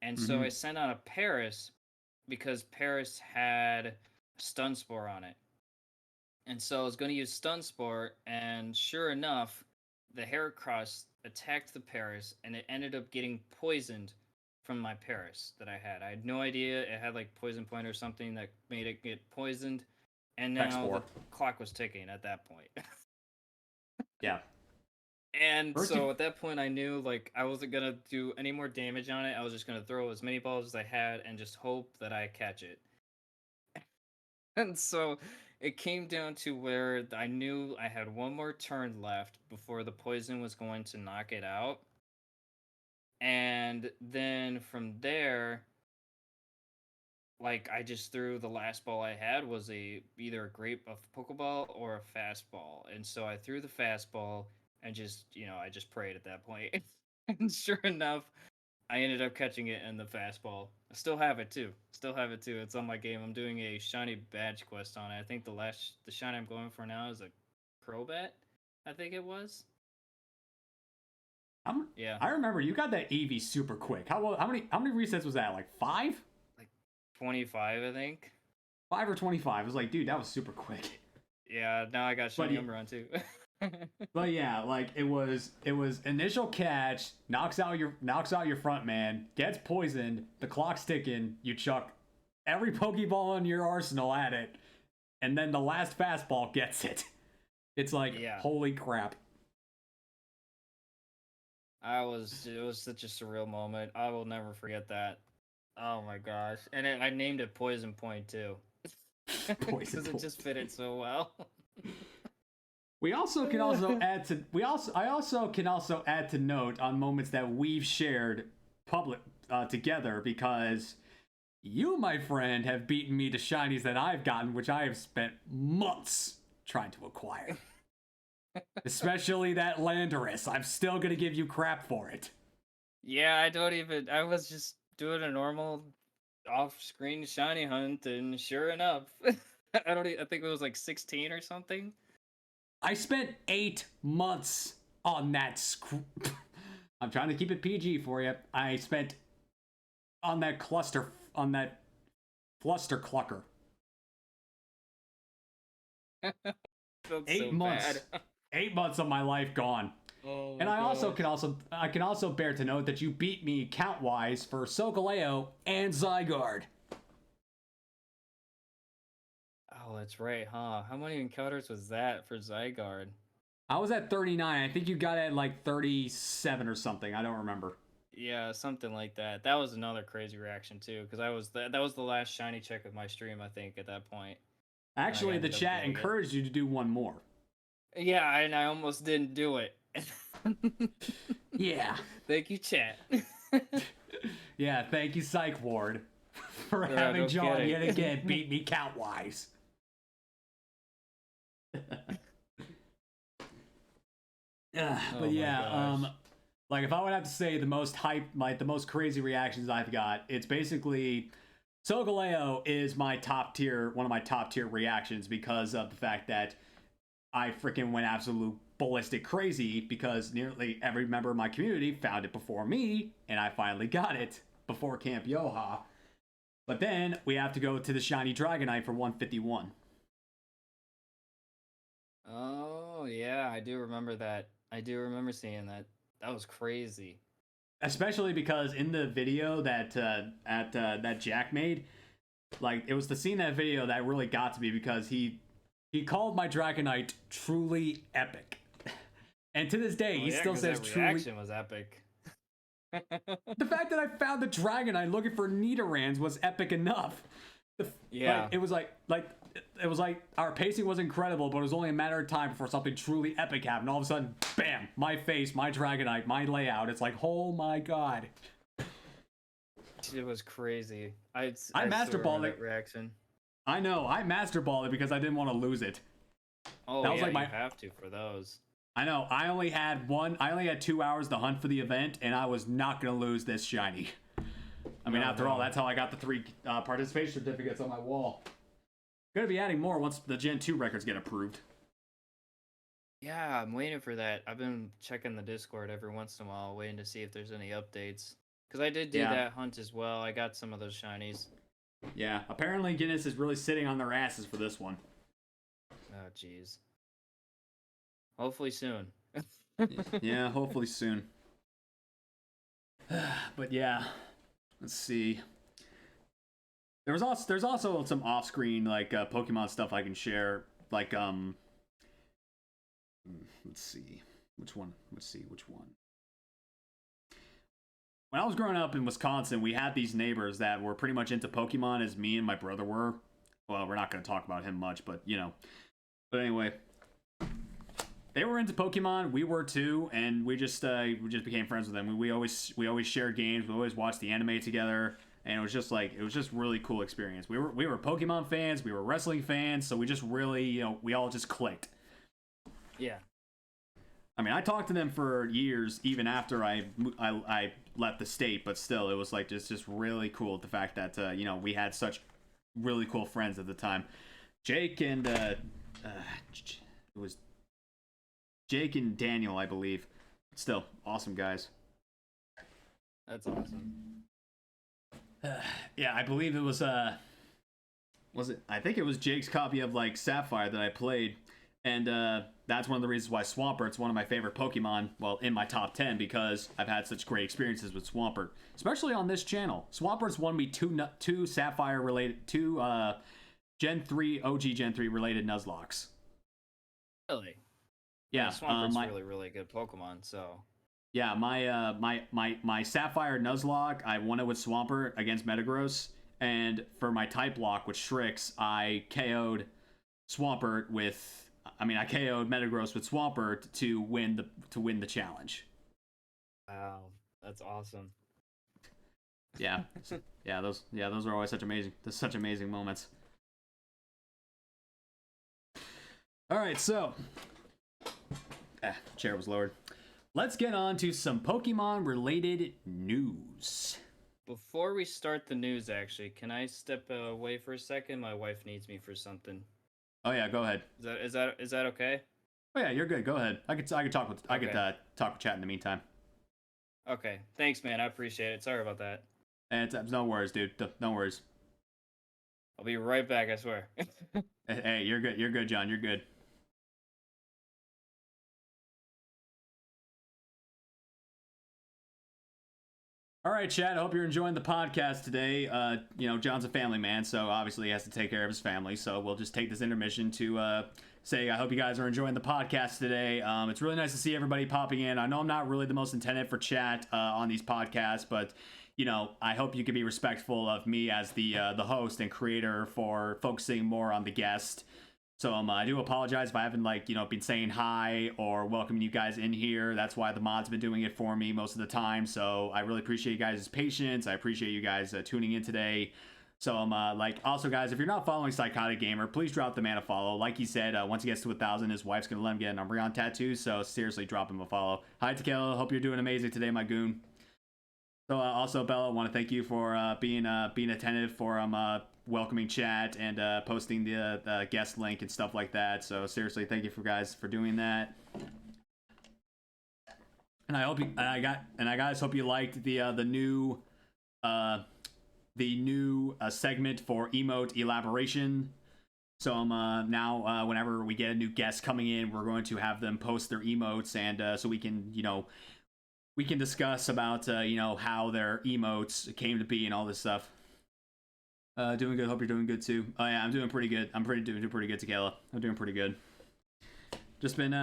B: And so
A: Hmm.
B: I sent out a Paris because Paris had Stun Spore on it. And so I was going to use Stun Spore, and sure enough, the Heracross attacked the Paris, and it ended up getting poisoned from my Paris that I had. I had no idea it had like poison point or something that made it get poisoned, and now the
A: X4.
B: clock was ticking at that point.
A: Yeah.
B: And
A: First, you
B: so at that point, I knew like I wasn't gonna do any more damage on it. I was just gonna throw as many balls as I had and just hope that I catch it. And so it came down to where I knew I had one more turn left before the poison was going to knock it out. And then from there, like I just threw the last ball I had was either a Pokeball or a fastball. And so I threw the fastball and just, I just prayed at that point. And sure enough, I ended up catching it in the fastball. I still have it too. Still have it too. It's on my game. I'm doing a shiny badge quest on it. I think the shiny I'm going for now is a Crobat. I think it was.
A: I'm,
B: Yeah,
A: I remember you got that EV super quick. How many resets was that? Like five?
B: like 25, I think.
A: 5 or 25? I was like, dude, that was super quick.
B: Yeah, now I got
A: But
B: shiny Umbreon too.
A: but yeah, like it was initial catch, knocks out your front man, gets poisoned, the clock's ticking, you chuck every Pokeball in your arsenal at it, and then the last fastball gets it. It's like,
B: Yeah,
A: holy crap.
B: it was such a surreal moment. I will never forget that. Oh my gosh. And I named it Poison Point too.
A: Poison
B: Because it
A: point.
B: just fit it so well.
A: We also can also add to we also I also can also add to note on moments that we've shared public together, because you, my friend, have beaten me to shinies that I've gotten, which I have spent months trying to acquire. Especially that Landorus. I'm still gonna give you crap for it.
B: Yeah, I was just doing a normal off-screen shiny hunt, and sure enough, I think it was like 16 or something.
A: I spent 8 months on that. I'm trying to keep it PG for you. I spent on that fluster clucker.
B: Felt
A: Eight
B: so bad.
A: months. 8 months of my life gone.
B: Oh
A: And
B: my gosh.
A: I can also bear to note that you beat me count wise for Solgaleo and Zygarde.
B: Oh, that's right, huh? How many encounters was that for Zygarde?
A: I was at 39. I think you got at like 37 or something. I don't remember.
B: Yeah, something like that. That was another crazy reaction too, because that was the last shiny check of my stream, I think, at that point, and I
A: Actually, the
B: ended up
A: chat
B: getting it.
A: encouraged you to do one more.
B: Yeah, and I almost didn't do it.
A: Yeah.
B: Thank you, chat.
A: Yeah, thank you, Psych Ward, for
B: Yeah,
A: having
B: no
A: John
B: kidding.
A: yet again beat me count wise.
B: Oh
A: But
B: my
A: yeah,
B: gosh.
A: like if I would have to say the most hype, like the most crazy reactions I've got, it's basically Solgaleo is my top tier, one of my top tier reactions because of the fact that I freaking went absolute ballistic crazy because nearly every member of my community found it before me, and I finally got it before Camp Yoha. But then we have to go to the Shiny Dragonite for 151.
B: Oh yeah, I do remember that. I do remember seeing that. That was crazy.
A: Especially because in the video that that Jack made, like it was the scene in that video that really got to me because he called my Dragonite truly epic, and to this day he still says
B: that
A: truly.
B: Reaction was epic.
A: The fact that I found the Dragonite looking for Nidorans was epic enough.
B: Yeah,
A: like, it was like our pacing was incredible, but it was only a matter of time before something truly epic happened. All of a sudden, bam! My face, my Dragonite, my layout. It's like, oh my god!
B: It was crazy. I
A: masterballed it.
B: Reaction.
A: I know. I masterballed it because I didn't want to lose it.
B: Oh, that was like you have to for those.
A: I know. I only had 2 hours to hunt for the event, and I was not gonna lose this shiny. I mean, after all, that's how I got the 3 participation certificates on my wall. Gonna be adding more once the Gen 2 records get approved.
B: Yeah, I'm waiting for that. I've been checking the Discord every once in a while, waiting to see if there's any updates. Because I did do that hunt as well. I got some of those shinies.
A: Yeah, apparently Guinness is really sitting on their asses for this one.
B: Oh, jeez. Hopefully soon.
A: Yeah, hopefully soon. But yeah, let's see. There's also some off-screen like Pokemon stuff I can share. Like let's see which one. When I was growing up in Wisconsin, we had these neighbors that were pretty much into Pokemon as me and my brother were. Well, we're not going to talk about him much, but you know. But anyway, they were into Pokemon. We were too, and we just became friends with them. We always shared games. We always watched the anime together, and it was just really cool experience. We were Pokemon fans. We were wrestling fans. So we just really we all just clicked.
B: Yeah.
A: I mean, I talked to them for years, even after I left the state. But still, it was like just really cool. The fact that we had such really cool friends at the time. Jake and it was Jake and Daniel, I believe. Still, awesome guys.
B: That's awesome.
A: Yeah, I believe it was I think it was Jake's copy of like Sapphire that I played, and that's one of the reasons why Swampert's one of my favorite Pokemon. Well, in my top 10 because I've had such great experiences with Swampert, especially on this channel. Swampert's won me two Sapphire related, Gen 3 OG Gen 3 related Nuzlocks.
B: Really?
A: Yeah,
B: Swampert's really good Pokemon. So
A: yeah, my Sapphire Nuzlocke, I won it with Swampert against Metagross, and for my type lock with Strix, I KO'd Swampert with. I KO'd Metagross with Swampert to win the challenge.
B: Wow, that's awesome.
A: Yeah, those are always such amazing moments. All right, so chair was lowered. Let's get on to some Pokemon related news.
B: Before we start the news, actually, can I step away for a second? My wife needs me for something.
A: Oh yeah, go ahead.
B: Is that okay?
A: Oh yeah, you're good. Go ahead. I could talk with chat in the meantime.
B: Okay, thanks, man. I appreciate it. Sorry about that.
A: And no worries, dude. No worries.
B: I'll be right back. I swear.
A: Hey, you're good. You're good, John. You're good. All right, Chad. I hope you're enjoying the podcast today. John's a family man, so obviously he has to take care of his family. So we'll just take this intermission to say I hope you guys are enjoying the podcast today. It's really nice to see everybody popping in. I know I'm not really the most intended for chat on these podcasts, but I hope you can be respectful of me as the host and creator for focusing more on the guest. So I do apologize if I haven't been saying hi or welcoming you guys in here. That's why the mod's been doing it for me most of the time. So I really appreciate you guys' patience. I appreciate you guys tuning in today. So also guys, if you're not following Psychotic Gamer, please drop the man a follow. Like he said, once he gets to 1,000, his wife's gonna let him get an Umbreon tattoo. So seriously, drop him a follow. Hi Takela, hope you're doing amazing today, my goon. So also, Bella, I want to thank you for being attentive for welcoming chat and posting the guest link and stuff like that. So seriously, thank you for guys for doing that. And I hope you, I guys hope you liked the new segment for emote elaboration. So now whenever we get a new guest coming in, we're going to have them post their emotes, and so we can discuss about how their emotes came to be and all this stuff. Doing good. Hope you're doing good too. Oh yeah, I'm doing pretty good. I'm doing pretty good, Tequila. I'm doing pretty good. Just been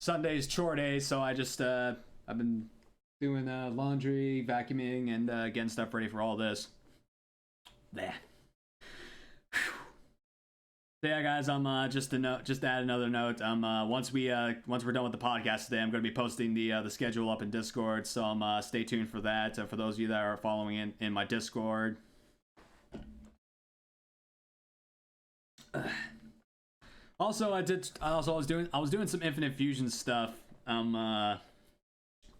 A: Sunday's chore days, so I just I've been doing laundry, vacuuming, and getting stuff ready for all this. There. So yeah, guys, just to add another note. Once we're done with the podcast today, I'm going to be posting the schedule up in Discord. So stay tuned for that. For those of you that are following in my Discord. Also, I was doing some Infinite Fusion stuff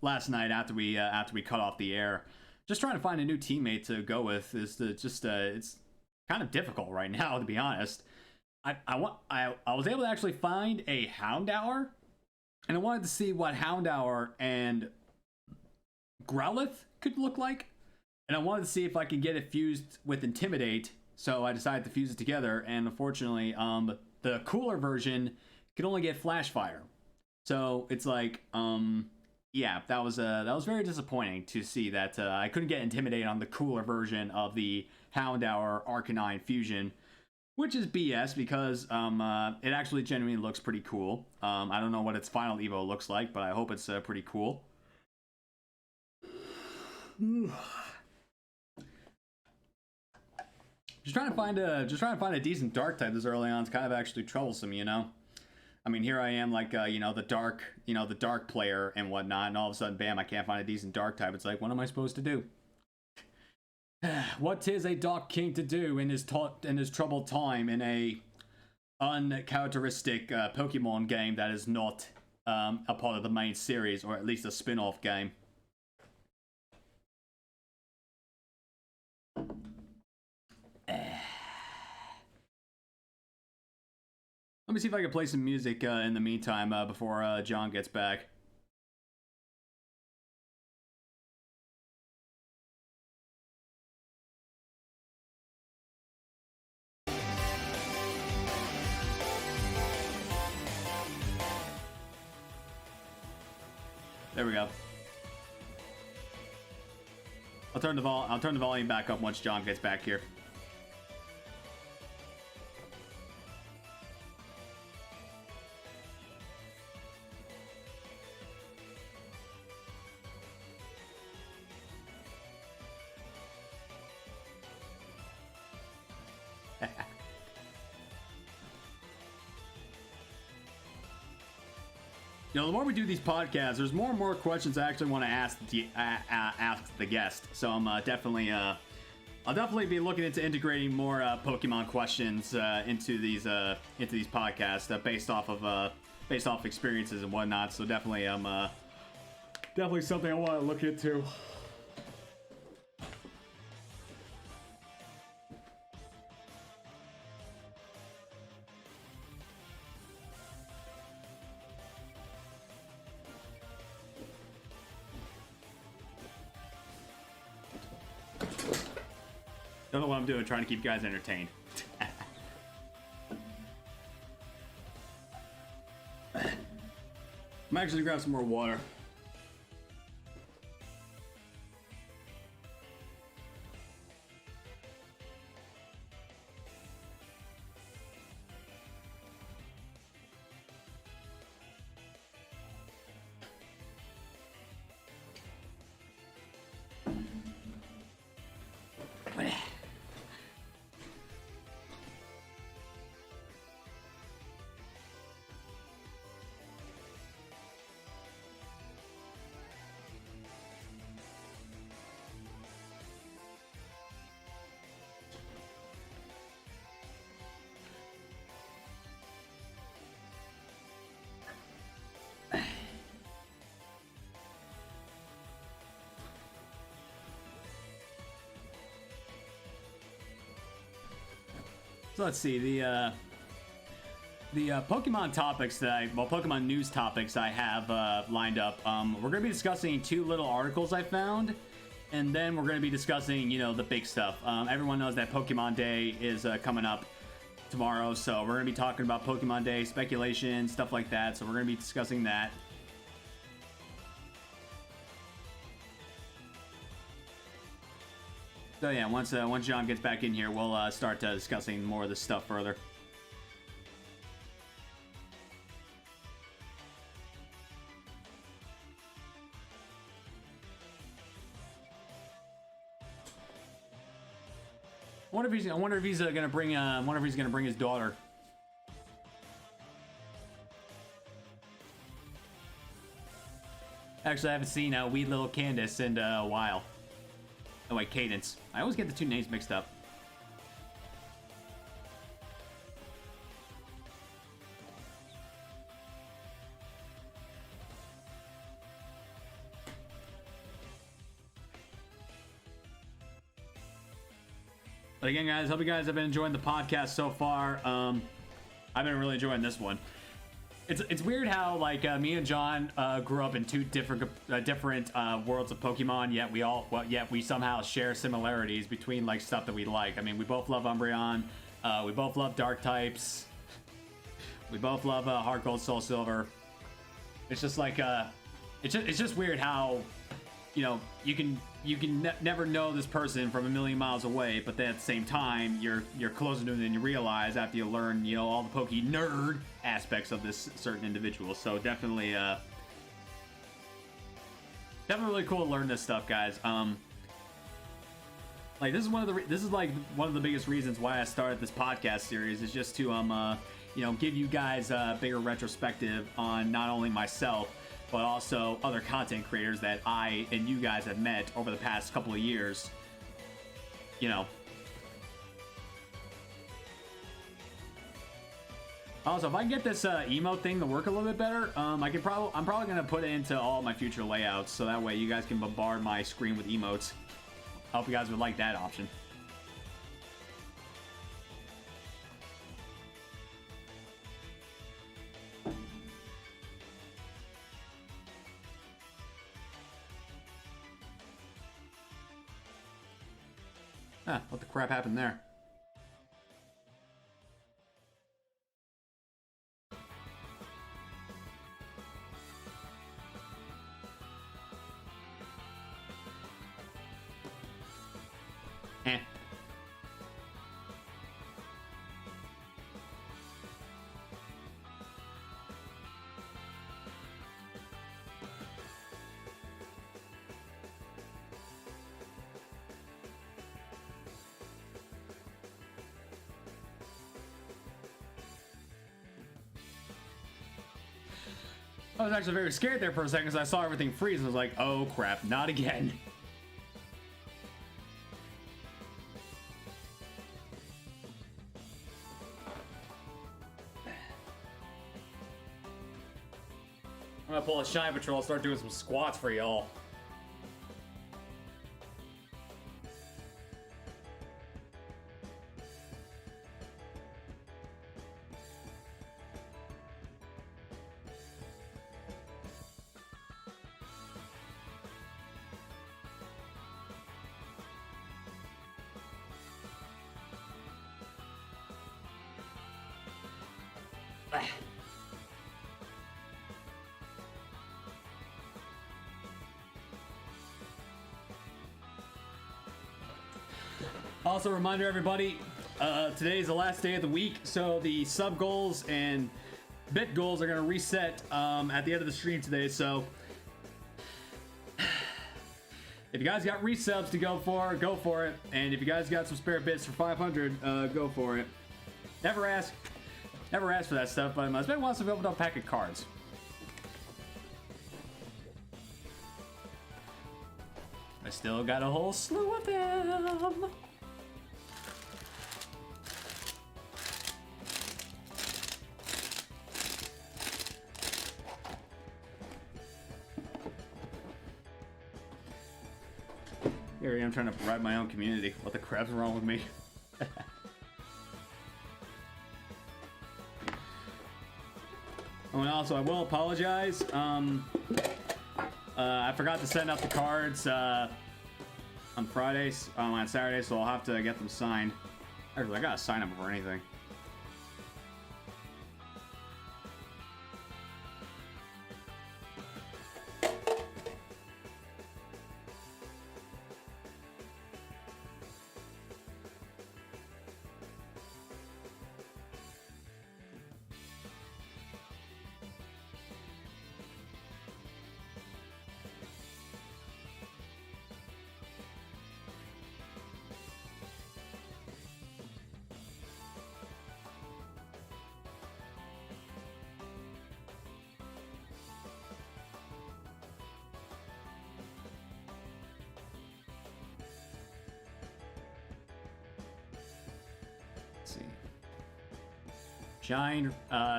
A: last night after we cut off the air. Just trying to find a new teammate to go with it's kind of difficult right now, to be honest. I was able to actually find a Houndour, and I wanted to see what Houndour and Growlithe could look like, and I wanted to see if I could get it fused with Intimidate. So I decided to fuse it together, and unfortunately, the cooler version could only get Flash Fire. So it's like, yeah, that was very disappointing to see that I couldn't get Intimidate on the cooler version of the Houndour Arcanine fusion, which is BS because it actually genuinely looks pretty cool. I don't know what its final Evo looks like, but I hope it's pretty cool. Just trying to find a decent dark type this early on is kind of actually troublesome, you know. I mean, here I am, like the dark player and whatnot, and all of a sudden, bam, I can't find a decent dark type. It's like, what am I supposed to do? What is a Dark King to do in his troubled time in a uncharacteristic Pokemon game that is not a part of the main series, or at least a spin-off game? Let me see if I can play some music in the meantime before John gets back. There we go. I'll turn the volume back up once John gets back here. You know, the more we do these podcasts, there's more and more questions I actually want to ask the guest. So I'm I'll definitely be looking into integrating more Pokemon questions into these podcasts based off experiences and whatnot. So definitely definitely something I want to look into. Don't know what I'm doing, trying to keep you guys entertained. I'm actually gonna grab some more water. So let's see, the Pokemon topics that Pokemon news topics I have lined up. We're going to be discussing 2 little articles I found, and then we're going to be discussing, you know, the big stuff. Everyone knows that Pokemon Day is coming up tomorrow, so we're going to be talking about Pokemon Day, speculation, stuff like that, so we're going to be discussing that. So yeah, once John gets back in here, we'll start discussing more of this stuff further. I wonder if he's gonna bring his daughter. Actually, I haven't seen wee little Candace in a while. Oh wait, Cadence. I always get the 2 names mixed up. But again, guys, hope you guys have been enjoying the podcast so far. I've been really enjoying this one. It's weird how like me and John grew up in 2 different worlds of Pokemon, yet we somehow share similarities between like stuff that we like. I mean, we both love Umbreon, we both love Dark types, we both love Heart Gold, Soul Silver. It's just like it's just weird how, you know, you can never know this person from a million miles away, but then at the same time you're closer to them than you realize after you learn, you know, all the poke-nerd aspects of this certain individual. So definitely really cool to learn this stuff, guys. Like this is one of the biggest reasons why I started this podcast series, is just to you know, give you guys a bigger retrospective on not only myself but also other content creators that I and you guys have met over the past couple of years. You know. Also, if I can get this emote thing to work a little bit better, I'm probably gonna put it into all my future layouts, so that way you guys can bombard my screen with emotes. I hope you guys would like that option. Ah, what the crap happened there? Eh. I was actually very scared there for a second because I saw everything freeze and I was like, oh crap, not again. I'm gonna pull a Shine Patrol and start doing some squats for y'all. Also, a reminder, everybody, today is the last day of the week, so the sub goals and bit goals are going to reset at the end of the stream today. So if you guys got resubs to go for it. And if you guys got some spare bits for 500, go for it. Never ask for that stuff, but it's been a while since we opened up a pack of cards. I still got a whole slew of them. Here I am trying to bribe my own community. What the crap's wrong with me? Oh, and also, I will apologize. I forgot to send out the cards on Fridays, on Saturday, so I'll have to get them signed. Actually, I gotta sign them for anything.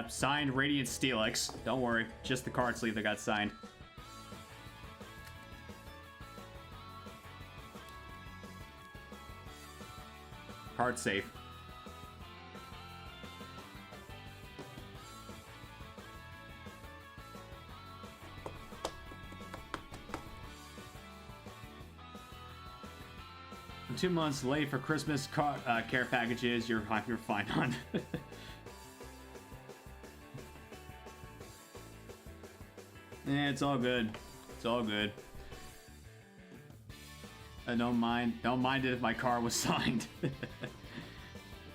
A: Signed Radiant Steelix. Don't worry, just the card sleeve that got signed. Card safe. I'm 2 months late for Christmas care packages. You're fine on. Yeah, it's all good. It's all good. I don't mind it if my car was signed.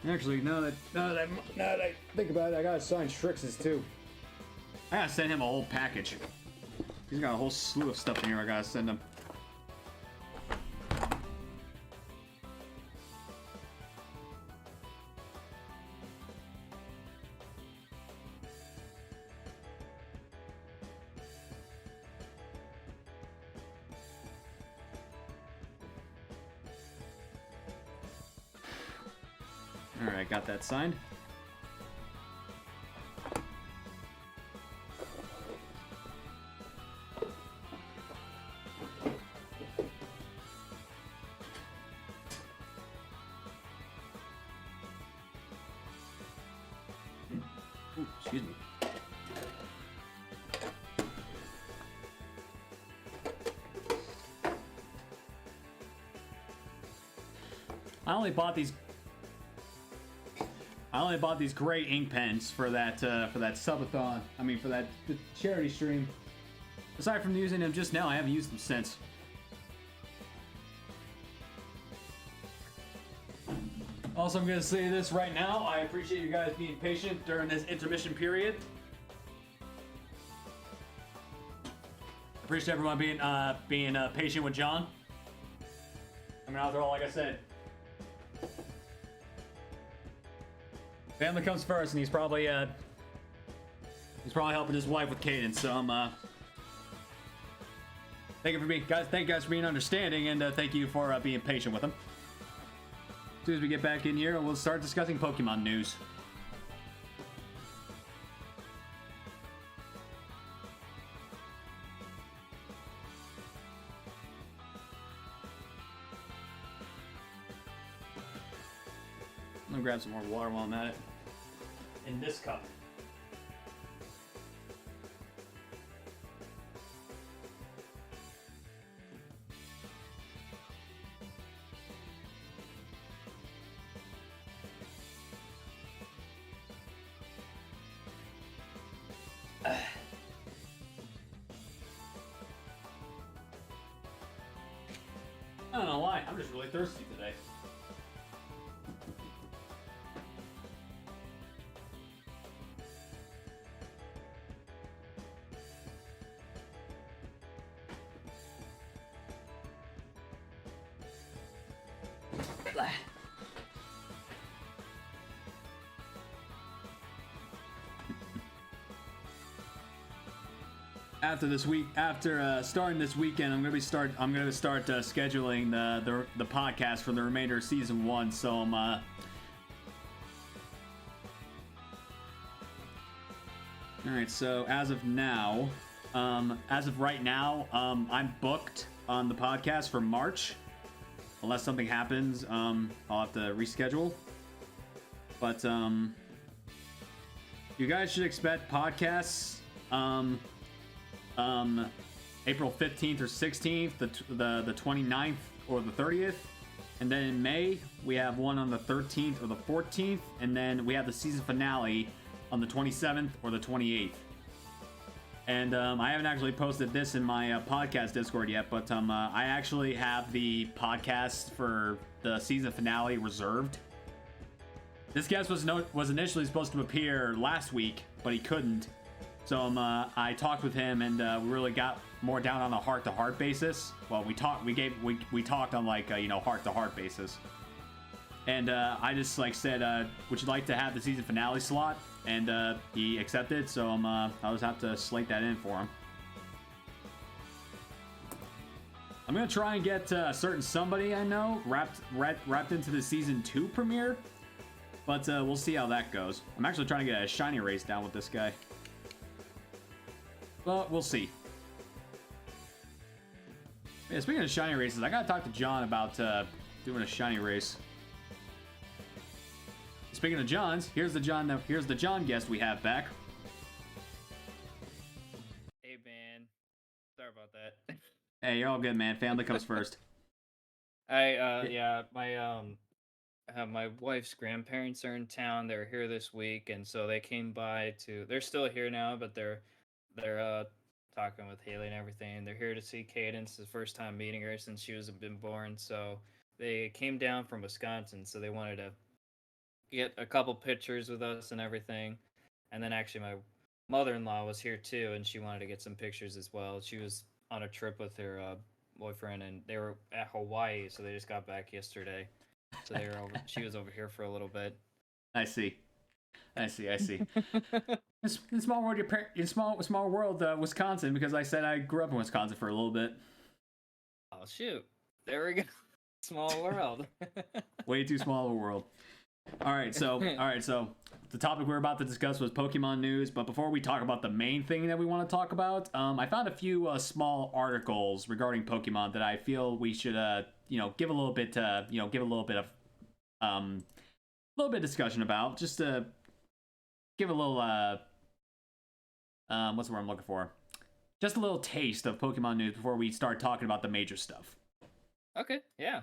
A: Actually, now that I think about it, I gotta sign Strix's too. I gotta send him a whole package. He's got a whole slew of stuff in here I gotta send him. Alright, got that signed. Ooh, excuse me. I only bought these great ink pens for that subathon. I mean, for that charity stream. Aside from using them just now, I haven't used them since. Also, I'm gonna say this right now. I appreciate you guys being patient during this intermission period. Appreciate everyone being patient with John. I mean, after all, like I said, family comes first, and he's probably helping his wife with cadence. So thank you guys for being understanding, and thank you for being patient with him. As soon as we get back in here, we'll start discussing Pokemon news. I'm gonna grab some more water while I'm at it. In this cup. I don't know why, I'm just really thirsty today. After starting this weekend, I'm gonna start scheduling the podcast for the remainder of season 1. So I'm all right. So as of right now, I'm booked on the podcast for March, unless something happens. I'll have to reschedule. But You guys should expect podcasts April 15th or 16th, the 29th or the 30th. And then in May, we have one on the 13th or the 14th. And then we have the season finale on the 27th or the 28th. And I haven't actually posted this in my podcast Discord yet, but I actually have the podcast for the season finale reserved. This guest was initially supposed to appear last week, but he couldn't. So I talked with him, and we really got more down on a heart-to-heart basis. Well, we talked on like heart-to-heart basis. And I just said, would you like to have the season finale slot? And he accepted, so I'll just have to slate that in for him. I'm gonna try and get a certain somebody I know wrapped into the season 2 premiere, but we'll see how that goes. I'm actually trying to get a shiny race down with this guy, but we'll see. Yeah, speaking of shiny races, I gotta talk to John about doing a shiny race. Speaking of Johns, here's the John guest we have back.
B: Hey man, sorry about that.
A: Hey, you're all good, man. Family comes first.
B: My wife's grandparents are in town. They're here this week, and so they came by to. They're still here now, but they're talking with Haley and everything. They're here to see Cadence. It's the first time meeting her since she was been born. So they came down from Wisconsin, so they wanted to get a couple pictures with us and everything. And then actually my mother-in-law was here too, and she wanted to get some pictures as well. She was on a trip with her boyfriend, and they were at Hawaii, so they just got back yesterday. So they were over. She was over here for a little bit.
A: I see. In small world, small world, Wisconsin, because I said I grew up in Wisconsin for a little bit.
B: Oh shoot! There we go. Small world.
A: Way too small of a world. All right, so the topic we're about to discuss was Pokemon news. But before we talk about the main thing that we want to talk about, I found a few small articles regarding Pokemon that I feel we should give a little bit of discussion about, just to give a little what's the word I'm looking for? Just a little taste of Pokemon news before we start talking about the major stuff.
B: Okay, yeah.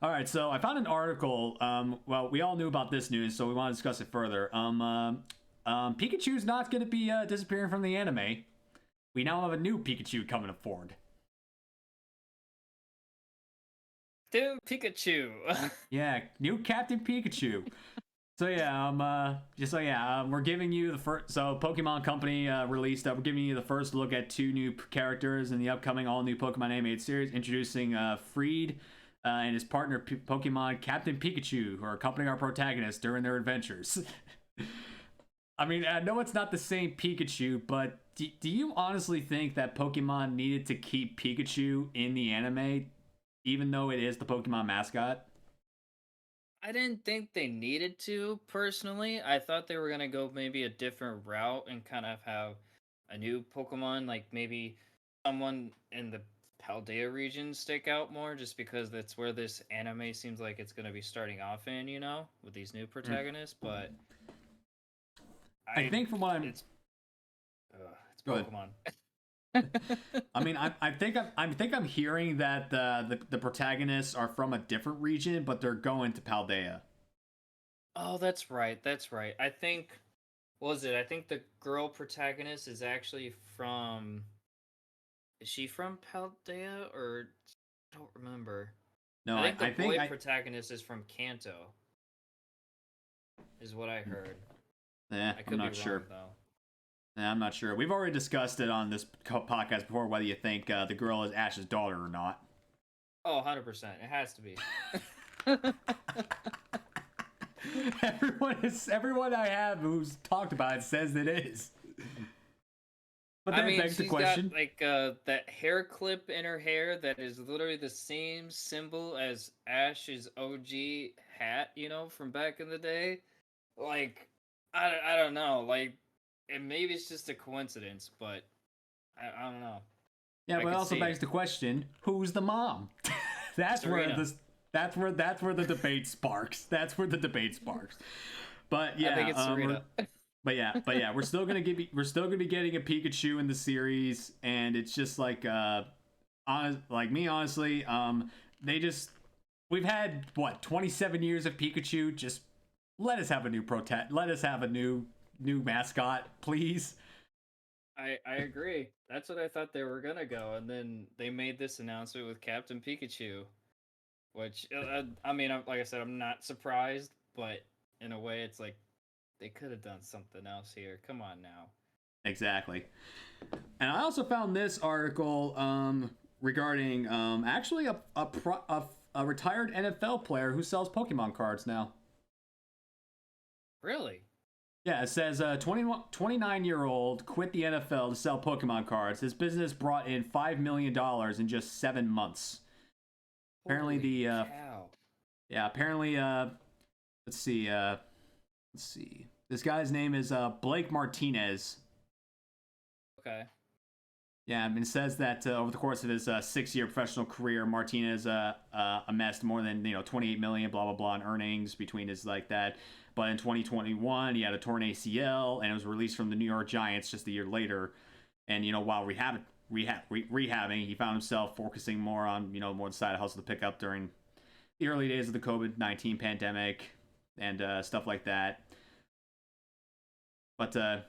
A: All right, so I found an article. Well, we all knew about this news, so we want to discuss it further. Pikachu's not going to be disappearing from the anime. We now have a new Pikachu coming forward.
B: Dude, Pikachu.
A: Yeah, new Captain Pikachu. So yeah, we're giving you the first. So Pokemon Company released that we're giving you the first look at 2 new characters in the upcoming all-new Pokemon animated series, introducing Freed and his partner Pokemon Captain Pikachu, who are accompanying our protagonists during their adventures. I mean, I know it's not the same Pikachu, but do you honestly think that Pokemon needed to keep Pikachu in the anime, even though it is the Pokemon mascot?
B: I didn't think they needed to, personally. I thought they were going to go maybe a different route and kind of have a new Pokemon, like maybe someone in the Paldea region stick out more, just because that's where this anime seems like it's going to be starting off in, with these new protagonists. But
A: I think from what
B: it's Pokemon.
A: I mean, I think I'm hearing that the protagonists are from a different region, but they're going to Paldea.
B: Oh, that's right. I think, what was it? I think the girl protagonist is actually from. Is she from Paldea, or I don't remember?
A: No,
B: I think the boy protagonist is from Kanto. Is what I heard.
A: Yeah,
B: I could
A: I'm not
B: be
A: sure.
B: wrong, though.
A: I'm not sure. We've already discussed it on this podcast before, whether you think the girl is Ash's daughter or not.
B: Oh, 100%. It has to be.
A: Everyone I have who's talked about it says it is. But
B: I
A: that
B: mean,
A: begs the
B: she's
A: question.
B: got that hair clip in her hair that is literally the same symbol as Ash's OG hat, from back in the day. Like, I don't know. Like, and maybe it's just a coincidence, but I don't know.
A: Yeah, but it also begs the question: who's the mom? That's where the debate sparks. But yeah,
B: I think it's Serena.
A: we're still gonna be getting a Pikachu in the series, and it's just like honestly, they just we've had what 27 years of Pikachu. Just let us have a new let us have a new mascot, please.
B: I agree. That's what I thought they were gonna go, and then they made this announcement with Captain Pikachu, which I mean, like I said, I'm not surprised, but in a way, it's like they could have done something else here. Come on now.
A: Exactly. And I also found this article regarding actually a retired NFL player who sells Pokemon cards now.
B: Really?
A: Yeah, it says 29-year-old quit the NFL to sell Pokemon cards. His business brought in $5 million in just 7 months. Apparently
B: Holy cow.
A: yeah, apparently let's see. This guy's name is Blake Martinez.
B: Okay.
A: Yeah, I mean, it says that over the course of his 6-year professional career, Martinez amassed more than 28 million, blah blah blah, in earnings between his like that. But in 2021, he had a torn ACL and was released from the New York Giants just a year later. And while rehabbing, he found himself focusing more on more the side hustle to pick up during the early days of the COVID-19 pandemic and stuff like that. But it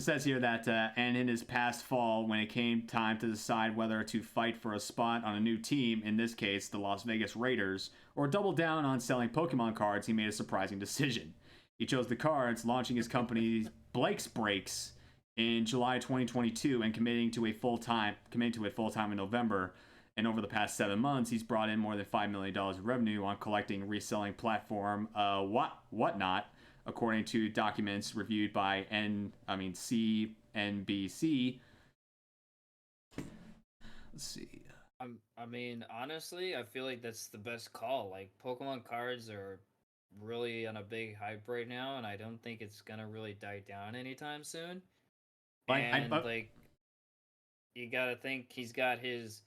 A: says here that, and in his past fall, when it came time to decide whether to fight for a spot on a new team, in this case, the Las Vegas Raiders, or double down on selling Pokemon cards, he made a surprising decision. He chose the cards, launching his company Blake's Breaks in July 2022 and committing to it full time in November. And over the past 7 months, he's brought in more than $5 million of revenue on collecting and reselling platform Whatnot, according to documents reviewed by CNBC. Let's see.
B: I mean, honestly, I feel like that's the best call. Like, Pokemon cards are really on a big hype right now, and I don't think it's gonna really die down anytime soon. Like, you gotta think he's got his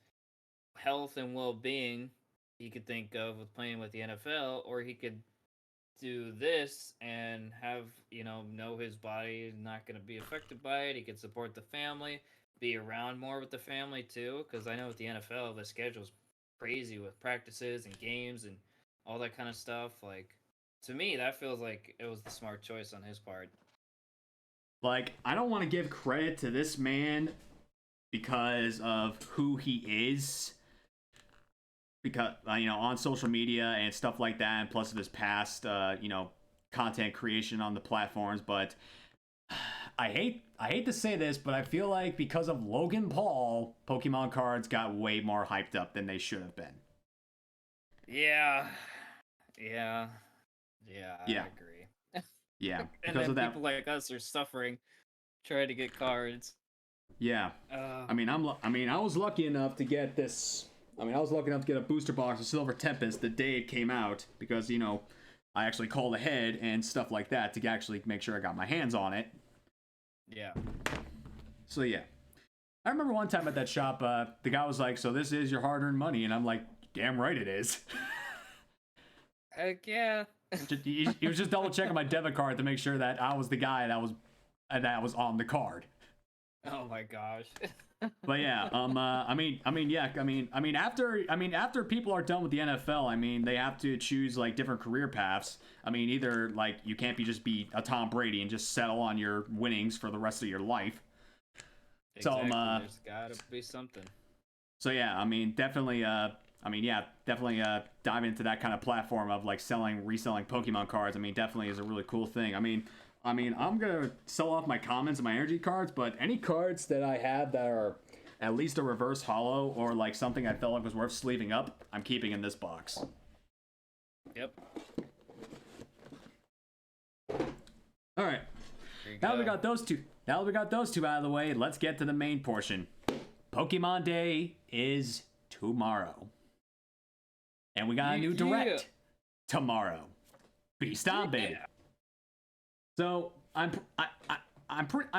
B: health and well-being he could think of with playing with the NFL, or he could do this and have know his body is not going to be affected by it. He could support the family, be around more with the family too, because I know with the NFL the schedule's crazy with practices and games and all that kind of stuff. Like, to me, that feels like it was the smart choice on his part.
A: Like, I don't want to give credit to this man because of who he is, because on social media and stuff like that, and plus of his past content creation on the platforms. But I hate to say this, but I feel like because of Logan Paul, Pokemon cards got way more hyped up than they should have been.
B: Yeah, I agree.
A: Yeah,
B: and
A: because
B: then
A: of that,
B: people like us are suffering trying to get cards.
A: Yeah, I was lucky enough to get this. I was lucky enough to get a booster box of Silver Tempest the day it came out because, I actually called ahead and stuff like that to actually make sure I got my hands on it.
B: Yeah.
A: So, yeah. I remember one time at that shop, the guy was like, "So this is your hard-earned money?" And I'm like, "Damn right it is."
B: Heck yeah.
A: He was just double-checking my debit card to make sure that I was the guy that was on the card.
B: Oh my gosh.
A: But yeah, after people are done with the NFL, they have to choose like different career paths. Either like you can't just be a Tom Brady and just settle on your winnings for the rest of your life.
B: Exactly. There's gotta be something.
A: So yeah, definitely diving into that kind of platform of like reselling Pokemon cards. Definitely is a really cool thing. I'm gonna sell off my commons and my energy cards, but any cards that I have that are at least a reverse holo or like something I felt like was worth sleeving up, I'm keeping in this box.
B: Yep.
A: All right. Now that we got those two out of the way, let's get to the main portion. Pokemon Day is tomorrow, and we got a new direct tomorrow. Beast on, baby. So I'm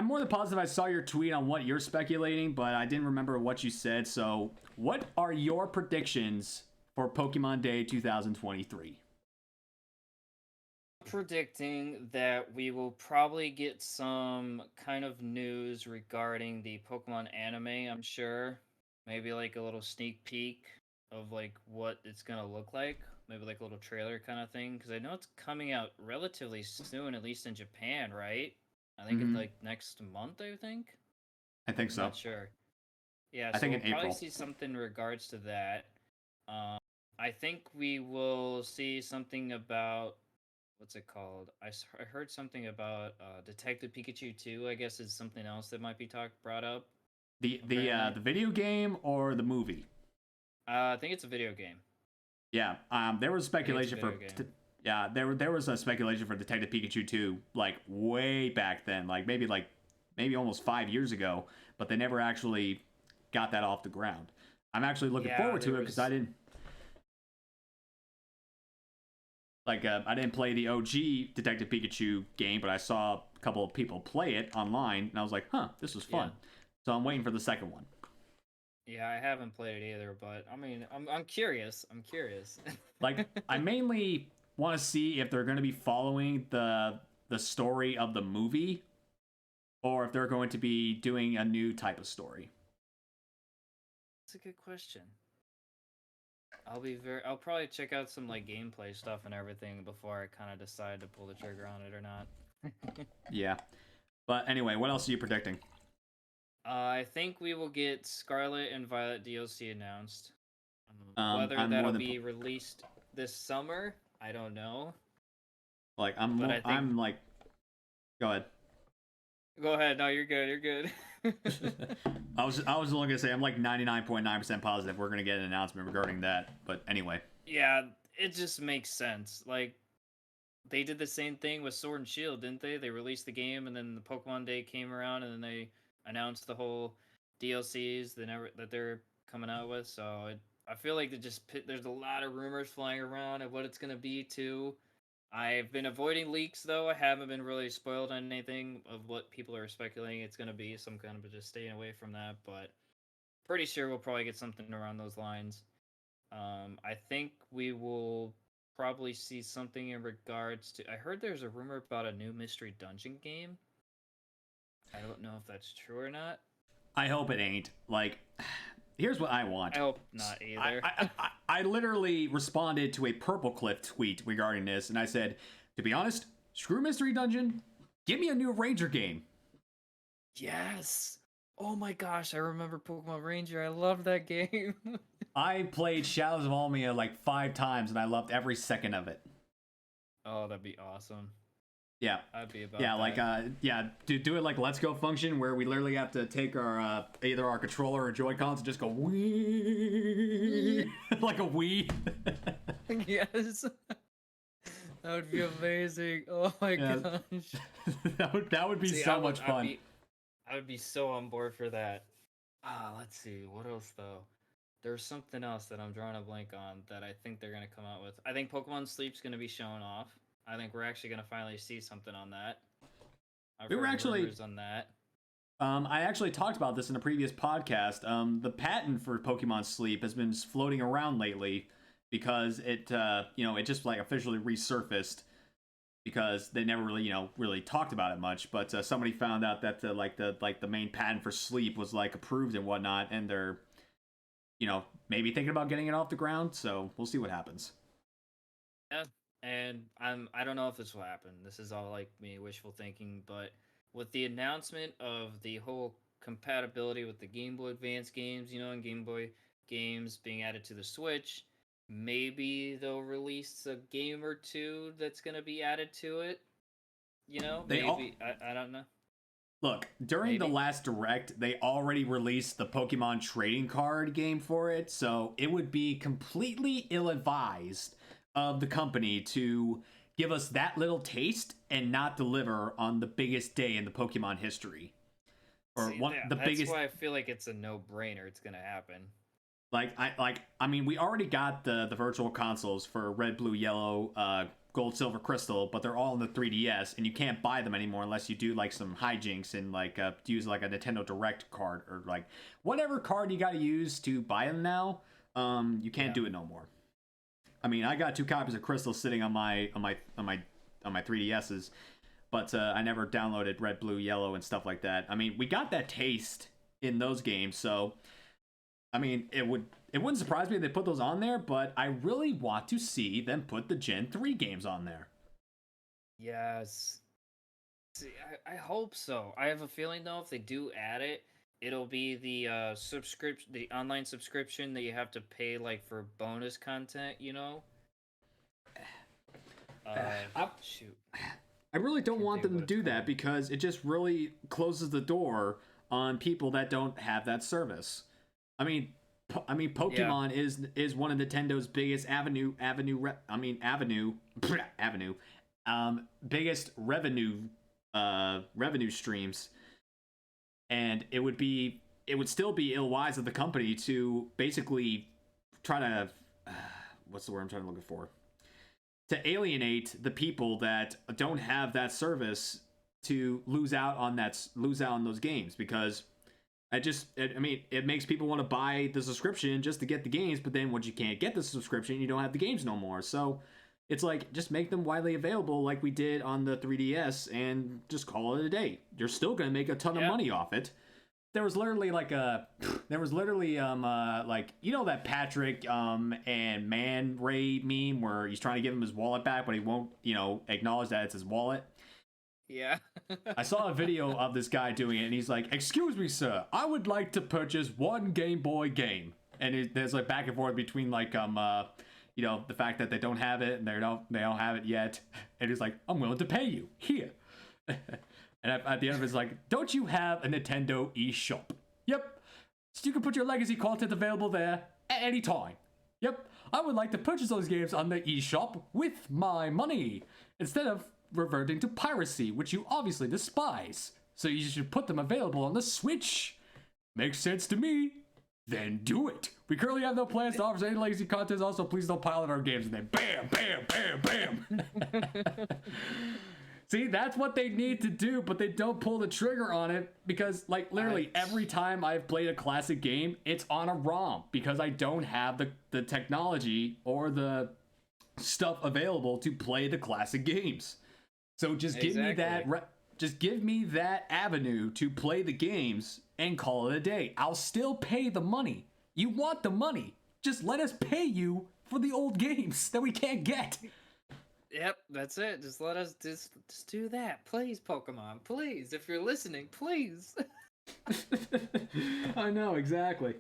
A: more than positive I saw your tweet on what you're speculating, but I didn't remember what you said. So what are your predictions for Pokemon Day 2023?
B: predicting that we will probably get some kind of news regarding the Pokemon anime, I'm sure. Maybe like a little sneak peek of like what it's gonna look like. Maybe like a little trailer kind of thing. Because I know it's coming out relatively soon, at least in Japan, right? I think it's
A: Mm-hmm.
B: like next month, I think.
A: I think
B: I'm
A: so.
B: not sure. Yeah,
A: I
B: so
A: think
B: we'll
A: in
B: probably
A: April.
B: see something in regards to that. Um, I think we will see something about what's it called? I heard something about Detective Pikachu 2. I guess is something else that might be brought up. Apparently,
A: The video game or the movie?
B: I think it's a video game.
A: Yeah. There was
B: I think it's a
A: speculation for.
B: video game.
A: Yeah, there was a speculation for Detective Pikachu 2, like way back then, maybe almost 5 years ago, but they never actually got that off the ground. I'm actually looking
B: Yeah,
A: forward to it because I didn't play the OG Detective Pikachu game, but I saw a couple of people play it online, and I was like, huh, this was fun.
B: Yeah.
A: So I'm waiting for the second one.
B: Yeah, I haven't played it either, but I mean, I'm curious. I'm curious.
A: Like, I mainly want to see if they're going to be following the story of the movie, or if they're going to be doing a new type of story.
B: That's a good question. I'll probably check out some like gameplay stuff and everything before I kind of decide to pull the trigger on it or not.
A: Yeah. But anyway, what else are you predicting?
B: I think we will get Scarlet and Violet DLC announced. Whether
A: I'm more
B: that'll
A: than
B: be released this summer, I don't know.
A: like
B: But I think
A: I'm like, go ahead.
B: go ahead. No, you're good. You're good.
A: I was only gonna say I'm like 99.9% positive we're gonna get an announcement regarding that. But anyway.
B: Yeah, it just makes sense. Like they did the same thing with Sword and Shield, didn't they? They released the game, and then the Pokemon Day came around, and then they announced the whole DLCs that they're coming out with. So I feel like there's a lot of rumors flying around of what it's gonna be too. I've been avoiding leaks though. I haven't been really spoiled on anything of what people are speculating it's gonna be, so I'm kind of just staying away from that. But pretty sure we'll probably get something around those lines. I think we will probably see something in regards to. I heard there's a rumor about a new mystery dungeon game. I don't know if that's true or not.
A: I hope it ain't. Like, here's what I want.
B: I hope not either.
A: I literally responded to a Purple Cliff tweet regarding this, and I said, to be honest, screw Mystery Dungeon. Give me a new Ranger game.
B: Yes. Oh my gosh, I remember Pokemon Ranger. I love that game.
A: I played Shadows of Almia like 5 times, and I loved every second of it.
B: Oh, that'd be awesome.
A: Yeah.
B: I'd be about
A: that. Do it like Let's Go function where we literally have to take our either our controller or Joy-Cons and just go wee like a Wii.
B: Yes. That would be amazing. Oh my gosh.
A: that would be so much fun.
B: I would be so on board for that. Let's see. What else though? There's something else that I'm drawing a blank on that I think they're gonna come out with. I think Pokemon Sleep's gonna be shown off. I think we're actually gonna finally see something on that.
A: We were actually
B: rumors on that.
A: I actually talked about this in a previous podcast. The patent for Pokemon Sleep has been floating around lately because it just like officially resurfaced because they never really talked about it much. But somebody found out that the main patent for Sleep was like approved and whatnot, and they're maybe thinking about getting it off the ground. So we'll see what happens.
B: Yeah, and I don't know if this will happen. This is all like me wishful thinking, but with the announcement of the whole compatibility with the Game Boy Advance games, and Game Boy games being added to the Switch, maybe they'll release a game or two that's gonna be added to it. I don't know.
A: Look, during the last Direct, they already released the Pokemon trading card game for it, so it would be completely ill-advised of the company to give us that little taste and not deliver on the biggest day in the Pokemon history.
B: That's why I feel like it's a no-brainer. It's gonna happen.
A: I mean, we already got the virtual consoles for Red, Blue, Yellow, Gold, Silver, Crystal, but they're all in the 3DS, and you can't buy them anymore unless you do like some hijinks and use like a Nintendo Direct card or like whatever card you got to use to buy them now. You can't do it no more. I mean, I got 2 copies of Crystal sitting on my my 3DSs, but I never downloaded Red, Blue, Yellow, and stuff like that. I mean, we got that taste in those games, so I mean, it wouldn't surprise me if they put those on there, but I really want to see them put the Gen 3 games on there.
B: Yes. See, I hope so. I have a feeling though, if they do add it, it'll be the subscription, the online subscription that you have to pay like for bonus content. You know. Shoot.
A: I really don't want them to do that because it just really closes the door on people that don't have that service. I mean, Pokemon is one of Nintendo's biggest biggest revenue streams, and it would still be ill-wise of the company to basically try to what's the word I'm trying to look for, to alienate the people that don't have that service to lose out on those games, because it makes people want to buy the subscription just to get the games, but then once you can't get the subscription, you don't have the games no more. So it's like, just make them widely available like we did on the 3DS and just call it a day. You're still going to make a ton of money off it. There was literally like that Patrick and Man Ray meme where he's trying to give him his wallet back, but he won't, acknowledge that it's his wallet.
B: Yeah.
A: I saw a video of this guy doing it, and he's like, "Excuse me, sir, I would like to purchase one Game Boy game." And there's like back and forth between like the fact that they don't have it and they don't have it yet, and he's like, "I'm willing to pay you here." And at the end of it's like, "Don't you have a Nintendo eShop?" "Yep." "So you can put your legacy content available there at any time." "Yep. I would like to purchase those games on the eShop with my money instead of reverting to piracy, which you obviously despise. So you should put them available on the Switch. Makes sense to me. Then do it. We currently have no plans to offer any legacy content. Also, please don't pilot our games." And then bam, bam, bam, bam. See, that's what they need to do, but they don't pull the trigger on it because, like, literally every time I've played a classic game, it's on a ROM because I don't have the technology or the stuff available to play the classic games. So just give me that avenue to play the games and call it a day. I'll still pay the money. You want the money. Just let us pay you for the old games that we can't get.
B: Yep, that's it. Just let us just do that. Please, Pokemon. Please, if you're listening, please.
A: I know, exactly.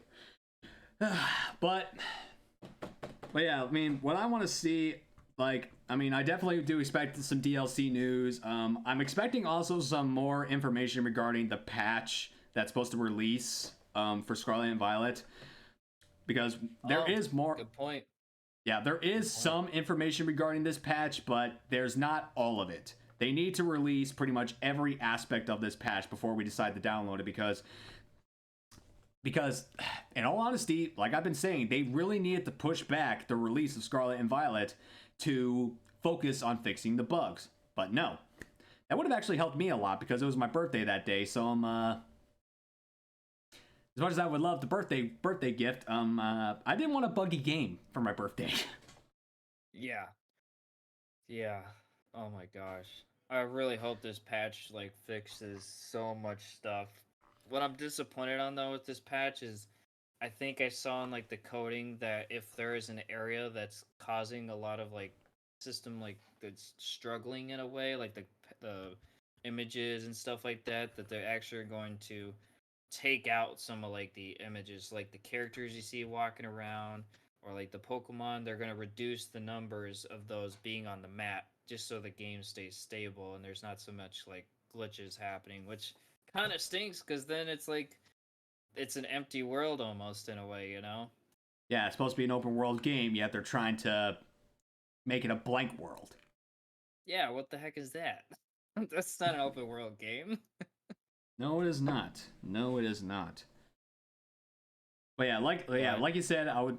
A: But yeah, I mean, what I want to see, I definitely do expect some DLC news. I'm expecting also some more information regarding the patch that's supposed to release for Scarlet and Violet, because there is more.
B: Good point.
A: Yeah, there is some information regarding this patch, but there's not all of it. They need to release pretty much every aspect of this patch before we decide to download it, because in all honesty, like I've been saying, they really needed to push back the release of Scarlet and Violet to focus on fixing the bugs. But no, that would have actually helped me a lot because it was my birthday that day. So as much as I would love the birthday gift, I didn't want a buggy game for my birthday.
B: Yeah. Oh my gosh, I really hope this patch fixes so much stuff. What I'm disappointed on though with this patch is, I think I saw in the coding that if there is an area that's causing a lot of system that's struggling in a way, the images and stuff like that, that they're actually going to take out some of the images, the characters you see walking around, or the Pokemon. They're going to reduce the numbers of those being on the map just so the game stays stable and there's not so much glitches happening, which kind of stinks because then it's it's an empty world almost in a way, you know?
A: Yeah, it's supposed to be an open world game, yet they're trying to make it a blank world.
B: Yeah, what the heck is that? That's not an open world game.
A: No, it is not. No, it is not. But yeah, like you said, I would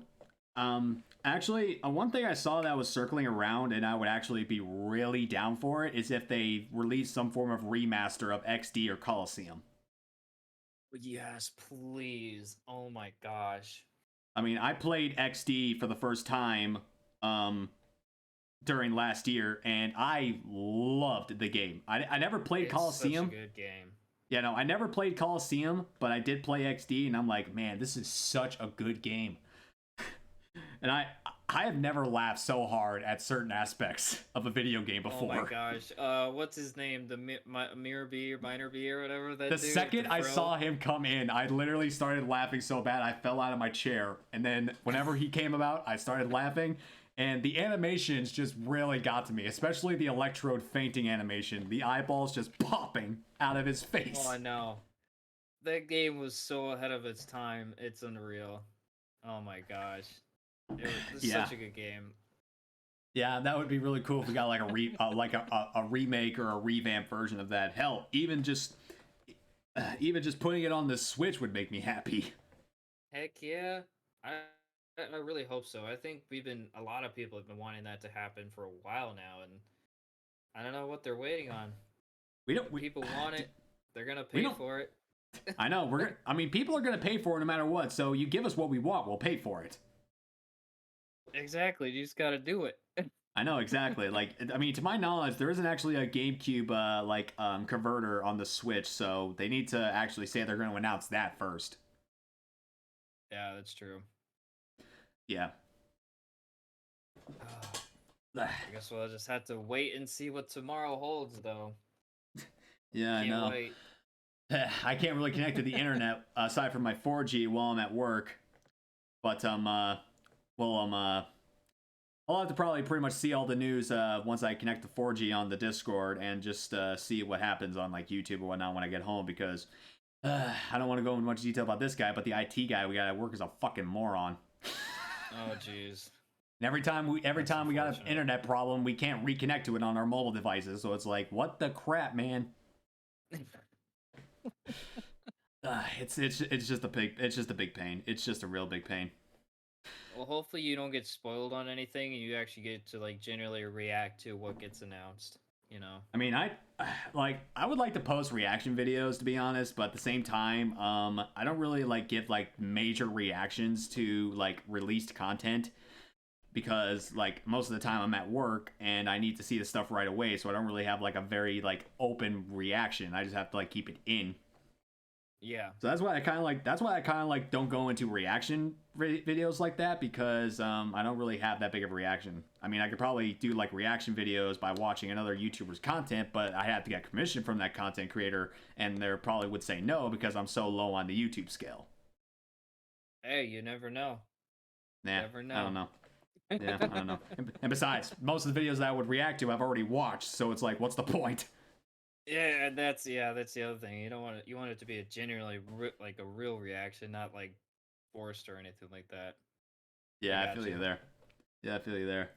A: actually one thing I saw that was circling around and I would actually be really down for it is if they release some form of remaster of XD or Coliseum.
B: Yes, please. Oh my gosh.
A: I mean, I played XD for the first time during last year, and I loved the game. I never played
B: It's
A: Coliseum.
B: such a good game.
A: Yeah, no, I never played Coliseum, but I did play XD, and I'm like, man, this is such a good game. And I have never laughed so hard at certain aspects of a video game before.
B: Oh my gosh. What's his name? The Mirror B or Minor B or whatever that
A: The
B: dude,
A: second
B: the
A: I
B: Fro?
A: saw him come in, I literally started laughing so bad I fell out of my chair. And then whenever he came about, I started laughing. And the animations just really got to me, especially the electrode fainting animation. The eyeballs just popping out of his face.
B: Oh, I know. That game was so ahead of its time. It's unreal. Oh my gosh. It's such a good game.
A: Yeah, that would be really cool if we got like a remake or a revamped version of that. Hell, even just putting it on the Switch would make me happy.
B: Heck yeah. I really hope so. I think a lot of people have been wanting that to happen for a while now, and I don't know what they're waiting on. People want it. They're gonna pay for it.
A: I know people are gonna pay for it no matter what. So you give us what we want, we'll pay for it.
B: Exactly. You just gotta do it.
A: I know exactly. Like, I mean, to my knowledge, there isn't actually a GameCube converter on the Switch, so they need to actually say they're going to announce that first.
B: Yeah, that's true.
A: Yeah.
B: I guess we'll just have to wait and see what tomorrow holds, though.
A: Yeah, I know.
B: Wait.
A: I can't really connect to the internet aside from my 4G while I'm at work, but I'll have to probably pretty much see all the news once I connect to 4G on the Discord and just see what happens on like YouTube or whatnot when I get home, because I don't want to go into much detail about this guy, but the IT guy we got at work is a fucking moron.
B: Oh jeez.
A: And every time we got an internet problem, we can't reconnect to it on our mobile devices. So it's like, what the crap, man? It's just a big pain. It's just a real big pain.
B: Well, hopefully you don't get spoiled on anything, and you actually get to like generally react to what gets announced. You know.
A: I mean, I would like to post reaction videos, to be honest, but at the same time, I don't really like give like major reactions to like released content, because like most of the time I'm at work and I need to see the stuff right away, so I don't really have like a very like open reaction. I just have to like keep it in.
B: Yeah.
A: So that's why I kind of like don't go into reaction videos like that, because I don't really have that big of a reaction. I mean, I could probably do like reaction videos by watching another YouTuber's content, but I have to get permission from that content creator, and they probably would say no because I'm so low on the YouTube scale.
B: Hey, you never know.
A: Nah,
B: never know.
A: I don't know. Yeah, I don't know. And besides, most of the videos that I would react to I've already watched, so it's like, what's the point?
B: Yeah, that's the other thing. You want it to be a genuinely like a real reaction, not like forced or anything like that.
A: Yeah, I feel you there. Yeah, I feel you there.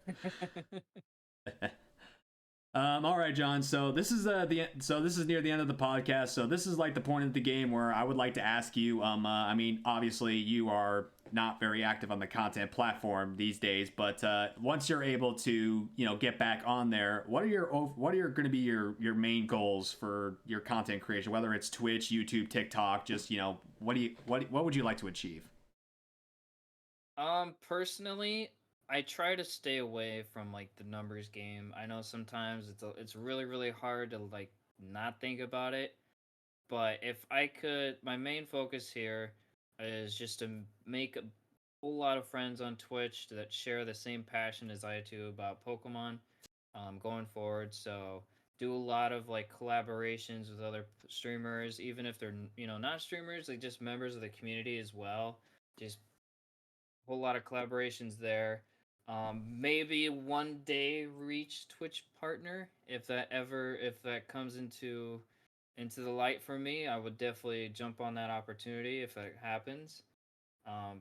A: All right, John. So this is this is near the end of the podcast. So this is like the point of the game where I would like to ask you. I mean, obviously you are not very active on the content platform these days, but once you're able to, get back on there, what are going to be your main goals for your content creation? Whether it's Twitch, YouTube, TikTok, just what would you like to achieve?
B: Personally, I try to stay away from like the numbers game. I know sometimes it's really really hard to like not think about it, but if I could, my main focus here is just to make a whole lot of friends on Twitch that share the same passion as I do about Pokemon, going forward. So do a lot of like collaborations with other streamers, even if they're not streamers, like just members of the community as well. Just a whole lot of collaborations there. Maybe one day reach Twitch partner if that comes into the light for me. I would definitely jump on that opportunity if that happens.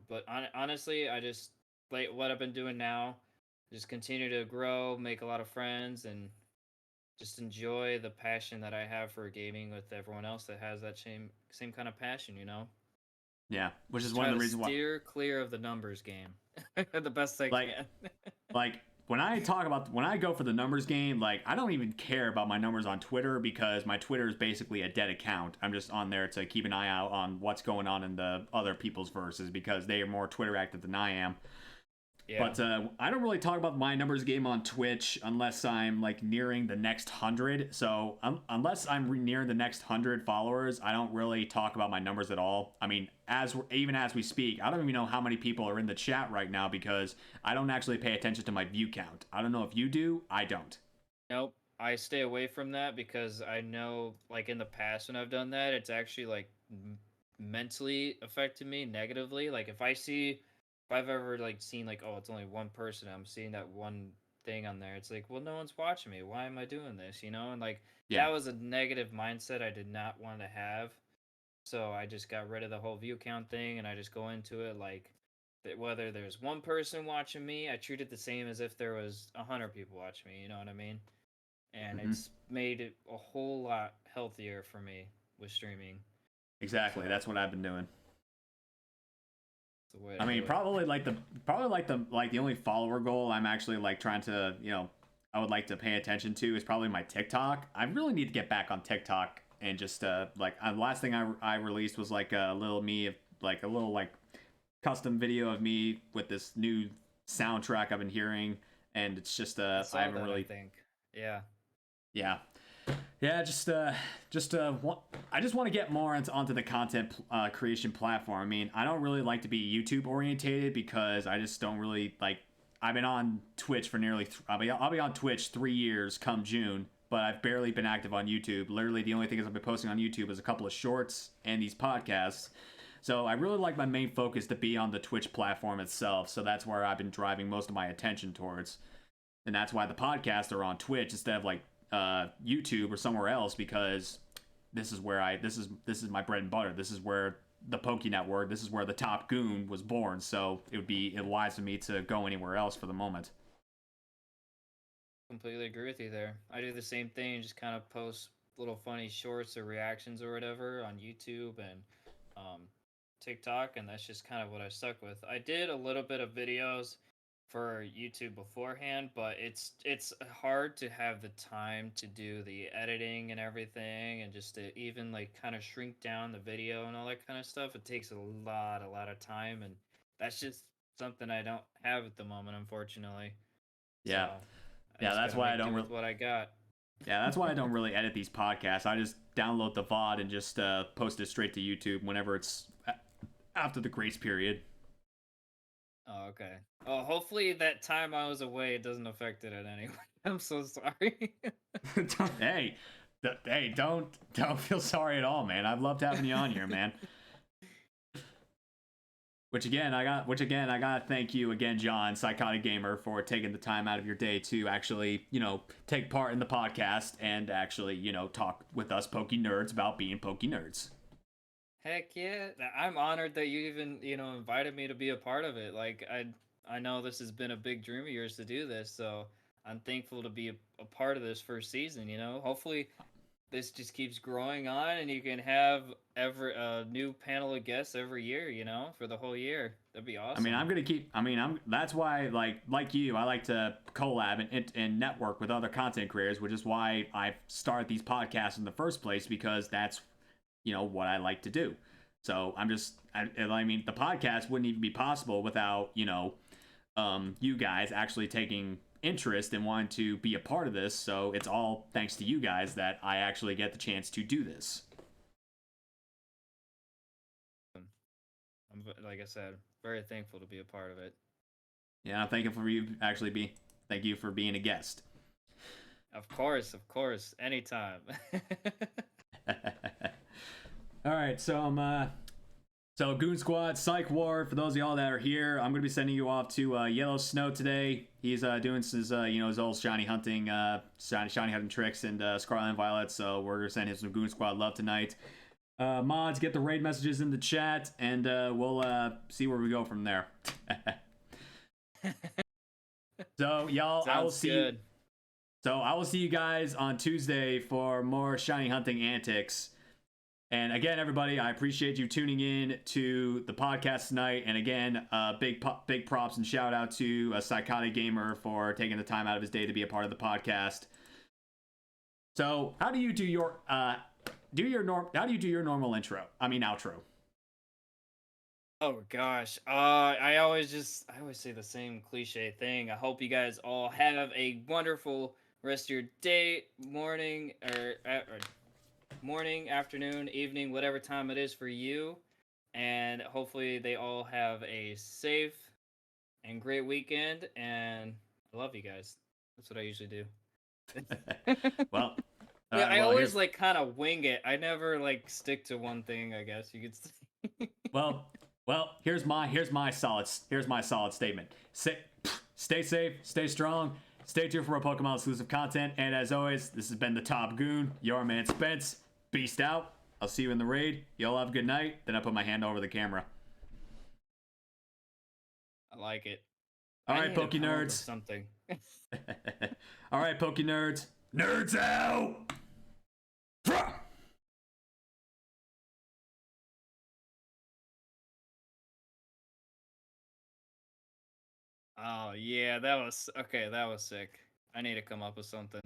B: But honestly, I just like what I've been doing now. Just continue to grow, make a lot of friends, and just enjoy the passion that I have for gaming with everyone else that has that same kind of passion.
A: Yeah, which is
B: Just
A: one of
B: try
A: the
B: to
A: reasons why.
B: Steer clear of the numbers game, the best I can.
A: Like when I go for the numbers game, like I don't even care about my numbers on Twitter, because my Twitter is basically a dead account. I'm just on there to keep an eye out on what's going on in the other people's verses, because they are more Twitter active than I am.
B: Yeah.
A: But I don't really talk about my numbers game on Twitch unless I'm like nearing the next 100. So unless I'm nearing the next 100 followers, I don't really talk about my numbers at all. I mean, even as we speak, I don't even know how many people are in the chat right now because I don't actually pay attention to my view count. I don't know if you do. I don't.
B: Nope. I stay away from that because I know, like in the past when I've done that, it's actually like mentally affected me negatively. Like if I've ever like seen like, oh, it's only one person, I'm seeing that one thing on there. It's like, well, no one's watching me. Why am I doing this? You know, and like
A: Yeah.
B: that was a negative mindset I did not want to have. So I just got rid of the whole view count thing, and I just go into it like whether there's one person watching me, I treat it the same as if there was 100 people watching me. You know what I mean? And
A: Mm-hmm.
B: it's made it a whole lot healthier for me with streaming.
A: Exactly.
B: So
A: That's what I've been doing.
B: it's the way
A: I
B: to
A: mean,
B: do it.
A: probably the only follower goal I'm actually like trying to, I would like to pay attention to is probably my TikTok. I really need to get back on TikTok and just the last thing I released was like a little custom video of me with this new soundtrack I've been hearing, and it's just
B: I
A: I
B: saw
A: haven't
B: that. I
A: really,
B: think. Yeah.
A: yeah. Yeah, I just want to get more onto the content creation platform. I mean, I don't really like to be YouTube orientated because I just don't really like. I've been on Twitch for I'll be on Twitch 3 years come June, but I've barely been active on YouTube. Literally, the only thing I've been posting on YouTube is a couple of shorts and these podcasts. So I really like my main focus to be on the Twitch platform itself. So that's where I've been driving most of my attention towards, and that's why the podcasts are on Twitch instead of like YouTube or somewhere else, because this is where this is my bread and butter. This is where the Poké Network, this is where the top goon was born. So it would be wise of me to go anywhere else for the moment.
B: Completely agree with you there. I do the same thing, just kind of post little funny shorts or reactions or whatever on YouTube and um, TikTok, and that's just kind of what I stuck with. I did a little bit of videos for YouTube beforehand, but it's hard to have the time to do the editing and everything, and just to even like kind of shrink down the video and all that kind of stuff. It takes a lot of time, and that's just something I don't have at the moment, unfortunately. So
A: Yeah,
B: I
A: yeah.
B: just
A: That's
B: gotta
A: why I
B: make
A: don't.
B: do with what I got.
A: Yeah, that's why I don't really edit these podcasts. I just download the VOD and just post it straight to YouTube whenever it's after the grace period.
B: Oh, okay. Oh, hopefully that time I was away it doesn't affect it in any way. I'm so sorry.
A: Hey, don't feel sorry at all, man. I've loved having you on here, man. Which again, I gotta thank you again, John, Psychotic Gamer, for taking the time out of your day to actually, take part in the podcast and actually, talk with us pokeNERDS about being pokeNERDS.
B: Heck yeah. I'm honored that you even, invited me to be a part of it. Like I know this has been a big dream of yours to do this, so I'm thankful to be a part of this first season, you know. Hopefully this just keeps growing on and you can have every a new panel of guests every year, for the whole year. That'd be
A: I mean,
B: awesome.
A: I'm gonna keep. I mean, That's why, like you, I like to collab and network with other content creators, which is why I started these podcasts in the first place, because that's what I like to do. So I mean, the podcast wouldn't even be possible without you guys actually taking interest and wanting to be a part of this. So it's all thanks to you guys that I actually get the chance to do this.
B: Like I said, very thankful to be a part of it.
A: Yeah, thank you for being a guest.
B: Of course, anytime.
A: All right, so Goon Squad, Psych War. For those of y'all that are here, I'm gonna be sending you off to Yellow Snow today. He's doing his his old shiny hunting tricks and Scarlet and Violet. So we're gonna send him some Goon Squad love tonight. Mods, get the raid messages in the chat, and we'll see where we go from there. So y'all, I will
B: Sounds
A: see.
B: good.
A: So I will see you guys on Tuesday for more shiny hunting antics. And again, everybody, I appreciate you tuning in to the podcast tonight. And again, big props and shout out to a Psychotic Gamer for taking the time out of his day to be a part of the podcast. So, how do you do your normal intro? I mean outro.
B: Oh gosh. I always say the same cliche thing. I hope you guys all have a wonderful rest of your day, morning, or morning, afternoon, evening, whatever time it is for you. And hopefully they all have a safe and great weekend. And I love you guys. That's what I usually do.
A: Well,
B: Yeah, I
A: well,
B: always
A: here's
B: like kind of wing it. I never like stick to one thing, I guess you could say.
A: well, here's my solid statement. Stay safe, stay strong, stay tuned for more Pokemon exclusive content, and as always, this has been the Top Goon, your man Spence. Beast out. I'll see you in the raid. Y'all have a good night. Then I put my hand over the camera.
B: I like it.
A: All
B: I
A: right,
B: need to come up with
A: PokeNERDS.
B: something.
A: All right, PokeNERDS. Nerds out.
B: Oh yeah, that was okay. That was sick. I need to come up with something.